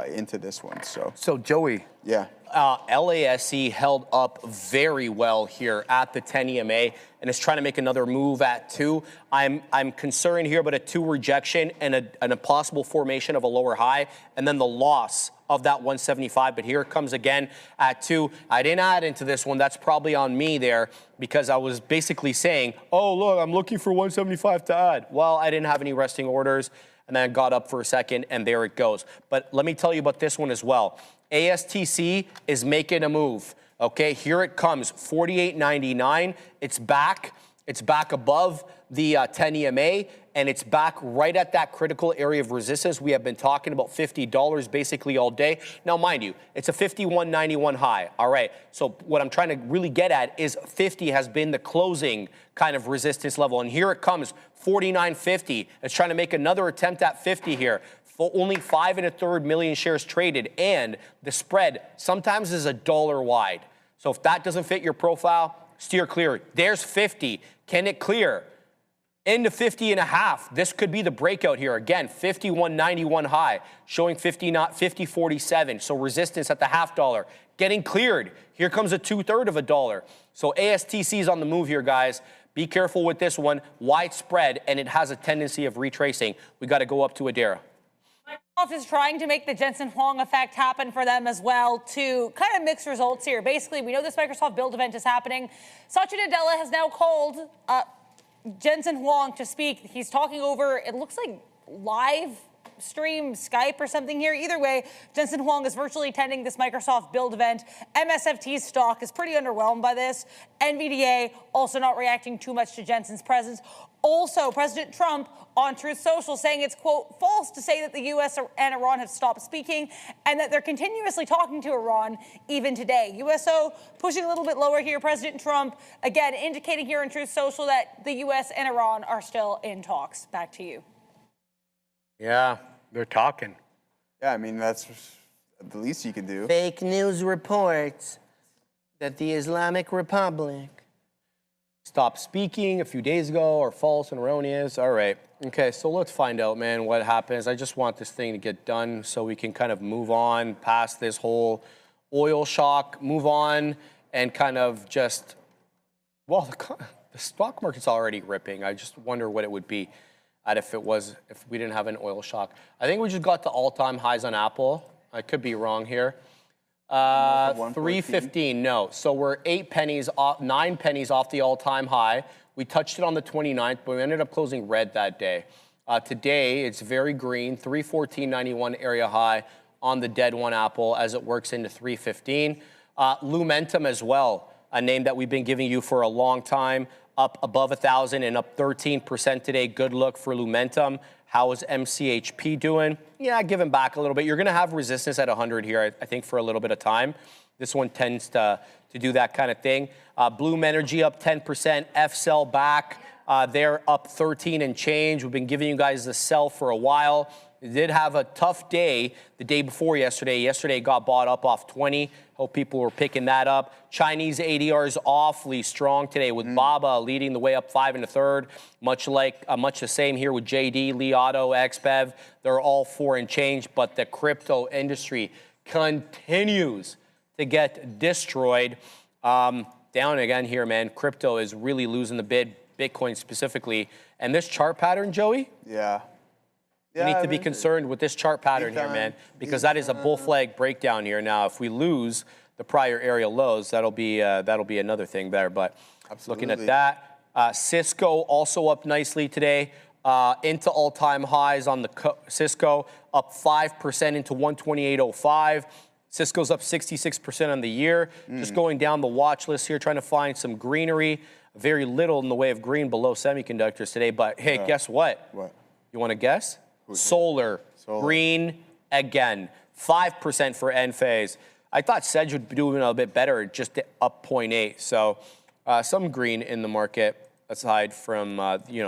into this one. So Joey. Yeah. LASC held up very well here at the 10 EMA and is trying to make another move at 2. I'm concerned here about a 2 rejection and a possible formation of a lower high, and then the loss of that 175. But here it comes again at 2. I didn't add into this one. That's probably on me there because I was basically saying, oh, look, I'm looking for 175 to add. Well, I didn't have any resting orders, and then I got up for a second, and there it goes. But let me tell you about this one as well. ASTC is making a move. Okay, here it comes, 48.99. It's back above the 10 EMA, and it's back right at that critical area of resistance. We have been talking about $50 basically all day. Now, mind you, it's a 51.91 high. All right, so what I'm trying to really get at is 50 has been the closing kind of resistance level, and here it comes, 49.50. It's trying to make another attempt at 50 here. Only 5 1/3 million shares traded, and the spread sometimes is $1 wide. So if that doesn't fit your profile, steer clear. There's 50. Can it clear? Into 50.5. This could be the breakout here. Again, 51.91 high, showing 50.47. So resistance at the $0.50. Getting cleared. Here comes a 2/3 of $1. So ASTC is on the move here, guys. Be careful with this one. Wide spread, and it has a tendency of retracing. We got to go up to Adara. Microsoft is trying to make the Jensen Huang effect happen for them as well to kind of mix results here. Basically, we know this Microsoft Build event is happening. Satya Nadella has now called Jensen Huang to speak. He's talking over, it looks like, live stream Skype or something here. Either way, Jensen Huang is virtually attending this Microsoft Build event. MSFT's stock is pretty underwhelmed by this. NVDA also not reacting too much to Jensen's presence. Also, President Trump on Truth Social saying it's, quote, false to say that the U.S. and Iran have stopped speaking and that they're continuously talking to Iran even today. USO pushing a little bit lower here. President Trump, again, indicating here on Truth Social that the U.S. and Iran are still in talks. Back to you. Yeah, they're talking. Yeah, I mean, that's the least you can do. Fake news reports that the Islamic Republic stopped speaking a few days ago are false and erroneous. All right. Okay, so let's find out, man, what happens. I just want this thing to get done so we can kind of move on past this whole oil shock, move on and kind of just, well, the stock market's already ripping. I just wonder what it would be if we didn't have an oil shock. I think we just got the all-time highs on Apple. I could be wrong here. 315, no. So we're 8 pennies off, 9 pennies off the all-time high. We touched it on the 29th, but we ended up closing red that day. Today, it's very green, 314.91 area high on the dead one Apple as it works into 315. Lumentum as well, a name that we've been giving you for a long time, up above 1,000 and up 13% today. Good look for Lumentum. How is MCHP doing? Yeah, giving back a little bit. You're going to have resistance at 100 here, I think, for a little bit of time. This one tends to do that kind of thing. Bloom Energy up 10%. F-Cell back. They're up 13 and change. We've been giving you guys the sell for a while. It did have a tough day the day before yesterday. Yesterday got bought up off 20. Hope people were picking that up. Chinese ADRs awfully strong today with Baba leading the way up 5 1/3. Much the same here with JD, Li Auto, XBev. They're all 4 and change, but the crypto industry continues to get destroyed. Down again here, man. Crypto is really losing the bid, Bitcoin specifically. And this chart pattern, Joey? Yeah. We need to be concerned with this chart pattern here, man, because that is a bull flag breakdown here. Now, if we lose the prior area lows, that'll be another thing there. But looking at that, Cisco also up nicely today into all-time highs on the Cisco, up 5% into 128.05. Cisco's up 66% on the year. Just going down the watch list here, trying to find some greenery. Very little in the way of green below semiconductors today. But hey, guess what? What? You want to guess? Solar, green again, 5% for Enphase. I thought Sedge would be doing a bit better, just up 0.8. So some green in the market aside from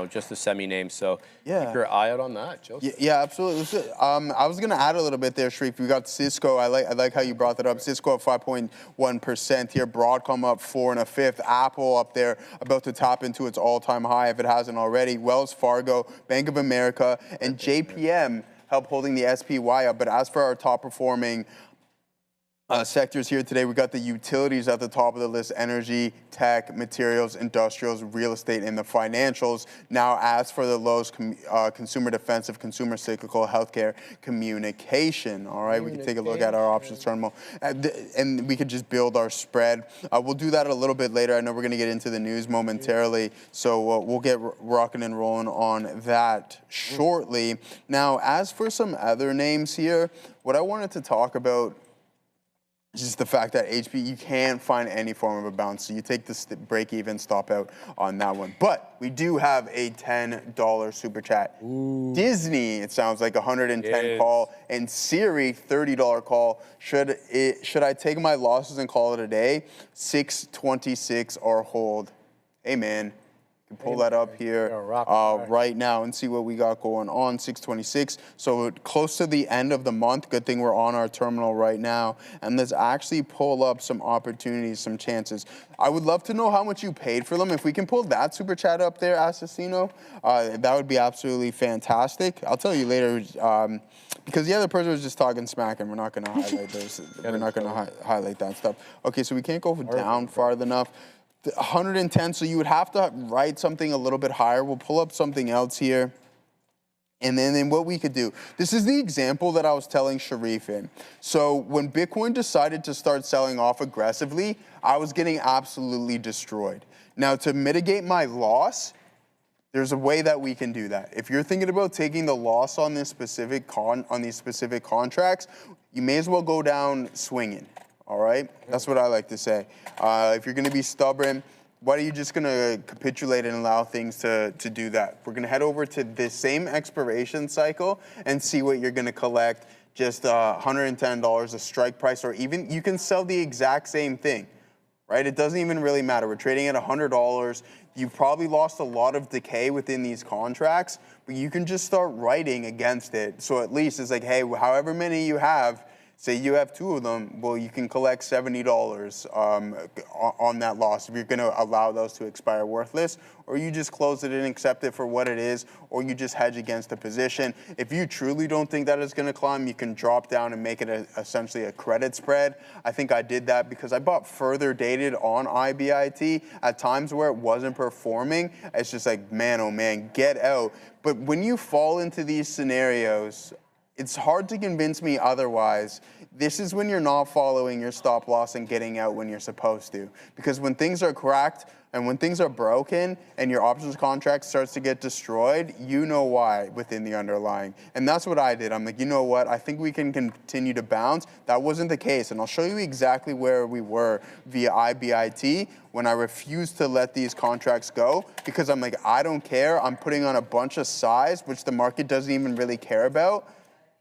just the semi names. So keep your eye out on that, Joseph. Yeah, absolutely. I was going to add a little bit there, Sharif. We got Cisco. I like how you brought that up. Cisco up 5.1% here. Broadcom up 4 1/5. Apple up there, about to tap into its all-time high if it hasn't already. Wells Fargo, Bank of America, and JPM help holding the SPY up. But as for our top performing sectors here today, we got the utilities at the top of the list: energy, tech, materials, industrials, real estate, and the financials. Now, as for the lows, consumer defensive, consumer cyclical, healthcare, communication. All right, we can take a look at our options terminal, and we could just build our spread. We'll do that a little bit later. I know we're going to get into the news momentarily, so we'll get rocking and rolling on that shortly. Now, as for some other names here, what I wanted to talk about just the fact that HPE, you can't find any form of a bounce. So you take the break-even stop out on that one. But we do have a $10 super chat. Disney, it sounds like 110 call, and Siri, $30 call. Should I take my losses and call it a day? 626 or hold. Hey, man. You can pull that up here right now and see what we got going on. 626. So close to the end of the month. Good thing we're on our terminal right now. And let's actually pull up some opportunities, some chances. I would love to know how much you paid for them. If we can pull that super chat up there, Assassino, that would be absolutely fantastic. I'll tell you later, because the other person was just talking smack, and we're not going to highlight those. We're not going to highlight that stuff. Okay, so we can't go down far enough. 110, so you would have to write something a little bit higher. We'll pull up something else here. And then what we could do, this is the example that I was telling Sharif in. So when Bitcoin decided to start selling off aggressively, I was getting absolutely destroyed. Now, to mitigate my loss, There's a way that we can do that. If you're thinking about taking the loss on this specific these specific contracts, you may as well go down swinging. All right, that's what I like to say. If you're going to be stubborn, why are you just going to capitulate and allow things to do that? We're going to head over to this same expiration cycle and see what you're going to collect. Just $110 a strike price, or even you can sell the exact same thing, right? It doesn't even really matter. We're trading at $100. You've probably lost a lot of decay within these contracts, but you can just start writing against it. So at least it's like, hey, however many you have, say you have 2 of them, well, you can collect $70 on that loss if you're going to allow those to expire worthless, or you just close it and accept it for what it is, or you just hedge against the position. If you truly don't think that it's going to climb, you can drop down and make it essentially a credit spread. I think I did that because I bought further dated on IBIT at times where it wasn't performing. It's just like, man, oh man, get out. But when you fall into these scenarios, it's hard to convince me otherwise. This is when you're not following your stop loss and getting out when you're supposed to. Because when things are cracked and when things are broken and your options contract starts to get destroyed, you know why within the underlying. And that's what I did. I'm like, you know what? I think we can continue to bounce. That wasn't the case. And I'll show you exactly where we were via IBIT when I refused to let these contracts go, because I'm like, I don't care. I'm putting on a bunch of size, which the market doesn't even really care about.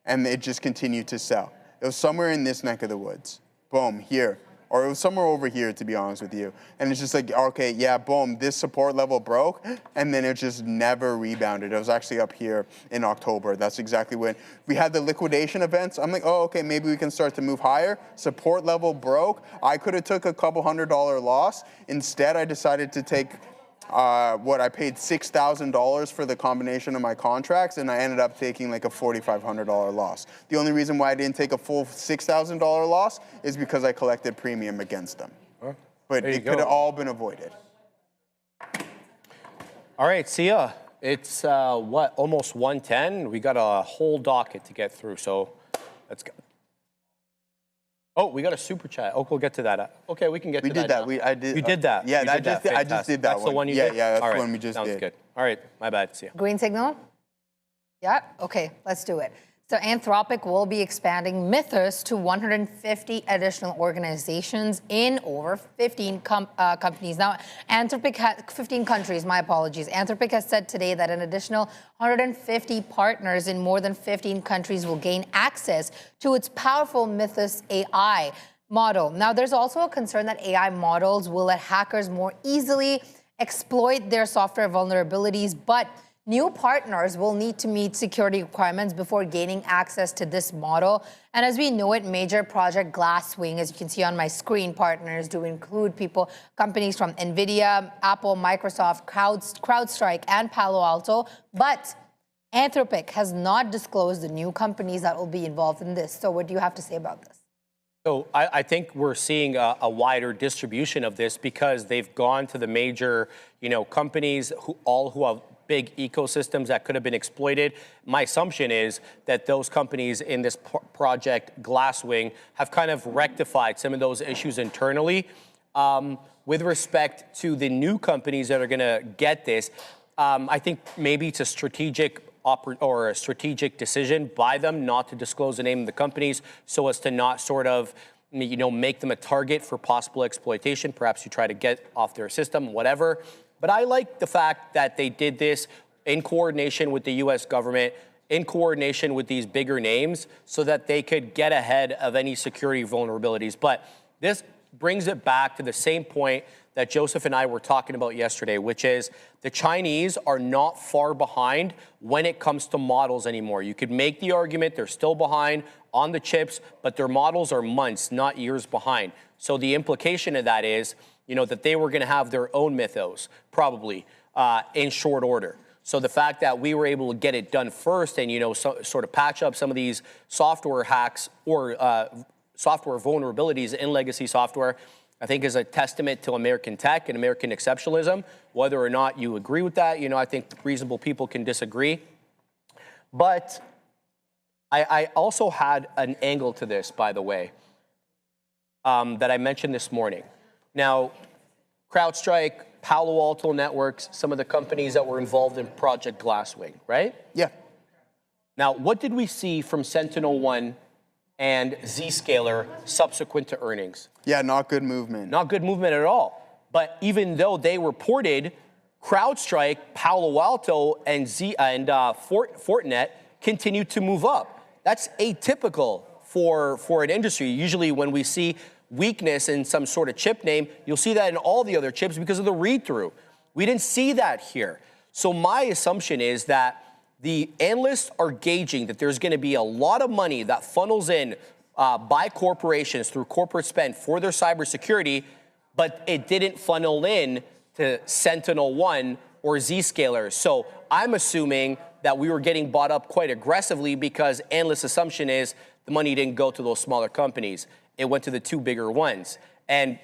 And it just continued to sell. It was somewhere in this neck of the woods. Boom, here. Or it was somewhere over here, to be honest with you. And it's just like, okay, yeah, boom, this support level broke, and then it just never rebounded. It was actually up here in October. That's exactly when we had the liquidation events. I'm like, oh, okay, maybe we can start to move higher. Support level broke. I could have took a couple $100 loss. Instead, I decided to take I paid $6,000 for the combination of my contracts, and I ended up taking like a $4,500 loss. The only reason why I didn't take a full $6,000 loss is because I collected premium against them. But it could have all been avoided. All right, see ya. It's almost 1:10. We got a whole docket to get through, so let's go. Oh, we got a super chat. Oh, we'll get to that. Okay, we can get to that. We did that. I did. You did that. Yeah, I just did that. That's the one you did? Yeah, that's the one we just did. Sounds good. All right, my bad. See ya. Green signal? Yeah? Okay, let's do it. So Anthropic will be expanding Mythos to 150 additional organizations in over 15 companies. Now, Anthropic has 15 countries, my apologies. Anthropic has said today that an additional 150 partners in more than 15 countries will gain access to its powerful Mythos AI model. Now, there's also a concern that AI models will let hackers more easily exploit their software vulnerabilities, but new partners will need to meet security requirements before gaining access to this model. And as we know it, major project Glasswing, as you can see on my screen, partners do include companies from Nvidia, Apple, Microsoft, CrowdStrike, and Palo Alto. But Anthropic has not disclosed the new companies that will be involved in this. So what do you have to say about this? So I think we're seeing a wider distribution of this because they've gone to the major, companies who have big ecosystems that could have been exploited. My assumption is that those companies in this project Glasswing have kind of rectified some of those issues internally. With respect to the new companies that are going to get this, I think maybe it's a strategic decision by them not to disclose the name of the companies so as to not sort of make them a target for possible exploitation. Perhaps you try to get off their system, whatever. But I like the fact that they did this in coordination with the US government, in coordination with these bigger names, so that they could get ahead of any security vulnerabilities. But this brings it back to the same point that Joseph and I were talking about yesterday, which is the Chinese are not far behind when it comes to models anymore. You could make the argument they're still behind on the chips, but their models are months, not years behind. So the implication of that is, that they were going to have their own Mythos, probably, in short order. So the fact that we were able to get it done first and, sort of patch up some of these software hacks or software vulnerabilities in legacy software, I think is a testament to American tech and American exceptionalism. Whether or not you agree with that, I think reasonable people can disagree. But I also had an angle to this, by the way, that I mentioned this morning. Now, CrowdStrike, Palo Alto Networks, some of the companies that were involved in Project Glasswing, right? Yeah. Now, what did we see from SentinelOne and Zscaler subsequent to earnings? Yeah, not good movement. Not good movement at all. But even though they reported, CrowdStrike, Palo Alto, and Fortinet continued to move up. That's atypical for an industry. Usually when we see weakness in some sort of chip name, you'll see that in all the other chips because of the read-through. We didn't see that here. So my assumption is that the analysts are gauging that there's going to be a lot of money that funnels in by corporations through corporate spend for their cybersecurity, but it didn't funnel in to SentinelOne or Zscaler. So I'm assuming that we were getting bought up quite aggressively because analysts' assumption is the money didn't go to those smaller companies. It went to the two bigger ones. And,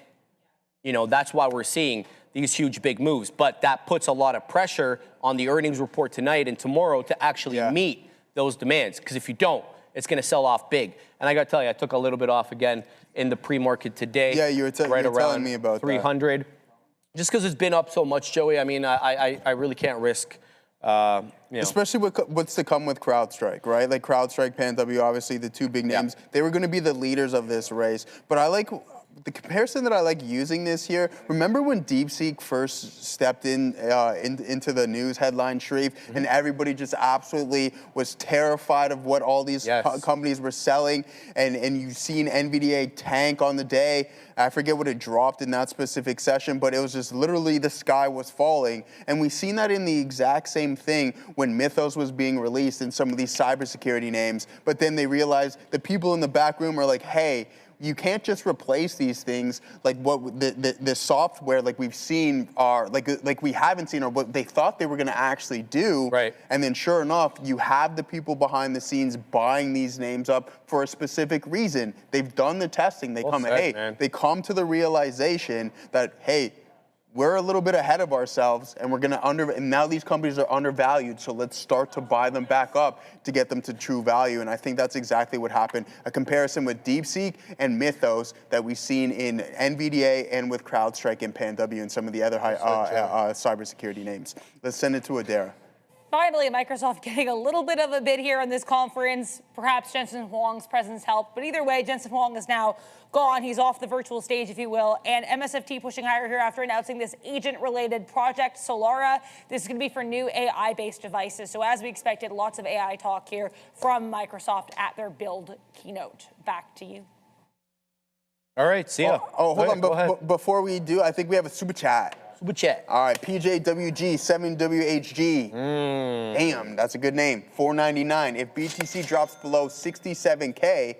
you know, that's why we're seeing these huge big moves. But that puts a lot of pressure on the earnings report tonight and tomorrow to actually meet those demands. Because if you don't, it's going to sell off big. And I got to tell you, I took a little bit off again in the pre-market today. Yeah, you were telling me about 300. That. Just because it's been up so much, Joey, I mean, I really can't risk, you know. Especially what's to come with CrowdStrike, right? Like CrowdStrike, PANW, obviously the two big names. They were going to be the leaders of this race. But I like the comparison that I like using this here. Remember when DeepSeek first stepped into the news headline, Sharif, and everybody just absolutely was terrified of what all these companies were selling, and you've seen NVDA tank on the day. I forget what it dropped in that specific session, but it was just literally the sky was falling. And we've seen that in the exact same thing when Mythos was being released in some of these cybersecurity names. But then they realized the people in the back room are like, hey, you can't just replace these things like what the software like we've seen are like we haven't seen or what they thought they were going to actually do. Right. And then sure enough, you have the people behind the scenes buying these names up for a specific reason. They've done the testing. They they come to the realization that, hey, we're a little bit ahead of ourselves, and we're going to and now these companies are undervalued, so let's start to buy them back up to get them to true value. And I think that's exactly what happened. A comparison with DeepSeek and Mythos that we've seen in NVDA and with CrowdStrike and PANW and some of the other high cybersecurity names. Let's send it to Adara. Finally, Microsoft getting a little bit of a bid here on this conference. Perhaps Jensen Huang's presence helped. But either way, Jensen Huang is now gone. He's off the virtual stage, if you will. And MSFT pushing higher here after announcing this agent-related project, Solara. This is going to be for new AI-based devices. So as we expected, lots of AI talk here from Microsoft at their Build keynote. Back to you. All right, see ya. Oh, hold on. Before we do, I think we have a super chat. Super chat. All right, PJWG, 7WHG. Damn, that's a good name. $4.99. If BTC drops below 67K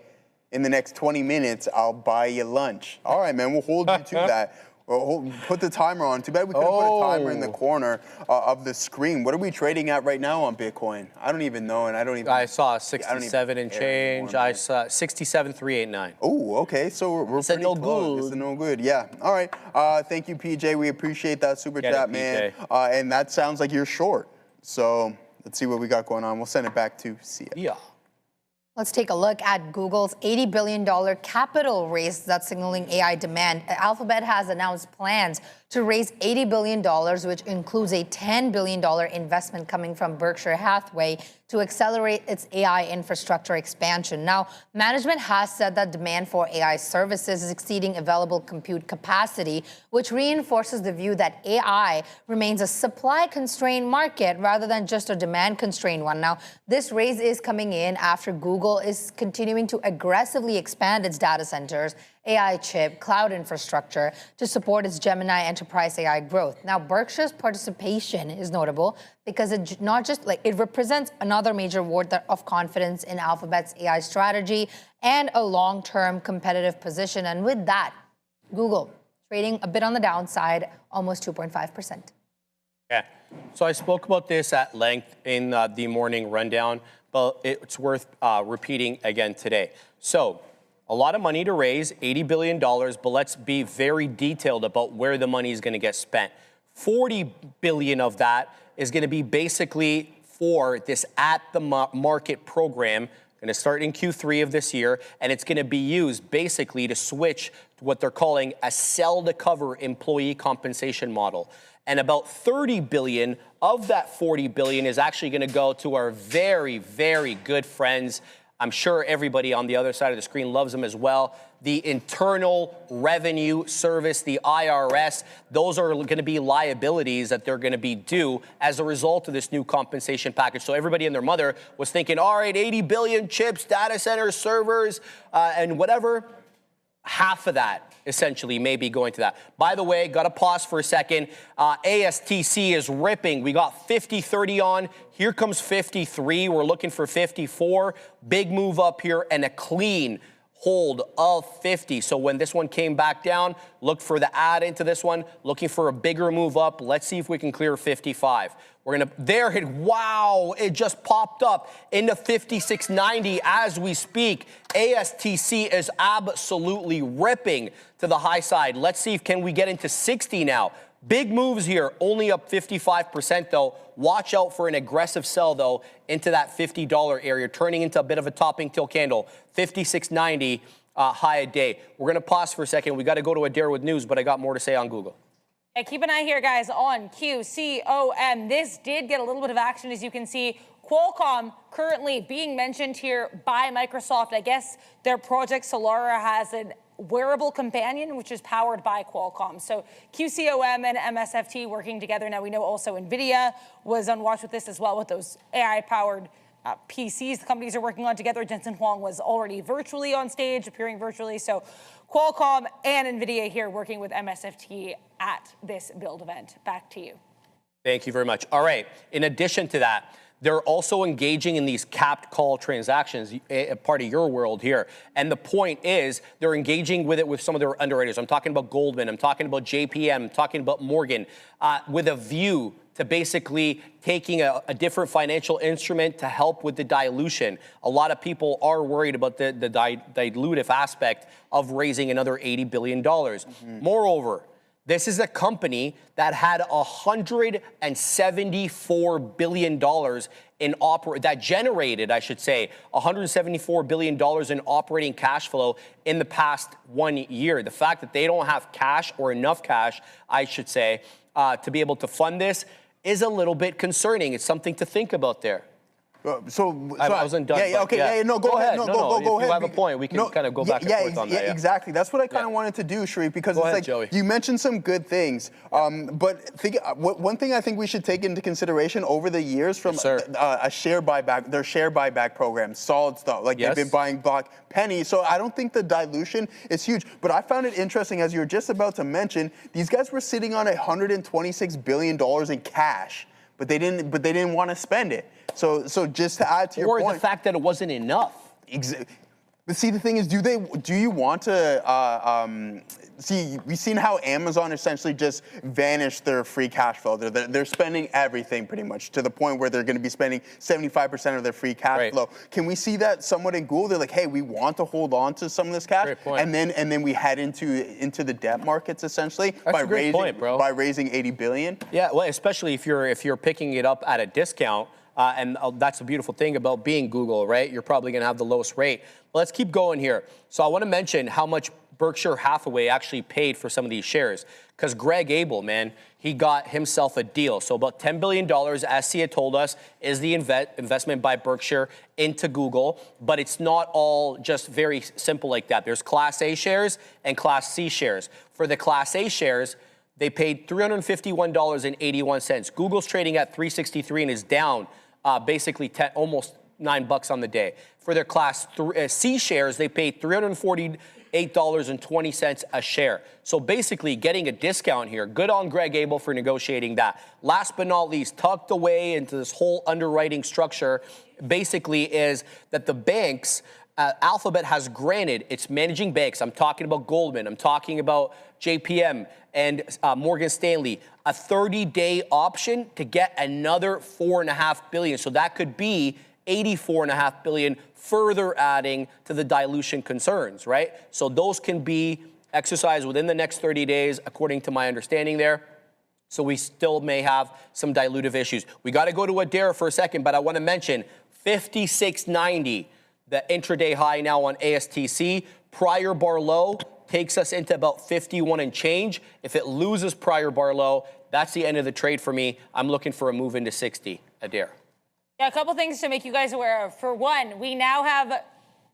in the next 20 minutes, I'll buy you lunch. All right, man, we'll hold you to that. We'll put the timer on. Too bad we couldn't put a timer in the corner of the screen. What are we trading at right now on Bitcoin? I don't even know, and I don't even. I saw 67 and change. I saw 67,389. Oh, okay. So we're pretty no close. good. It's a no good. Yeah. All right. Thank you, PJ. We appreciate that super chat, man. And that sounds like you're short. So let's see what we got going on. We'll send it back to Sia. Yeah. Let's take a look at Google's $80 billion capital raise that's signaling AI demand. Alphabet has announced plans to raise $80 billion, which includes a $10 billion investment coming from Berkshire Hathaway to accelerate its AI infrastructure expansion. Now, management has said that demand for AI services is exceeding available compute capacity, which reinforces the view that AI remains a supply-constrained market rather than just a demand-constrained one. Now, this raise is coming in after Google is continuing to aggressively expand its data centers, AI chip, cloud infrastructure to support its Gemini enterprise AI growth. Now, Berkshire's participation is notable because it not just it represents another major vote of confidence in Alphabet's AI strategy and a long-term competitive position. And with that, Google trading a bit on the downside, almost 2.5%. Yeah. So I spoke about this at length in the morning rundown, but it's worth repeating again today. So a lot of money to raise, $80 billion, but let's be very detailed about where the money is going to get spent. $40 billion of that is going to be basically for this at-the-market program going to start in Q3 of this year, and it's going to be used basically to switch to what they're calling a sell-to-cover employee compensation model. And about 30 billion of that 40 billion is actually going to go to our very, very good friends. I'm sure everybody on the other side of the screen loves them as well. The Internal Revenue Service, the IRS, those are going to be liabilities that they're going to be due as a result of this new compensation package. So everybody and their mother was thinking, all right, 80 billion chips, data centers, servers, and whatever. Half of that essentially may be going to that. By the way, got to pause for a second. ASTC is ripping. We got 50-30 on. Here comes 53. We're looking for 54. Big move up here and a clean hold of 50. So when this one came back down, look for the add into this one, looking for a bigger move up. Let's see if we can clear 55. We're gonna, there it, wow, it just popped up into 56.90 as we speak. ASTC is absolutely ripping to the high side. Let's see if can we get into 60 now. Big moves here, only up 55% though. Watch out for an aggressive sell though into that $50 area, turning into a bit of a topping tail candle. 56.90 high a day. We're gonna pause for a second. We gotta go to Adair with news, but I got more to say on Google. Yeah, keep an eye here, guys, on QCOM. This did get a little bit of action, as you can see. Qualcomm currently being mentioned here by Microsoft. I guess their project Solara has a wearable companion, which is powered by Qualcomm. So QCOM and MSFT working together. Now, we know also NVIDIA was on watch with this as well, with those AI-powered PCs the companies are working on together. Jensen Huang was already virtually on stage, appearing virtually. So Qualcomm and NVIDIA here working with MSFT at this build event. Back to you. Thank you very much. All right. In addition to that, they're also engaging in these capped call transactions, a part of your world here. And the point is they're engaging with it with some of their underwriters. I'm talking about Goldman. I'm talking about JPM. I'm talking about Morgan, with a view to basically taking a different financial instrument to help with the dilution. A lot of people are worried about the dilutive aspect of raising another $80 billion. Moreover, this is a company that had $174 billion that generated, I should say, $174 billion in operating cash flow in the past 1 year. The fact that they don't have cash, or enough cash, I should say, to be able to fund this is a little bit concerning. It's something to think about there. I wasn't done. Yeah, okay, yeah, no, go ahead. No, go if ahead. You have a point, we can kind of go back and forth on that. Yeah, exactly. That's what I kind of wanted to do, Sharif, because it's like, Joey. You mentioned some good things, but one thing I think we should take into consideration over the years from a share buyback, their share buyback program, solid stuff. Like they've been buying back pennies, so I don't think the dilution is huge. But I found it interesting, as you were just about to mention, these guys were sitting on $126 billion in cash. But they didn't want to spend it. So just to add to your point, or the fact that it wasn't enough. But see, the thing is, do you want to see? We've seen how Amazon essentially just vanished their free cash flow. They're spending everything pretty much to the point where they're going to be spending 75% of their free cash flow. Can we see that somewhat in Google? They're like, hey, we want to hold on to some of this cash, and then we head into the debt markets essentially by raising 80 billion. Yeah, well, especially if you're picking it up at a discount. And that's the beautiful thing about being Google, right? You're probably going to have the lowest rate. But let's keep going here. So I want to mention how much Berkshire Hathaway actually paid for some of these shares. Because Greg Abel, man, he got himself a deal. So about $10 billion, as Sia told us, is the investment by Berkshire into Google. But it's not all just very simple like that. There's Class A shares and Class C shares. For the Class A shares, they paid $351.81. Google's trading at $363 and is down basically almost $9 on the day. For their Class C shares, they paid $348.20 a share. So basically getting a discount here. Good on Greg Abel for negotiating that. Last but not least, tucked away into this whole underwriting structure basically is that the banks, Alphabet has granted its managing banks, I'm talking about Goldman, I'm talking about JPM and Morgan Stanley, a 30-day option to get another $4.5 billion. So that could be $84.5 billion, further adding to the dilution concerns, right? So those can be exercised within the next 30 days, according to my understanding there. So we still may have some dilutive issues. We got to go to Adair for a second, but I want to mention 56.90. The intraday high now on ASTC. Prior bar low takes us into about 51 and change. If it loses prior bar low, that's the end of the trade for me. I'm looking for a move into 60. Adair. Yeah, a couple things to make you guys aware of. For one, we now have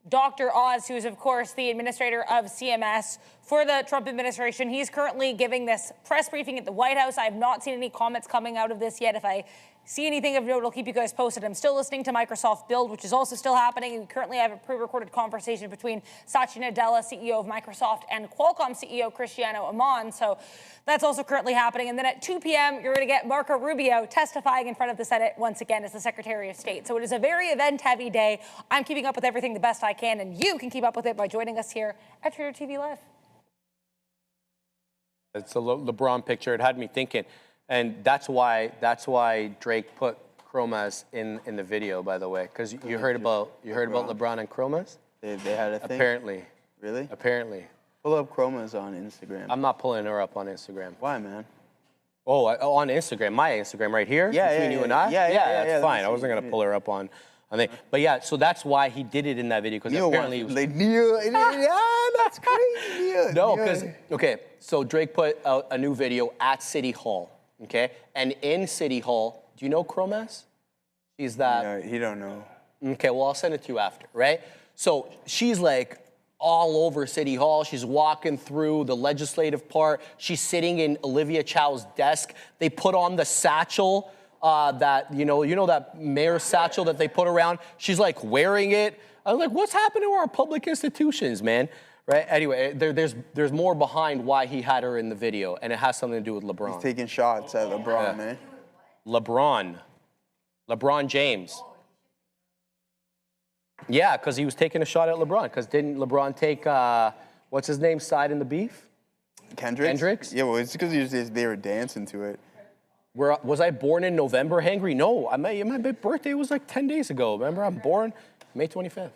Dr. Oz, who is, of course, the administrator of CMS for the Trump administration. He's currently giving this press briefing at the White House. I have not seen any comments coming out of this yet. If I see anything of note, I'll keep you guys posted. I'm still listening to Microsoft Build, which is also still happening. We currently have a pre-recorded conversation between Satya Nadella, CEO of Microsoft, and Qualcomm CEO Cristiano Amon. So that's also currently happening. And then at 2 p.m., you're going to get Marco Rubio testifying in front of the Senate once again as the Secretary of State. So it is a very event-heavy day. I'm keeping up with everything the best I can, and you can keep up with it by joining us here at Trader TV Live. It's a LeBron picture. It had me thinking. And that's why Drake put chromas in the video, by the way, because you heard about LeBron and chromas. They had a thing. Apparently. Really? Apparently. Pull up chromas on Instagram. I'm not pulling her up on Instagram. Why, man? Oh, on Instagram, my Instagram right here, between you and I. Yeah, that's fine. I wasn't gonna pull her up on the. But yeah, so that's why he did it in that video because apparently. That's crazy. No, because okay, so Drake put out a new video at City Hall. Okay, and in City Hall, do you know Chromas? She's that. No, he don't know. Okay, well, I'll send it to you after, right? So she's like all over City Hall. She's walking through the legislative part. She's sitting in Olivia Chow's desk. They put on the satchel that, you know that mayor's satchel that they put around. She's like wearing it. I was like, what's happening to our public institutions, man? Right. Anyway, there's more behind why he had her in the video, and it has something to do with LeBron. He's taking shots at LeBron, man. LeBron James. Yeah, because he was taking a shot at LeBron. Because didn't LeBron take what's his name side in the beef? Kendricks? Yeah, well, it's because they were dancing to it. Was I born in November, Hangry? No, my birthday was like 10 days ago. Remember, I'm born May 25th.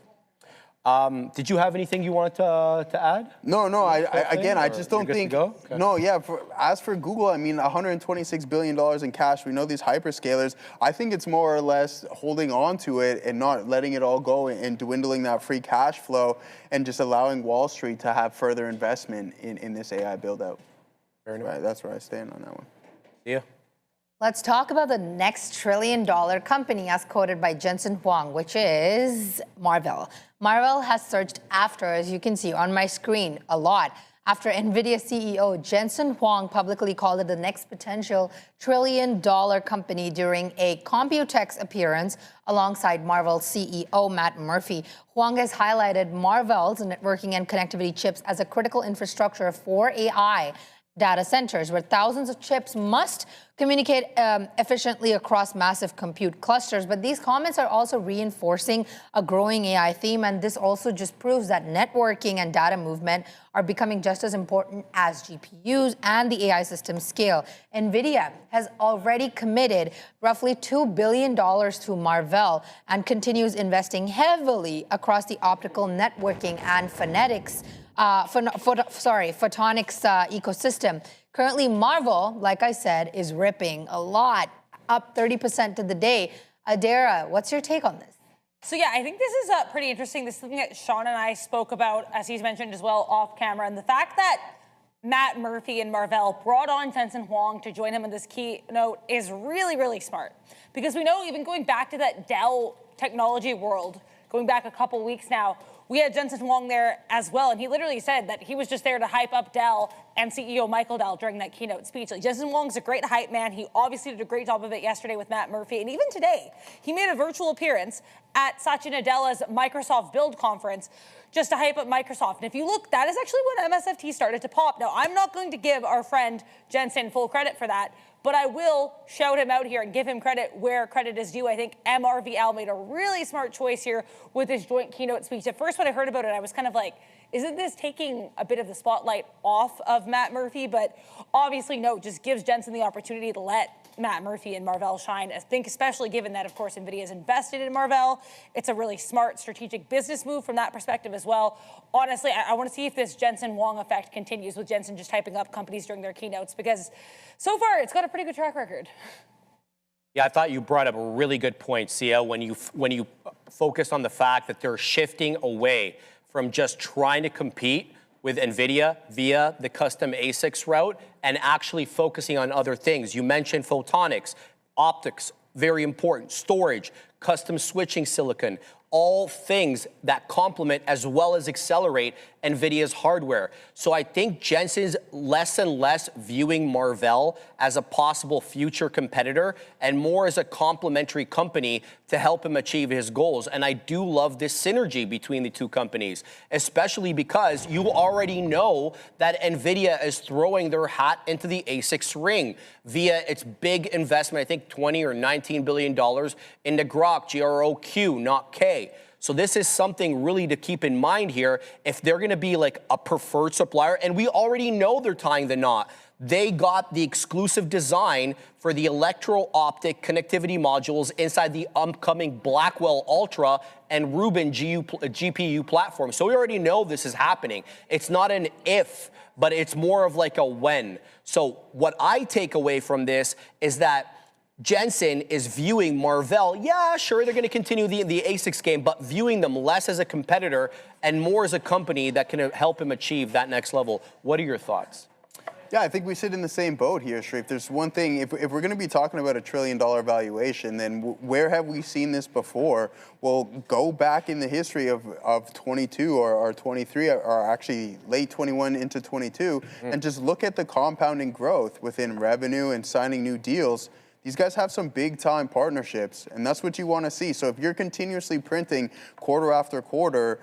Did you have anything you wanted to add? No. I just don't think. Okay. No, yeah. As for Google, I mean, $126 billion in cash. We know these hyperscalers. I think it's more or less holding on to it and not letting it all go and dwindling that free cash flow and just allowing Wall Street to have further investment in this AI build out. Fair enough. Right, that's where I stand on that one. Yeah. Let's talk about the next trillion-dollar company as quoted by Jensen Huang, which is Marvell. Marvell has surged after, as you can see on my screen, a lot, after Nvidia CEO Jensen Huang publicly called it the next potential trillion-dollar company during a Computex appearance alongside Marvell CEO Matt Murphy. Huang has highlighted Marvell's networking and connectivity chips as a critical infrastructure for AI data centers, where thousands of chips must communicate efficiently across massive compute clusters. But these comments are also reinforcing a growing AI theme, and this also just proves that networking and data movement are becoming just as important as GPUs and the AI system scale. Nvidia has already committed roughly $2 billion to Marvell and continues investing heavily across the optical networking and photonics ecosystem. Currently, Marvell, like I said, is ripping a lot, up 30% to the day. Adara, what's your take on this? So yeah, I think this is pretty interesting. This is something that Sean and I spoke about, as he's mentioned as well, off camera. And the fact that Matt Murphy and Marvell brought on Jensen Huang to join him in this keynote is really, really smart. Because we know, even going back to that Dell technology world, going back a couple weeks now, we had Jensen Huang there as well, and he literally said that he was just there to hype up Dell and CEO Michael Dell during that keynote speech. Like, Jensen Huang's a great hype man. He obviously did a great job of it yesterday with Matt Murphy, and even today, he made a virtual appearance at Satya Nadella's Microsoft Build conference just to hype up Microsoft. And if you look, that is actually when MSFT started to pop. Now, I'm not going to give our friend Jensen full credit for that, but I will shout him out here and give him credit where credit is due. I think MRVL made a really smart choice here with his joint keynote speech. At first, when I heard about it, I was kind of like, isn't this taking a bit of the spotlight off of Matt Murphy? But obviously, no, just gives Jensen the opportunity to let Matt Murphy and Marvell shine. I think especially given that, of course, NVIDIA is invested in Marvell. It's a really smart strategic business move from that perspective as well. Honestly, I want to see if this Jensen Huang effect continues with Jensen just hyping up companies during their keynotes, because so far it's got a pretty good track record. Yeah, I thought you brought up a really good point, Sia, when you focused on the fact that they're shifting away from just trying to compete with NVIDIA via the custom ASICs route and actually focusing on other things. You mentioned photonics, optics, very important, storage, custom switching silicon, all things that complement as well as accelerate NVIDIA's hardware. So I think Jensen's less and less viewing Marvell as a possible future competitor and more as a complementary company to help him achieve his goals. And I do love this synergy between the two companies, especially because you already know that NVIDIA is throwing their hat into the ASICs ring via its big investment, I think $20 or $19 billion into Grok, GROQ, not K. So this is something really to keep in mind here. If they're going to be like a preferred supplier, and we already know they're tying the knot. They got the exclusive design for the electro-optic connectivity modules inside the upcoming Blackwell Ultra and Rubin GPU platform. So we already know this is happening. It's not an if, but it's more of like a when. So what I take away from this is that Jensen is viewing Marvell, yeah, sure, they're going to continue the ASICs game, but viewing them less as a competitor and more as a company that can help him achieve that next level. What are your thoughts? Yeah, I think we sit in the same boat here, Sharif. There's one thing, if we're going to be talking about $1 trillion valuation, then where have we seen this before? Well, go back in the history of 22 or 23, or actually late 21 into 22, and just look at the compounding growth within revenue and signing new deals. These guys have some big-time partnerships, and that's what you want to see. So if you're continuously printing quarter after quarter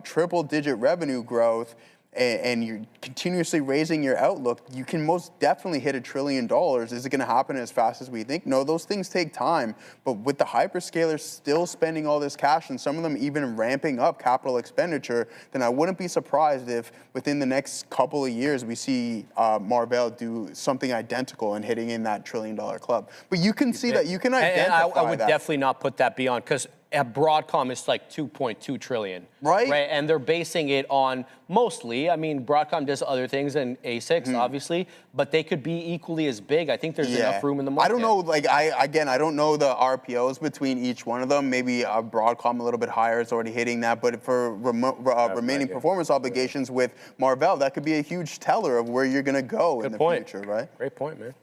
triple-digit revenue growth, and you're continuously raising your outlook, you can most definitely hit $1 trillion. Is it going to happen as fast as we think? No, those things take time. But with the hyperscalers still spending all this cash, and some of them even ramping up capital expenditure, then I wouldn't be surprised if within the next couple of years we see Marvell do something identical and hitting in that $1 trillion club. But you can see that, you can identify that. I would definitely not put that beyond, because at Broadcom, it's like 2.2 trillion. Right. And they're basing it on mostly, I mean, Broadcom does other things than ASICs, obviously, but they could be equally as big. I think there's enough room in the market. I don't know, like, I don't know the RPOs between each one of them. Maybe Broadcom a little bit higher is already hitting that, but for remaining performance obligations with Marvell, that could be a huge teller of where you're going to go in the future, right? Great point, man.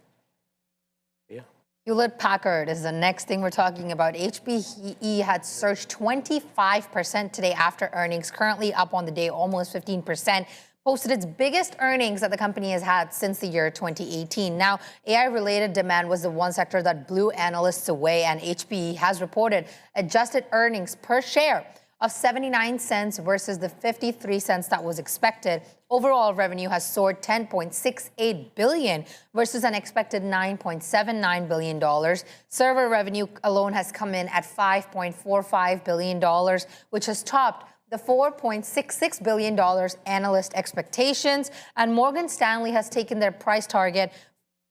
Hewlett-Packard is the next thing we're talking about. HPE had surged 25% today after earnings, currently up on the day almost 15%. Posted its biggest earnings that the company has had since the year 2018. Now, AI-related demand was the one sector that blew analysts away, and HPE has reported adjusted earnings per share of 79 cents versus the 53 cents that was expected. Overall revenue has soared $10.68 billion versus an expected $9.79 billion. Server revenue alone has come in at $5.45 billion, which has topped the $4.66 billion analyst expectations. And Morgan Stanley has taken their price target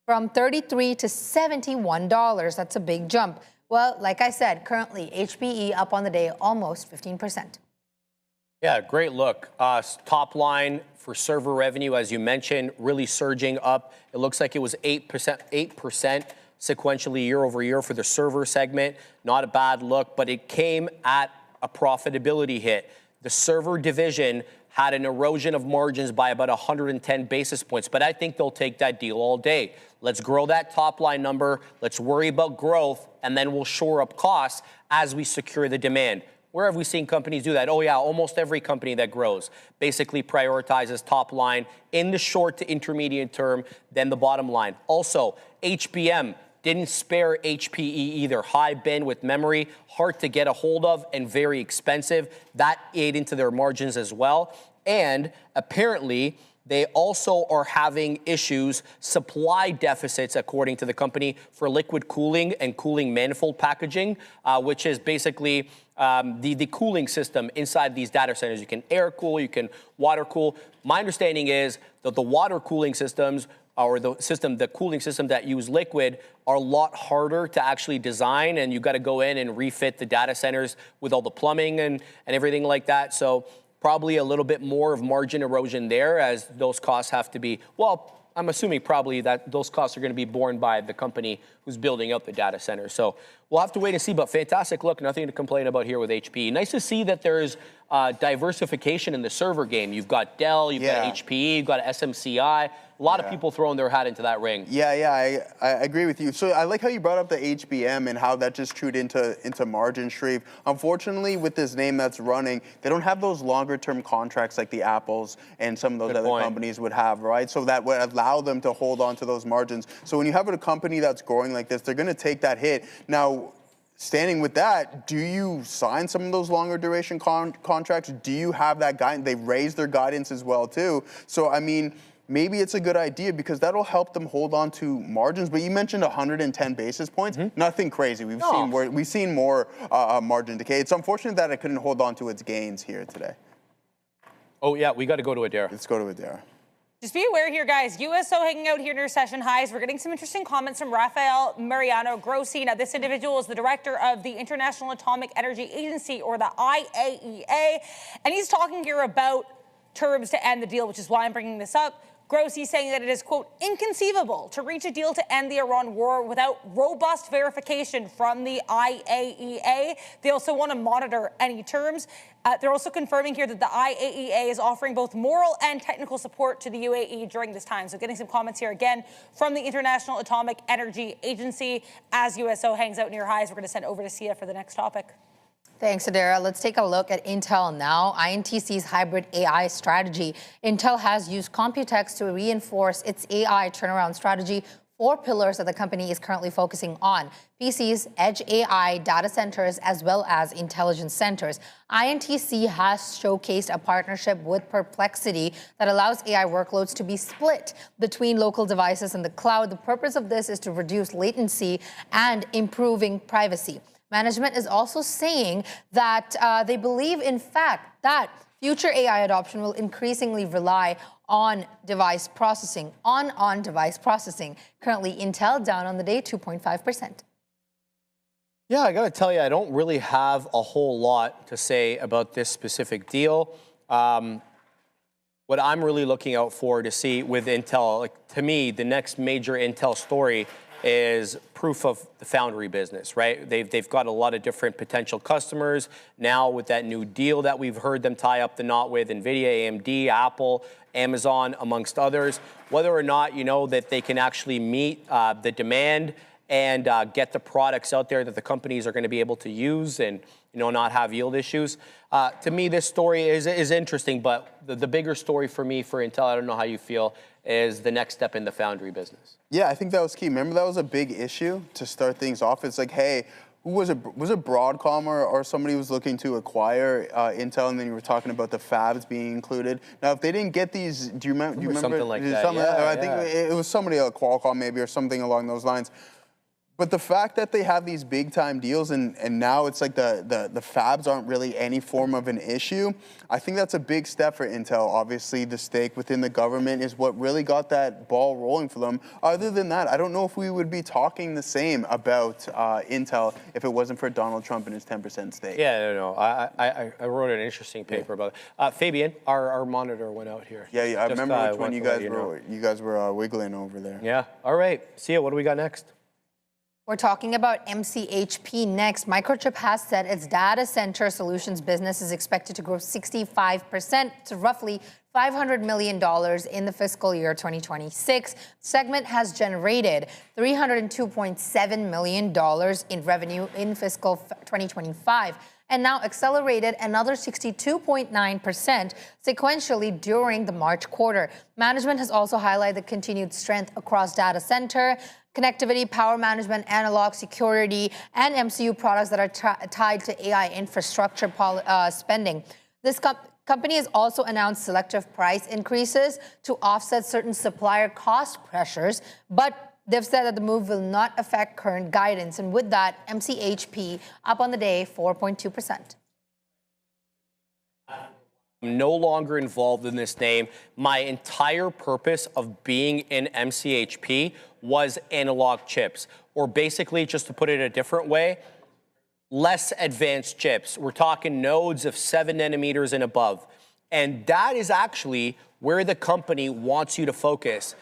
from $33 to $71. That's a big jump. Well, like I said, currently HPE up on the day almost 15%. Yeah, great look. Top line for server revenue, as you mentioned, really surging up. It looks like it was 8% sequentially year over year for the server segment. Not a bad look, but it came at a profitability hit. The server division had an erosion of margins by about 110 basis points, but I think they'll take that deal all day. Let's grow that top line number. Let's worry about growth, and then we'll shore up costs as we secure the demand. Where have we seen companies do that? Oh yeah, almost every company that grows basically prioritizes top line in the short to intermediate term, then the bottom line. Also, HBM didn't spare HPE either. High bandwidth memory, hard to get a hold of and very expensive. That ate into their margins as well. And apparently, they also are having issues, supply deficits, according to the company, for liquid cooling and cooling manifold packaging, which is basically the cooling system inside these data centers. You can air cool, you can water cool. My understanding is that the water cooling systems or the cooling system that use liquid are a lot harder to actually design, and you've got to go in and refit the data centers with all the plumbing and everything like that. So probably a little bit more of margin erosion there, as those costs have to be, well, I'm assuming probably that those costs are going to be borne by the company who's building out the data center. So we'll have to wait and see, but fantastic look, nothing to complain about here with HPE. Nice to see that there's diversification in the server game. You've got Dell, you've got HPE, you've got SMCI. A lot of people throwing their hat into that ring. I agree with you. So I like how you brought up the HBM and how that just chewed into margin stream. Unfortunately, with this name that's running, they don't have those longer term contracts like the Apples and some of those other companies would have, right? So that would allow them to hold on to those margins. So when you have a company that's growing like this, they're going to take that hit. Now, standing with that, do you sign some of those longer duration contracts? Do you have that guidance? They raised their guidance as well too. So I mean, maybe it's a good idea because that'll help them hold on to margins. But you mentioned 110 basis points. Nothing crazy. We've seen more margin decay. It's unfortunate that it couldn't hold on to its gains here today. Oh yeah, we got to go to Adair. Let's go to Adair. Just be aware here, guys. USO hanging out here near session highs. We're getting some interesting comments from Rafael Mariano Grossi. Now, this individual is the director of the International Atomic Energy Agency, or the IAEA, and he's talking here about terms to end the deal, which is why I'm bringing this up. Grossi saying that it is, quote, inconceivable to reach a deal to end the Iran war without robust verification from the IAEA. They also want to monitor any terms. They're also confirming here that the IAEA is offering both moral and technical support to the UAE during this time. So getting some comments here again from the International Atomic Energy Agency. As USO hangs out near highs, we're going to send over to Sia for the next topic. Thanks, Adara. Let's take a look at Intel now. INTC's hybrid AI strategy. Intel has used Computex to reinforce its AI turnaround strategy. 4 pillars that the company is currently focusing on: PCs, edge AI, data centers, as well as intelligence centers. INTC has showcased a partnership with Perplexity that allows AI workloads to be split between local devices and the cloud. The purpose of this is to reduce latency and improving privacy. Management is also saying that they believe, in fact, that future AI adoption will increasingly rely on device processing, on-device processing. Currently, Intel down on the day, 2.5%. Yeah, I got to tell you, I don't really have a whole lot to say about this specific deal. What I'm really looking out for to see with Intel, like, to me, the next major Intel story is proof of the foundry business, right? They've got a lot of different potential customers. Now with that new deal that we've heard them tie up the knot with, NVIDIA, AMD, Apple, Amazon, amongst others, whether or not, you know, that they can actually meet the demand and get the products out there that the companies are going to be able to use and, you know, not have yield issues. To me, this story is interesting, but the bigger story for me, for Intel, I don't know how you feel, is the next step in the foundry business. Yeah, I think that was key. Remember, that was a big issue to start things off. It's like, hey, who was it Broadcom or somebody was looking to acquire Intel, and then you were talking about the fabs being included. Now, if they didn't get these, do you remember? Something like that, I think it was somebody like Qualcomm maybe or something along those lines. But the fact that they have these big time deals and now it's like the fabs aren't really any form of an issue, I think that's a big step for Intel. Obviously, the stake within the government is what really got that ball rolling for them. Other than that, I don't know if we would be talking the same about Intel if it wasn't for Donald Trump and his 10% stake. Yeah, no. I wrote an interesting paper about it. Fabian, our monitor went out here. Yeah, I remember which one you guys were wiggling over there. Yeah. All right. Sia, what do we got next? We're talking about MCHP next. Microchip has said its data center solutions business is expected to grow 65% to roughly $500 million in the fiscal year 2026. Segment has generated $302.7 million in revenue in fiscal 2025 and now accelerated another 62.9% sequentially during the March quarter. Management has also highlighted the continued strength across data center, connectivity, power management, analog, security, and MCU products that are tied to AI infrastructure spending. This company has also announced selective price increases to offset certain supplier cost pressures, but they've said that the move will not affect current guidance. And with that, MCHP up on the day, 4.2%. I'm no longer involved in this name. My entire purpose of being in MCHP was analog chips, or basically, just to put it a different way, less advanced chips. We're talking nodes of 7 nanometers and above. And that is actually where the company wants you to focus.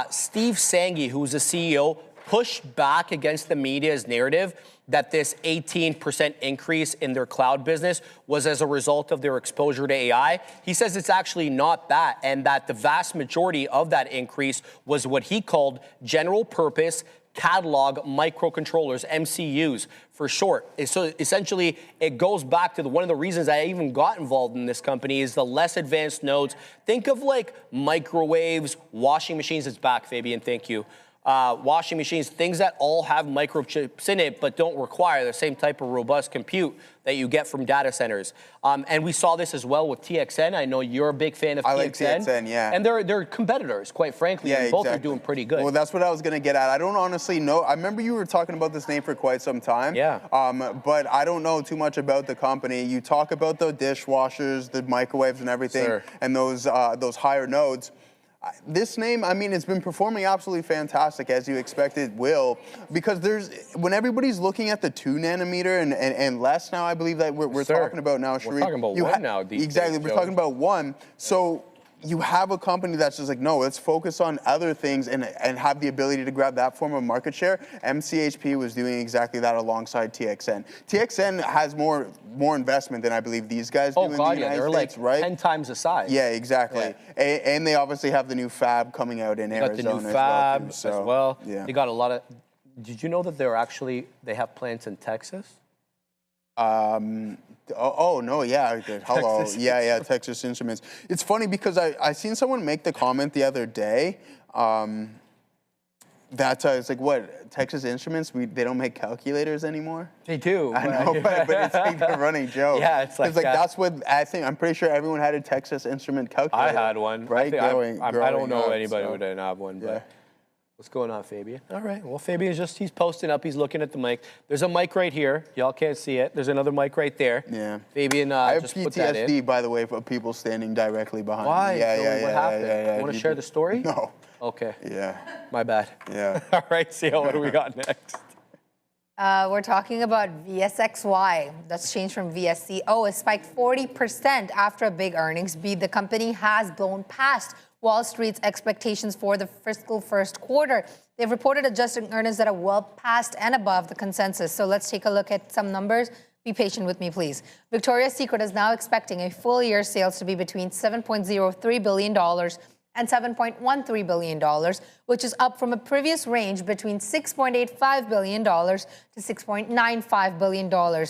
Steve Sanghi, who's the CEO, pushed back against the media's narrative that this 18% increase in their cloud business was as a result of their exposure to AI. He says it's actually not that, and that the vast majority of that increase was what he called general purpose catalog microcontrollers, MCUs for short. So essentially, it goes back to one of the reasons I even got involved in this company is the less advanced nodes. Think of like microwaves, washing machines. It's back, Fabian, thank you. Washing machines, things that all have microchips in it but don't require the same type of robust compute that you get from data centers. And we saw this as well with TXN. I know you're a big fan of TXN. I like TXN, yeah. And they're competitors, quite frankly. Yeah, and both exactly. are doing pretty good. Well, that's what I was going to get at. I don't honestly know. I remember you were talking about this name for quite some time. Yeah. But I don't know too much about the company. You talk about the dishwashers, the microwaves and everything, Sure. and those higher nodes. This name, I mean, it's been performing absolutely fantastic, as you expect it will, because when everybody's looking at the 2 nanometer and less now, I believe that we're talking about now, Sharif. We're talking about 1 now, these exactly, days, we're Joe. talking about 1. So you have a company that's just like, no, let's focus on other things and have the ability to grab that form of market share. MCHP was doing exactly that alongside TXN. TXN has more investment than I believe these guys do in the United they're States, like right? 10 times the size. Yeah, exactly. Yeah. And they obviously have the new fab coming out in They got Arizona the new fab as well. as well. Yeah. They got a lot of. Did you know that they have plants in Texas? Oh no, yeah, hello, yeah, Texas Instruments. It's funny because I seen someone make the comment the other day that it's like, what, Texas Instruments? They don't make calculators anymore. They do. I know, but it's like a running joke. Yeah, it's like that's what I think. I'm pretty sure everyone had a Texas Instrument calculator. I had one. right? I don't know up, anybody so. who didn't have one, but. Yeah. What's going on, Fabian? All right. Well, Fabian's he's posting up. He's looking at the mic. There's a mic right here. Y'all can't see it. There's another mic right there. Yeah. Fabian, I have just put that in. PTSD, by the way, for people standing directly behind Why? me. Yeah, Joey, what happened? Yeah. You want to share the story? No. Okay. Yeah. My bad. Yeah. All right, Seal, what do we got next? We're talking about VSXY. That's changed from VSC. Oh, it spiked 40% after a big earnings beat. The company has blown past Wall Street's expectations for the fiscal first quarter. They've reported adjusted earnings that are well past and above the consensus. So let's take a look at some numbers. Be patient with me, please. Victoria's Secret is now expecting a full year sales to be between $7.03 billion and $7.13 billion, which is up from a previous range between $6.85 billion to $6.95 billion.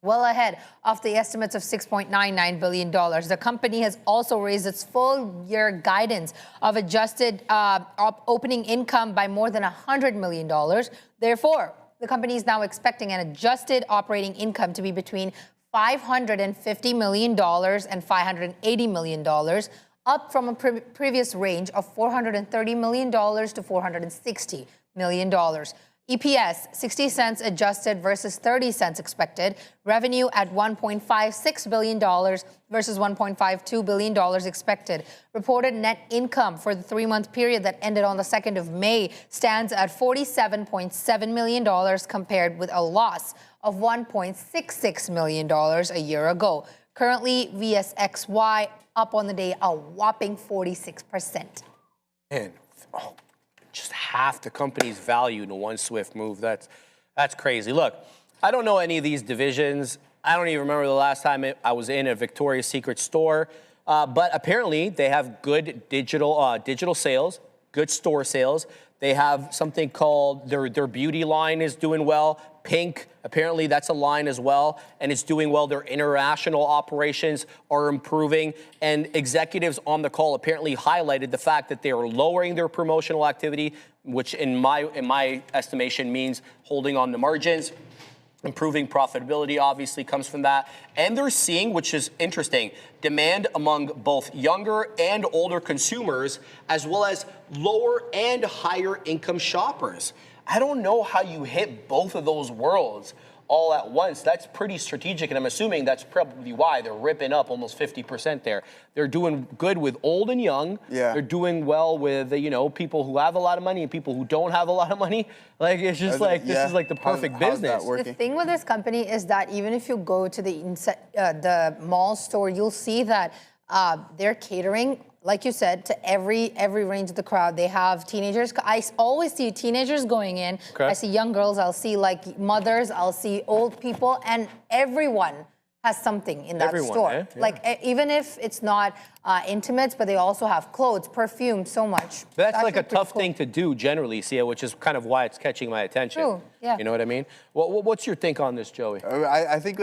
Well ahead of the estimates of $6.99 billion. The company has also raised its full year guidance of adjusted opening income by more than $100 million. Therefore, the company is now expecting an adjusted operating income to be between $550 million and $580 million, up from a previous range of $430 million to $460 million. EPS, 60 cents adjusted versus 30 cents expected. Revenue at $1.56 billion versus $1.52 billion expected. Reported net income for the 3-month period that ended on the 2nd of May stands at $47.7 million compared with a loss of $1.66 million a year ago. Currently, VSXY up on the day a whopping 46%. Man, just half the company's value in one swift move. That's crazy. Look, I don't know any of these divisions. I don't even remember the last time I was in a Victoria's Secret store. But apparently they have good digital sales, good store sales. They have something called their beauty line is doing well. Pink, apparently that's a line as well, and it's doing well. Their international operations are improving, and executives on the call apparently highlighted the fact that they are lowering their promotional activity, which in my estimation means holding on to margins. Improving profitability obviously comes from that. And they're seeing, which is interesting, demand among both younger and older consumers, as well as lower and higher income shoppers. I don't know how you hit both of those worlds all at once. That's pretty strategic, and I'm assuming that's probably why they're ripping up almost 50% there. They're doing good with old and young. Yeah. They're doing well with, people who have a lot of money and people who don't have a lot of money. Like, it's just this is like the perfect business. The thing with this company is that even if you go to the mall store, you'll see that their catering, like you said, to every range of the crowd. They have teenagers. I always see teenagers going in. Okay. I see young girls. I'll see like mothers. I'll see old people, and everyone has something in that store. Yeah. Like even if it's not intimates, but they also have clothes, perfume, so much. That's like a pretty tough cool. thing to do generally, Sia, which is kind of why it's catching my attention. True, yeah. You know what I mean? What's your think on this, Joey? I think,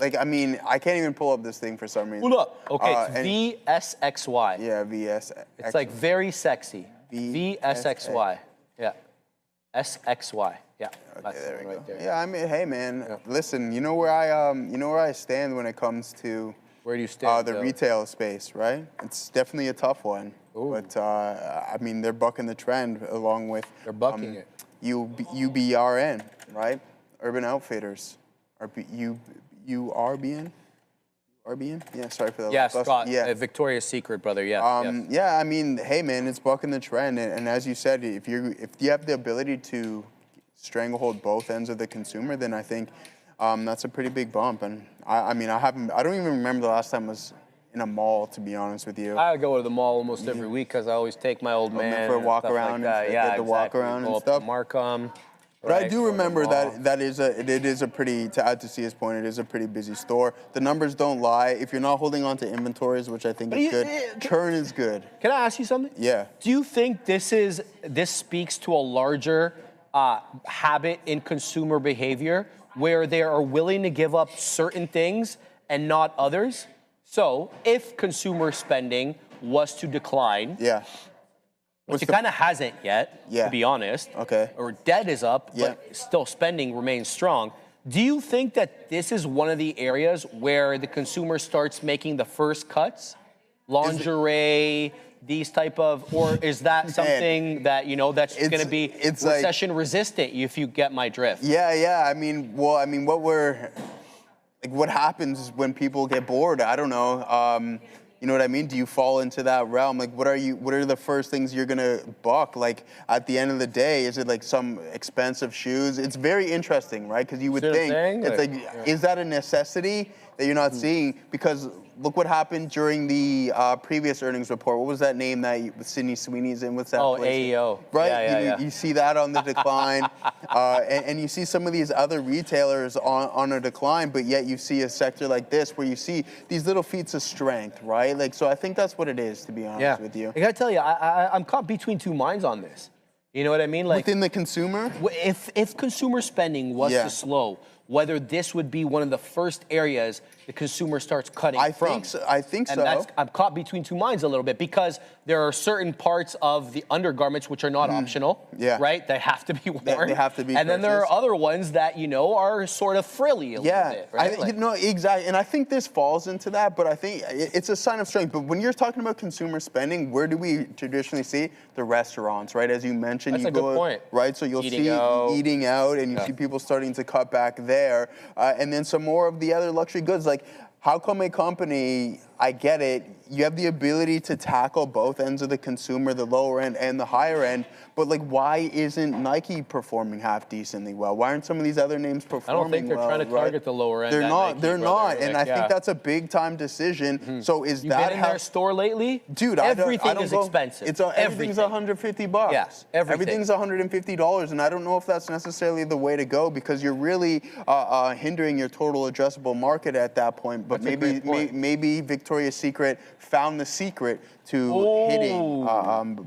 like, I mean, I can't even pull up this thing for some reason. Pull up. Okay, it's VSXY. Yeah, VSXY. It's like very sexy. VSXY. Yeah. SXY. Yeah. That's There we go. right there. Yeah, I mean, hey man, listen, you know where I stand when it comes to Where do you stand? the retail space, right? It's definitely a tough one. Ooh. But I mean, they're bucking the trend along with They're bucking it. UBRN, right? Urban Outfitters, URBN. RBN? Yeah, sorry for that. Yeah, Scott. Yeah. Victoria's Secret, brother. Yes. Yeah, I mean, hey man, it's bucking the trend, and as you said, if you have the ability to stranglehold both ends of the consumer, then I think that's a pretty big bump. And I mean, I don't even remember the last time I was in a mall, to be honest with you. I go to the mall almost every week because I always take my old man for a walk and stuff around like that. and Yeah, get the walk around Go and up to stuff. Markham. But I do remember that it is a pretty, to add to Sia's point, it is a pretty busy store. The numbers don't lie. If you're not holding on to inventories, which I think is good, churn is good. Can I ask you something? Yeah. Do you think this speaks to a larger habit in consumer behavior where they are willing to give up certain things and not others? So if consumer spending was to decline, Yeah. which it kind of hasn't yet, Yeah. to be honest. Okay. Or debt is up, Yeah. but still spending remains strong. Do you think that this is one of the areas where the consumer starts making the first cuts? Lingerie, these type of, or is that something that, you know, that's going to be recession resistant, if you get my drift? Yeah. I mean, what happens when people get bored? I don't know. You know what I mean? Do you fall into that realm? Like, what are the first things you're gonna buck? Like, at the end of the day, is it like some expensive shoes? It's very interesting, right? Because you would think, it's like, is that a necessity that you're not seeing? Because look what happened during the previous earnings report. What was that name that Sydney Sweeney's in? What's that? Oh, place? AEO. Right? Yeah. You see that on the decline. And you see some of these other retailers on a decline, but yet you see a sector like this where you see these little feats of strength, right? Like, so I think that's what it is, to be honest with you. I gotta tell you, I'm caught between two minds on this. You know what I mean? Like, within the consumer? If consumer spending was to slow, whether this would be one of the first areas the consumer starts cutting from. I think so. And I'm caught between two minds a little bit because there are certain parts of the undergarments which are not optional, right? They have to be worn. They have to be And then there are other ones that, you know, are sort of frilly a little bit, right? You know, exactly. And I think this falls into that, but I think it's a sign of strength. But when you're talking about consumer spending, where do we traditionally see? The restaurants, right? As you mentioned, That's a good point. Right? So you'll see eating out, and you see people starting to cut back there. And then some more of the other luxury goods, like, how come a company, I get it, you have the ability to tackle both ends of the consumer, the lower end and the higher end, but like, why isn't Nike performing half decently well? Why aren't some of these other names performing well? I don't think they're trying to target the lower end. They're not, Nike, they're not, and I Like, think that's a big time decision. So is you that been in their store lately? Dude, everything is expensive. Everything's $150. Yeah, everything. Everything's $150, and I don't know if that's necessarily the way to go because you're really hindering your total addressable market at that point. But maybe Victoria's Secret found the secret to hitting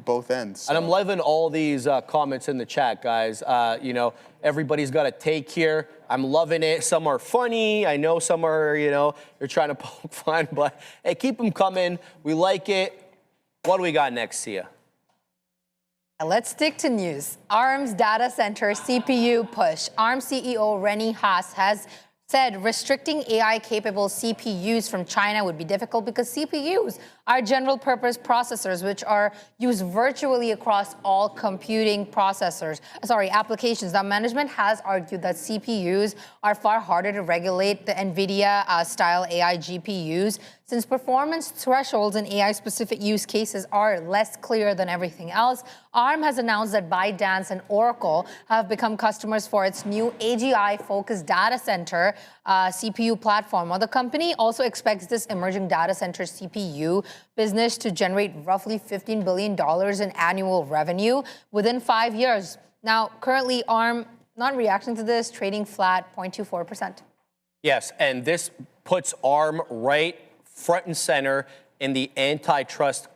both ends. So. And I'm loving all these comments in the chat, guys. You know, everybody's got a take here. I'm loving it. Some are funny. I know some are, you know, they're trying to poke fun, but hey, keep them coming. We like it. What do we got next, Sia? Let's stick to news. ARM's data center CPU push. ARM CEO Rennie Haas has said restricting AI-capable CPUs from China would be difficult because CPUs are general-purpose processors, which are used virtually across all computing applications. Now, management has argued that CPUs are far harder to regulate the NVIDIA-style AI GPUs, Since performance thresholds in AI-specific use cases are less clear than everything else, ARM has announced that ByteDance and Oracle have become customers for its new AGI-focused data center CPU platform. While the company also expects this emerging data center CPU business to generate roughly $15 billion in annual revenue within 5 years. Now, currently, ARM not reacting to this, trading flat, 0.24%. Yes, and this puts ARM right front and center in the antitrust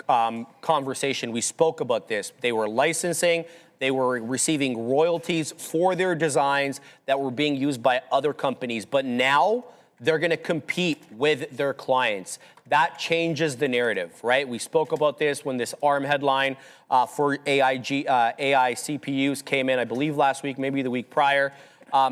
conversation. We spoke about this. They were licensing, they were receiving royalties for their designs that were being used by other companies, but now they're going to compete with their clients. That changes the narrative, right? We spoke about this when this ARM headline for AI CPUs came in, I believe last week, maybe the week prior.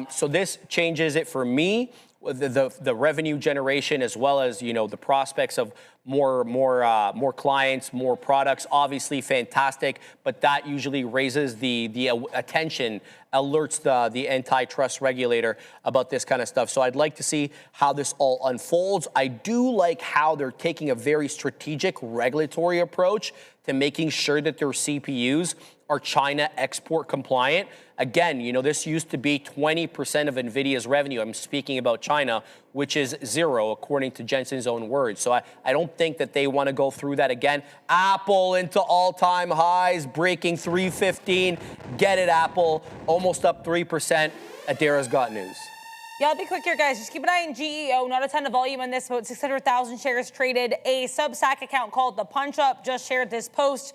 So this changes it for me. The revenue generation, as well as the prospects of more clients, more products, obviously fantastic. But that usually raises the attention, alerts the antitrust regulator about this kind of stuff. So I'd like to see how this all unfolds. I do like how they're taking a very strategic regulatory approach to making sure that their CPUs are China export compliant. Again, this used to be 20% of NVIDIA's revenue. I'm speaking about China, which is 0, according to Jensen's own words. So I don't think that they want to go through that again. Apple into all-time highs, breaking 315. Get it, Apple. Almost up 3%. Adara's got news. Yeah, I'll be quick here, guys. Just keep an eye on GEO. Not a ton of volume on this, about 600,000 shares traded. A Substack account called The Punch Up just shared this post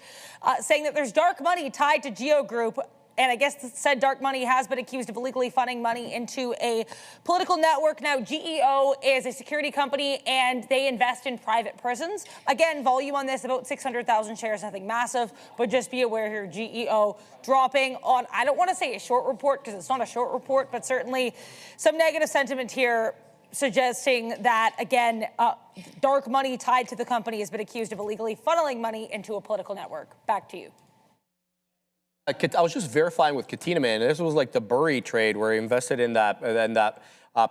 saying that there's dark money tied to Geo Group. And I guess said dark money has been accused of illegally funding money into a political network. Now, GEO is a security company, and they invest in private prisons. Again, volume on this, about 600,000 shares, nothing massive, but just be aware here, GEO dropping on, I don't want to say a short report, because it's not a short report, but certainly some negative sentiment here suggesting that, again, dark money tied to the company has been accused of illegally funneling money into a political network. Back to you. I was just verifying with Katina, man. This was like the Burry trade where he invested in that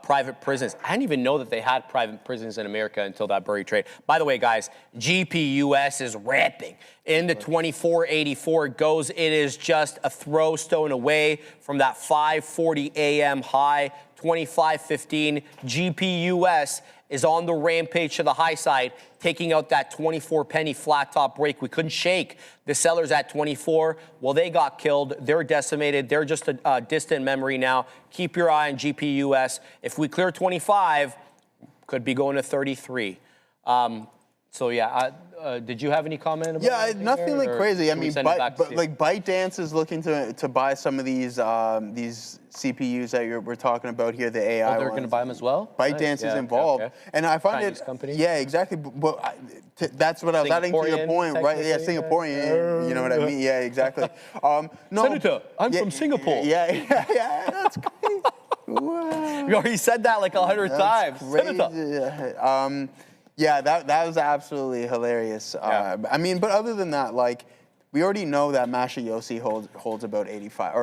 private prisons. I didn't even know that they had private prisons in America until that Burry trade. By the way, guys, GPUS is ramping. Into 2484 it goes. It is just a throw stone away from that 5:40 a.m. high. 2515 GPUS is on the rampage to the high side, taking out that 24 penny flat top break. We couldn't shake the sellers at 24. Well, they got killed. They're decimated. They're just a distant memory now. Keep your eye on GPUS. If we clear 25, could be going to 33. So yeah, did you have any comment about that? Yeah, nothing like crazy. I mean, like ByteDance is looking to buy some of these CPUs that we're talking about here, the AI. Oh, they're going to buy them as well? ByteDance is involved, and I find Chinese company. Yeah, exactly. But that's what I was adding to your point, right? Yeah, Singaporean. You know what I mean? Yeah, exactly. No, Senator, I'm from Singapore. Yeah, that's crazy. Wow. You already said that like 100 times. Crazy. Senator. Yeah, that was absolutely hilarious. Yeah. I mean, but other than that, like, we already know that Masayoshi holds about 85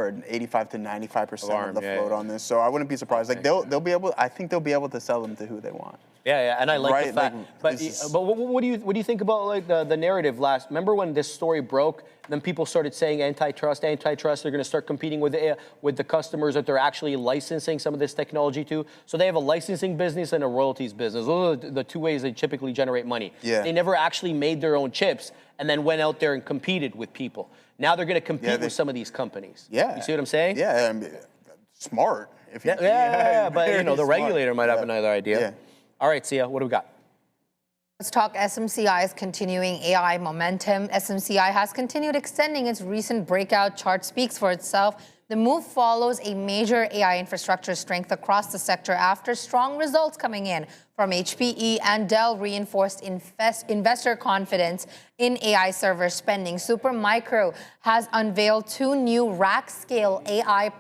to 95% of the float on this. So I wouldn't be surprised. Like they'll be able. I think they'll be able to sell them to who they want. Yeah, and I like the fact. Like, but what do you think about like the narrative last? Remember when this story broke? Then people started saying antitrust. They're going to start competing with the customers that they're actually licensing some of this technology to. So they have a licensing business and a royalties business. Those are the two ways they typically generate money. Yeah. They never actually made their own chips and then went out there and competed with people. Now they're going to compete with some of these companies. Yeah. You see what I'm saying? Yeah, I mean, smart. If you, But the regulator might have another idea. Yeah. All right, Sia, what do we got? Let's talk SMCI's continuing AI momentum. SMCI has continued extending its recent breakout. Chart speaks for itself. The move follows a major AI infrastructure strength across the sector after strong results coming in from HPE and Dell reinforced investor confidence in AI server spending. Supermicro has unveiled 2 new rack-scale AI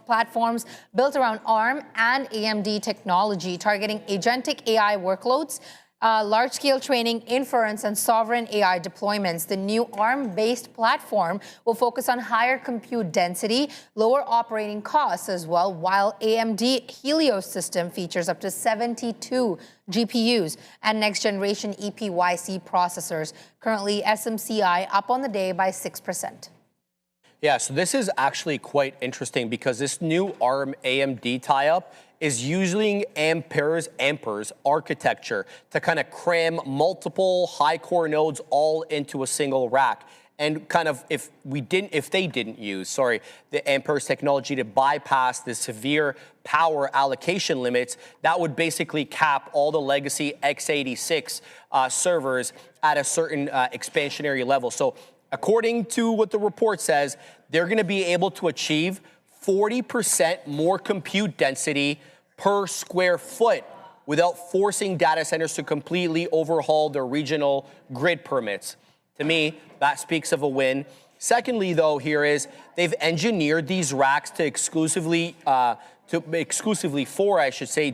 platforms built around ARM and AMD technology, targeting agentic AI workloads. large-scale training, inference, and sovereign AI deployments. The new ARM-based platform will focus on higher compute density, lower operating costs as well, while AMD Helios system features up to 72 GPUs and next-generation EPYC processors. Currently, SMCI up on the day by 6%. Yeah, so this is actually quite interesting because this new ARM AMD tie-up is using Ampere's architecture to kind of cram multiple high core nodes all into a single rack. And kind of if they didn't use, the Ampere's technology to bypass the severe power allocation limits, that would basically cap all the legacy x86 servers at a certain expansionary level. So according to what the report says, they're going to be able to achieve 40% more compute density per square foot without forcing data centers to completely overhaul their regional grid permits. To me, that speaks of a win. Secondly, though, here is they've engineered these racks to exclusively for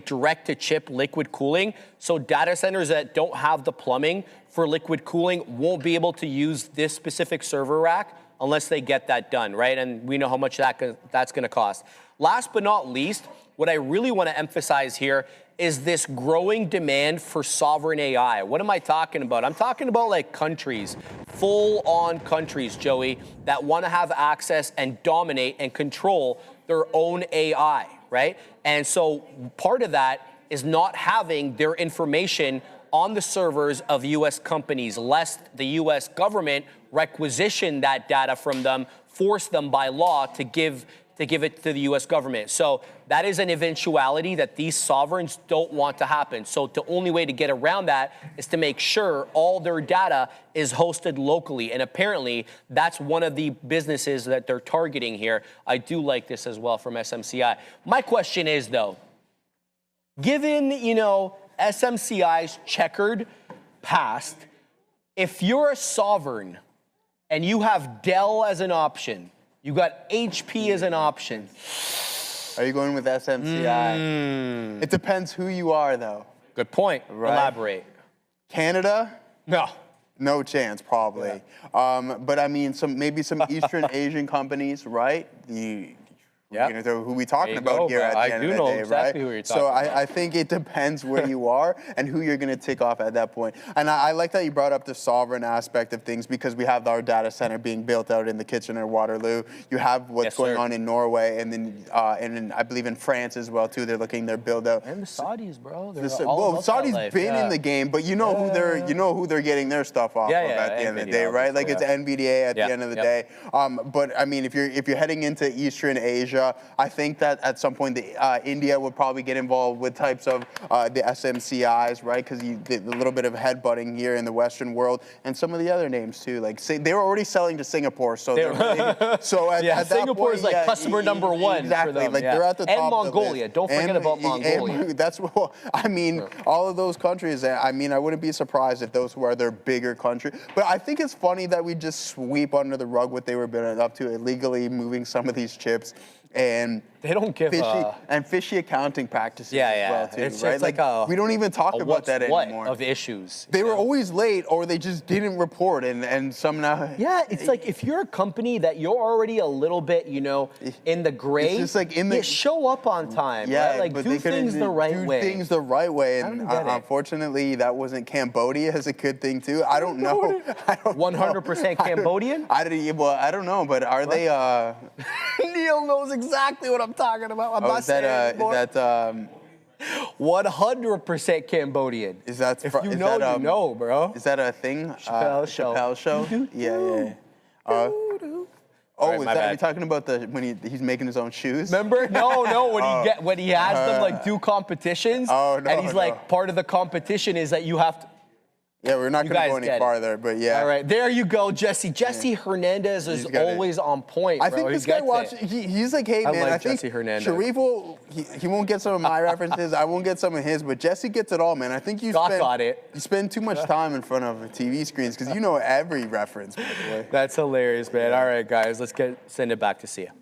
direct-to-chip liquid cooling. So data centers that don't have the plumbing for liquid cooling won't be able to use this specific server rack unless they get that done, right? And we know how much that's going to cost. Last but not least, what I really want to emphasize here is this growing demand for sovereign AI. What am I talking about? I'm talking about like countries, full-on countries, Joey, that want to have access and dominate and control their own AI, right? And so part of that is not having their information on the servers of U.S. companies, lest the U.S. government requisition that data from them, force them by law to give it to the U.S. government. So that is an eventuality that these sovereigns don't want to happen. So the only way to get around that is to make sure all their data is hosted locally. And apparently that's one of the businesses that they're targeting here. I do like this as well from SMCI. My question is though, given, SMCI's checkered past, if you're a sovereign and you have Dell as an option, you got HP as an option. Are you going with SMCI? It depends who you are, though. Good point. Right? Elaborate. Canada? No. No chance, probably. Yeah. But I mean, maybe some Eastern Asian companies, right? Who we talking about here at the end of the day, exactly right? Who you're talking about. I think it depends where you are and who you're going to tick off at that point. And I like that you brought up the sovereign aspect of things because we have our data center being built out in the Kitchener-Waterloo. You have what's going on in Norway and then I believe in France as well too. They're build out. And the Saudis, bro. Saudis been in the game, but who they're getting their stuff off of at the end of the day, right? Like it's NVDA at the end of the day. But I mean, if you're heading into Eastern Asia, I think that at some point India would probably get involved with types of the SMCIs, right? Because you get a little bit of headbutting here in the Western world, and some of the other names too. Like they were already selling to Singapore, so at that Singapore point, is like customer number one. Exactly, for them, like they're at the top. And Mongolia. Don't forget about Mongolia. All of those countries. I mean, I wouldn't be surprised if those were their bigger country. But I think it's funny that we just sweep under the rug what they were up to, illegally moving some of these chips. And they don't give fishy accounting practices as well too, it's right? Like we don't even talk about that anymore. Of issues. They were always late, or they just didn't report, and somehow. Yeah, it's like if you're a company that you're already a little bit, in the gray. It's just like show up on time. Yeah, right? Like but do things the right way. Do things the right way, and unfortunately, that wasn't Cambodia as a good thing too. I don't know. 100% Cambodian. I don't know, but are they? Neil knows exactly what I'm talking about. I'm not saying anymore. Is that 100% Cambodian. Is that if you know, you know, bro? Is that a thing? Chappelle show. Yeah. Is that you talking about when he's making his own shoes? Remember? No. When he has them like do competitions. And he's like part of the competition is that you have to. Yeah, we're not going to go any farther, but yeah. All right, there you go, Jesse. Jesse Hernandez is always on point, bro. I think this guy he's like, hey, man, I think Sharif he won't get some of my references. I won't get some of his, but Jesse gets it all, man. I think you spend too much time in front of TV screens because you know every reference, by the way. That's hilarious, man. All right, guys, let's send it back to Sia.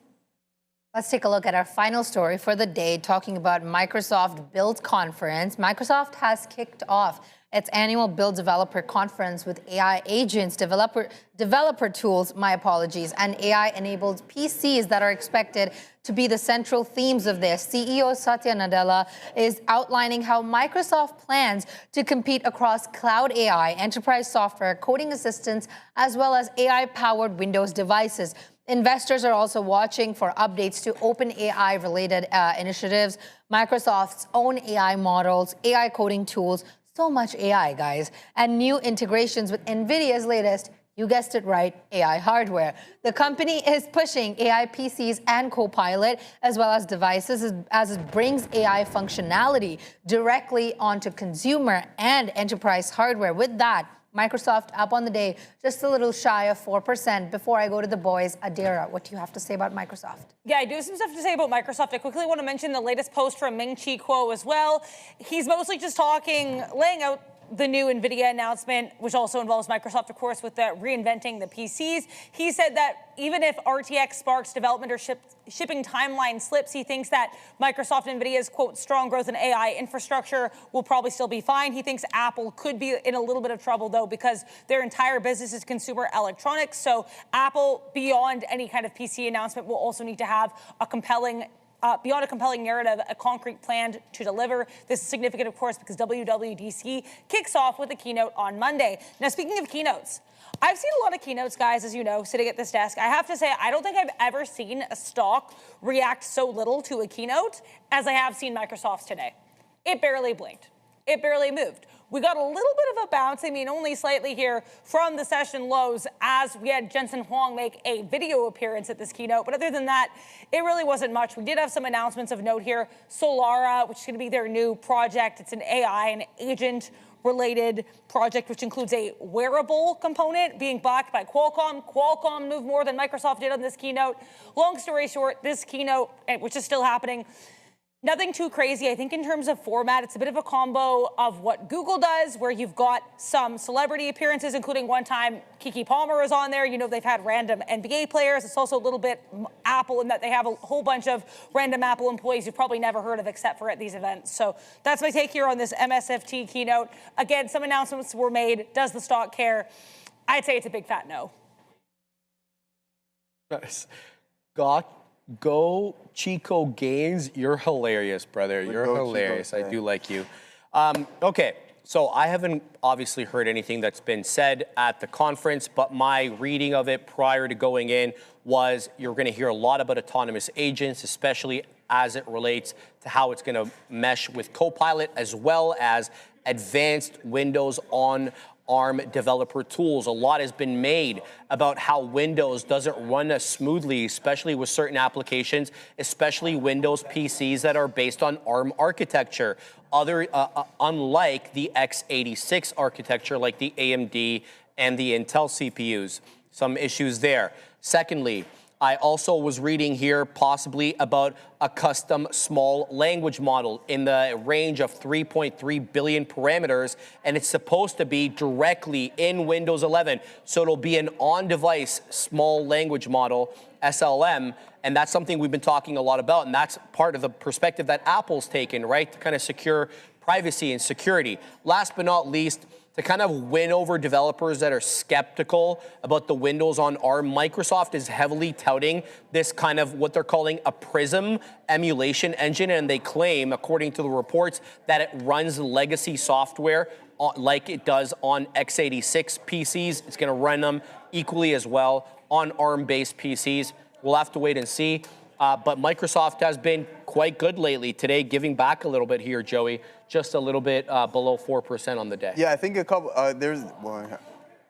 Let's take a look at our final story for the day, talking about Microsoft Build Conference. Microsoft has kicked off its annual Build Developer Conference with AI agents, developer tools, and AI-enabled PCs that are expected to be the central themes of this. CEO Satya Nadella is outlining how Microsoft plans to compete across cloud AI, enterprise software, coding assistants, as well as AI-powered Windows devices. Investors are also watching for updates to OpenAI-related initiatives, Microsoft's own AI models, AI coding tools, so much AI, guys, and new integrations with Nvidia's latest, you guessed it right, AI hardware. The company is pushing AI PCs and Copilot, as well as devices, as it brings AI functionality directly onto consumer and enterprise hardware. With that, Microsoft up on the day, just a little shy of 4%. Before I go to the boys, Adira, what do you have to say about Microsoft? Yeah, I do have some stuff to say about Microsoft. I quickly want to mention the latest post from Ming-Chi Kuo as well. He's mostly just laying out the new NVIDIA announcement, which also involves Microsoft, of course, with the reinventing the PCs. He said that even if RTX Spark's development or shipping timeline slips, he thinks that Microsoft and NVIDIA's, quote, strong growth in AI infrastructure will probably still be fine. He thinks Apple could be in a little bit of trouble, though, because their entire business is consumer electronics. So Apple, beyond any kind of PC announcement, will also need to have a compelling beyond a compelling narrative, a concrete plan to deliver. This is significant, of course, because WWDC kicks off with a keynote on Monday. Now, speaking of keynotes, I've seen a lot of keynotes, guys, as you know, sitting at this desk. I have to say, I don't think I've ever seen a stock react so little to a keynote as I have seen Microsoft's today. It barely blinked. It barely moved. We got a little bit of a bounce, I mean, only slightly here from the session lows as we had Jensen Huang make a video appearance at this keynote. But other than that, it really wasn't much. We did have some announcements of note here. Solara, which is going to be their new project. It's an AI and agent-related project, which includes a wearable component being backed by Qualcomm. Qualcomm moved more than Microsoft did on this keynote. Long story short, this keynote, which is still happening, nothing too crazy. I think in terms of format, it's a bit of a combo of what Google does, where you've got some celebrity appearances, including one time Keke Palmer is on there. You know, they've had random NBA players. It's also a little bit Apple in that they have a whole bunch of random Apple employees you've probably never heard of except for at these events. So that's my take here on this MSFT keynote. Again, some announcements were made. Does the stock care? I'd say it's a big fat no. Nice. Go Chico Gaines. You're hilarious, brother. You're hilarious. I do like you. Okay, so I haven't obviously heard anything that's been said at the conference, but my reading of it prior to going in was you're going to hear a lot about autonomous agents, especially as it relates to how it's going to mesh with Copilot, as well as advanced Windows on ARM developer tools. A lot has been made about how Windows doesn't run as smoothly, especially with certain applications, especially Windows PCs that are based on ARM architecture, unlike the x86 architecture like the AMD and the Intel CPUs. Some issues there. Secondly, I also was reading here possibly about a custom small language model in the range of 3.3 billion parameters, and it's supposed to be directly in Windows 11. So it'll be an on-device small language model, SLM, and that's something we've been talking a lot about, and that's part of the perspective that Apple's taken, right, to kind of secure privacy and security. Last but not least, to kind of win over developers that are skeptical about the Windows on ARM, Microsoft is heavily touting this kind of what they're calling a Prism emulation engine, and they claim, according to the reports, that it runs legacy software like it does on x86 PCs. It's going to run them equally as well on ARM-based PCs. We'll have to wait and see. But Microsoft has been quite good lately. Today, giving back a little bit here, Joey, just a little bit below 4% on the day. Yeah, I think a couple,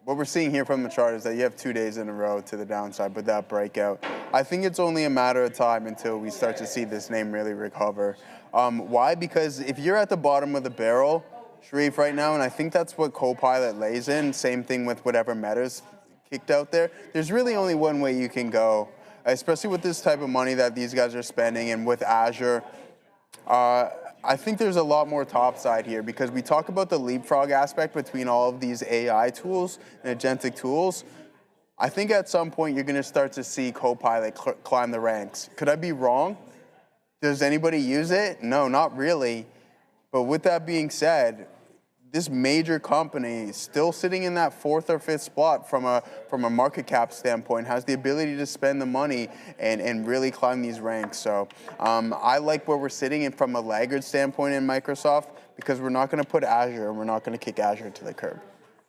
what we're seeing here from the chart is that you have 2 days in a row to the downside with that breakout. I think it's only a matter of time until we start to see this name really recover. Why? Because if you're at the bottom of the barrel, Sharif, right now, and I think that's what Copilot lays in, same thing with whatever Meta's kicked out there, there's really only one way you can go, especially with this type of money that these guys are spending and with Azure. I think there's a lot more topside here because we talk about the leapfrog aspect between all of these AI tools and agentic tools. I think at some point you're going to start to see Copilot climb the ranks. Could I be wrong? Does anybody use it? No, not really. But with that being said, this major company still sitting in that 4th or 5th spot from a market cap standpoint has the ability to spend the money and really climb these ranks. So I like where we're sitting and from a laggard standpoint in Microsoft, because we're not going to put Azure and we're not going to kick Azure to the curb.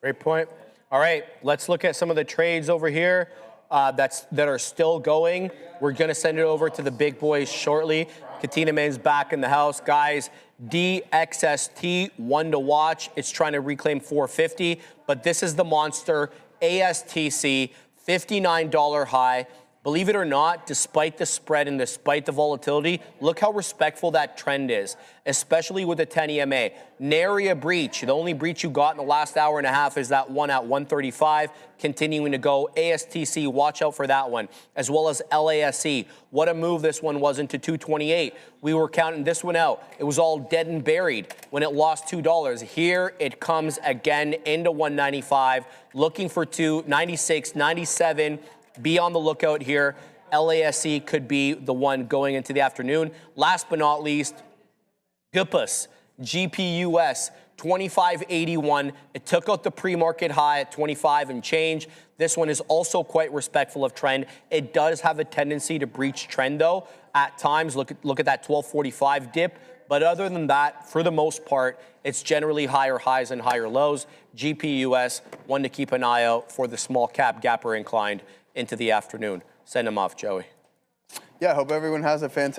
Great point. All right, let's look at some of the trades over here that are still going. We're going to send it over to the big boys shortly. Katina Man's back in the house. Guys, DXST, one to watch. It's trying to reclaim 450, but this is the monster. ASTC, $59 high. Believe it or not, despite the spread and despite the volatility, look how respectful that trend is, especially with the 10 EMA. Nary a breach. The only breach you got in the last hour and a half is that one at 135, continuing to go. ASTC, watch out for that one, as well as LASC. What a move this one was into 228. We were counting this one out. It was all dead and buried when it lost $2. Here it comes again into 195, looking for 296, 97. Be on the lookout here. LASC could be the one going into the afternoon. Last but not least, GPUS, GPUS, 2581. It took out the pre-market high at 25 and change. This one is also quite respectful of trend. It does have a tendency to breach trend, though. At times, look at that 1245 dip. But other than that, for the most part, it's generally higher highs and higher lows. GPUS, one to keep an eye out for the small cap gapper inclined into the afternoon. Send them off, Joey. Yeah, I hope everyone has a fantastic